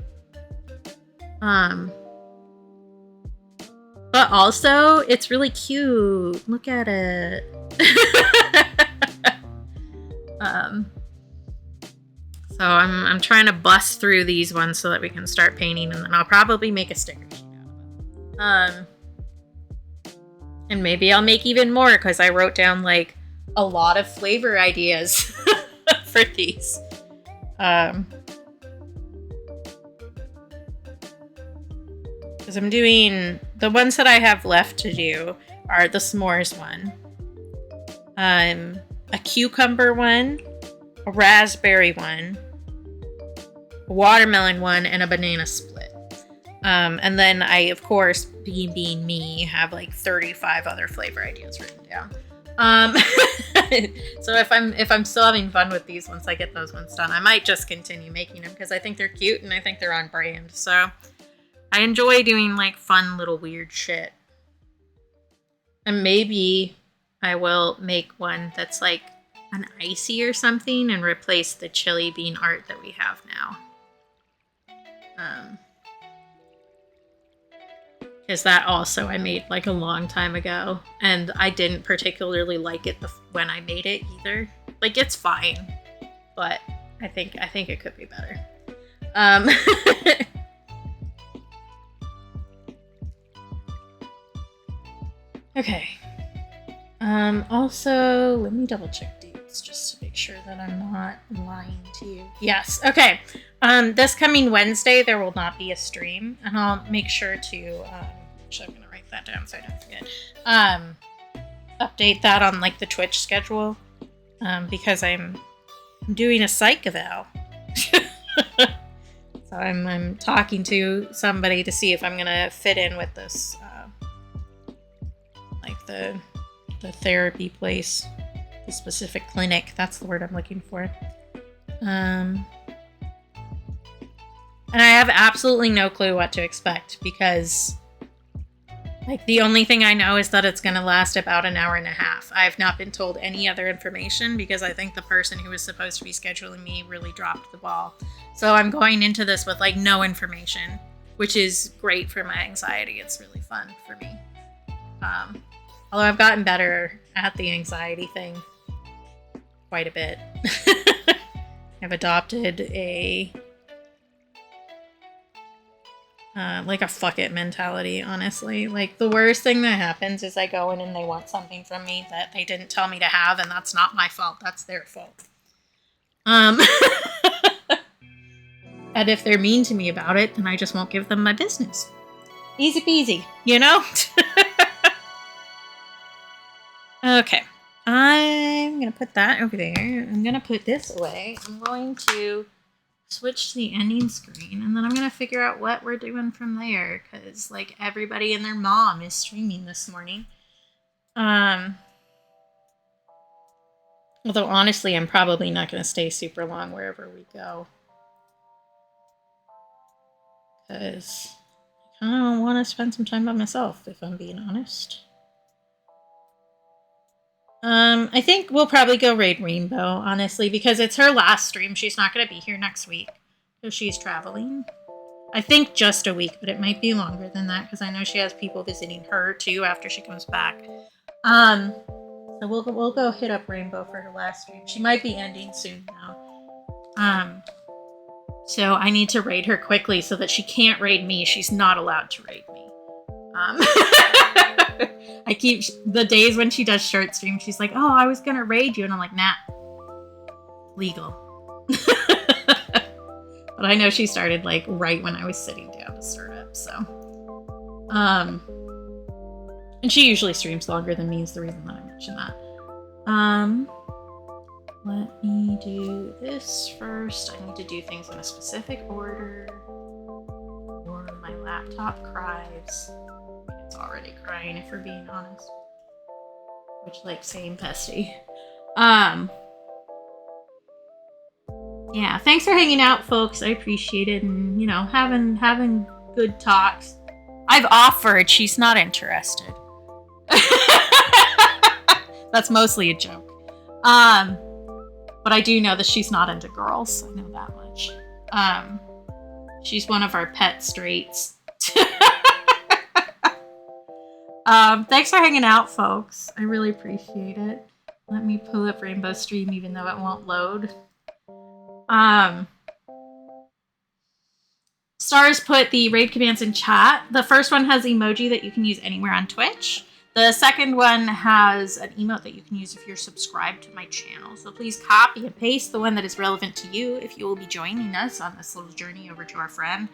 But also, it's really cute. Look at it. So I'm trying to bust through these ones so that we can start painting, and then I'll probably make a sticker sheet out of them. And maybe I'll make even more because I wrote down like a lot of flavor ideas for these. Because I'm doing the ones that I have left to do are the s'mores one, a cucumber one, a raspberry one, a watermelon one, and a banana split. And then I, of course, being me, have like 35 other flavor ideas written down. So if I'm still having fun with these once I get those ones done, I might just continue making them because I think they're cute and I think they're on brand. So I enjoy doing like fun little weird shit. And maybe I will make one that's like an icy or something and replace the chili bean art that we have now. Because that also I made like a long time ago, and I didn't particularly like it when I made it either. Like, it's fine, but I think it could be better. Okay. Also, let me double check dates just to make sure that I'm not lying to you. Yes. Okay. This coming Wednesday, there will not be a stream, and I'll make sure to, actually, I'm going to write that down so I don't forget. Update that on like the Twitch schedule, because I'm doing a psych eval. So I'm talking to somebody to see if I'm going to fit in with this, like the therapy place, the specific clinic. That's the word I'm looking for. And I have absolutely no clue what to expect because, like, the only thing I know is that it's going to last about an hour and a half. I have not been told any other information because I think the person who was supposed to be scheduling me really dropped the ball. So I'm going into this with, like, no information, which is great for my anxiety. It's really fun for me. Although I've gotten better at the anxiety thing quite a bit. I've adopted a like a fuck it mentality, honestly. Like, the worst thing that happens is I go in and they want something from me that they didn't tell me to have, and that's not my fault. That's their fault. And if they're mean to me about it, then I just won't give them my business. Easy peasy, you know? Okay. I'm going to put that over there. I'm going to put this away. I'm going to switch to the ending screen, and then I'm going to figure out what we're doing from there, because, like, everybody and their mom is streaming this morning. Although, honestly, I'm probably not going to stay super long wherever we go. Because I kind of want to spend some time by myself, if I'm being honest. I think we'll probably go raid Rainbow, honestly, because it's her last stream. She's not going to be here next week, because she's traveling. I think just a week, but it might be longer than that, because I know she has people visiting her, too, after she comes back. So we'll go hit up Rainbow for her last stream. She might be ending soon now. So I need to raid her quickly so that she can't raid me. She's not allowed to raid me. I keep the days when she does short stream, she's like, oh, I was gonna raid you, and I'm like, nah, legal. But I know she started like right when I was sitting down to start up, so and she usually streams longer than me is the reason that I mentioned that. Let me do this first. I need to do things in a specific order, or my laptop cries. It's already crying, if we're being honest. Which, like, same bestie. Yeah, thanks for hanging out, folks. I appreciate it, and, you know, having good talks. I've offered, she's not interested. That's mostly a joke. But I do know that she's not into girls. I know that much. She's one of our pet straights. Thanks for hanging out, folks. I really appreciate it. Let me pull up Rainbow Stream even though it won't load. Stars put the raid commands in chat. The first one has emoji that you can use anywhere on Twitch. The second one has an emote that you can use if you're subscribed to my channel. So please copy and paste the one that is relevant to you if you will be joining us on this little journey over to our friend.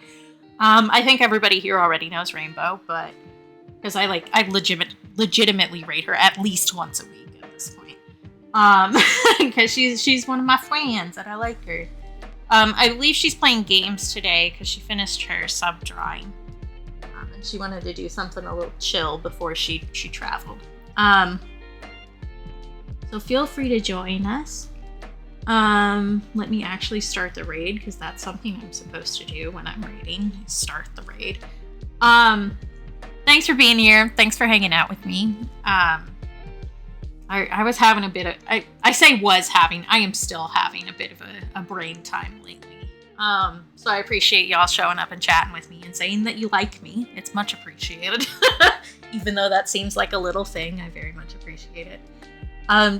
I think everybody here already knows Rainbow, but because I legitimately raid her at least once a week at this point. Because she's one of my friends and I like her. I believe she's playing games today because she finished her sub drawing. And she wanted to do something a little chill before she traveled. So feel free to join us. Let me actually start the raid because that's something I'm supposed to do when I'm raiding. Start the raid. Thanks for being here. Thanks for hanging out with me. I was having a bit of... I am still having a bit of a brain time lately. So I appreciate y'all showing up and chatting with me and saying that you like me. It's much appreciated. Even though that seems like a little thing, I very much appreciate it.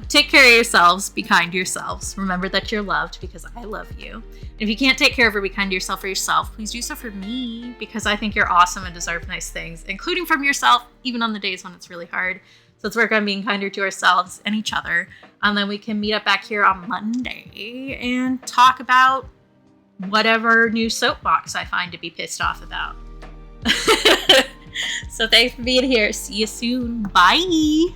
Take care of yourselves. Be kind to yourselves. Remember that you're loved because I love you. And if you can't take care of or be kind to yourself or yourself, please do so for me because I think you're awesome and deserve nice things, including from yourself, even on the days when it's really hard. So let's work on being kinder to ourselves and each other. And then we can meet up back here on Monday and talk about whatever new soapbox I find to be pissed off about. So thanks for being here. See you soon. Bye.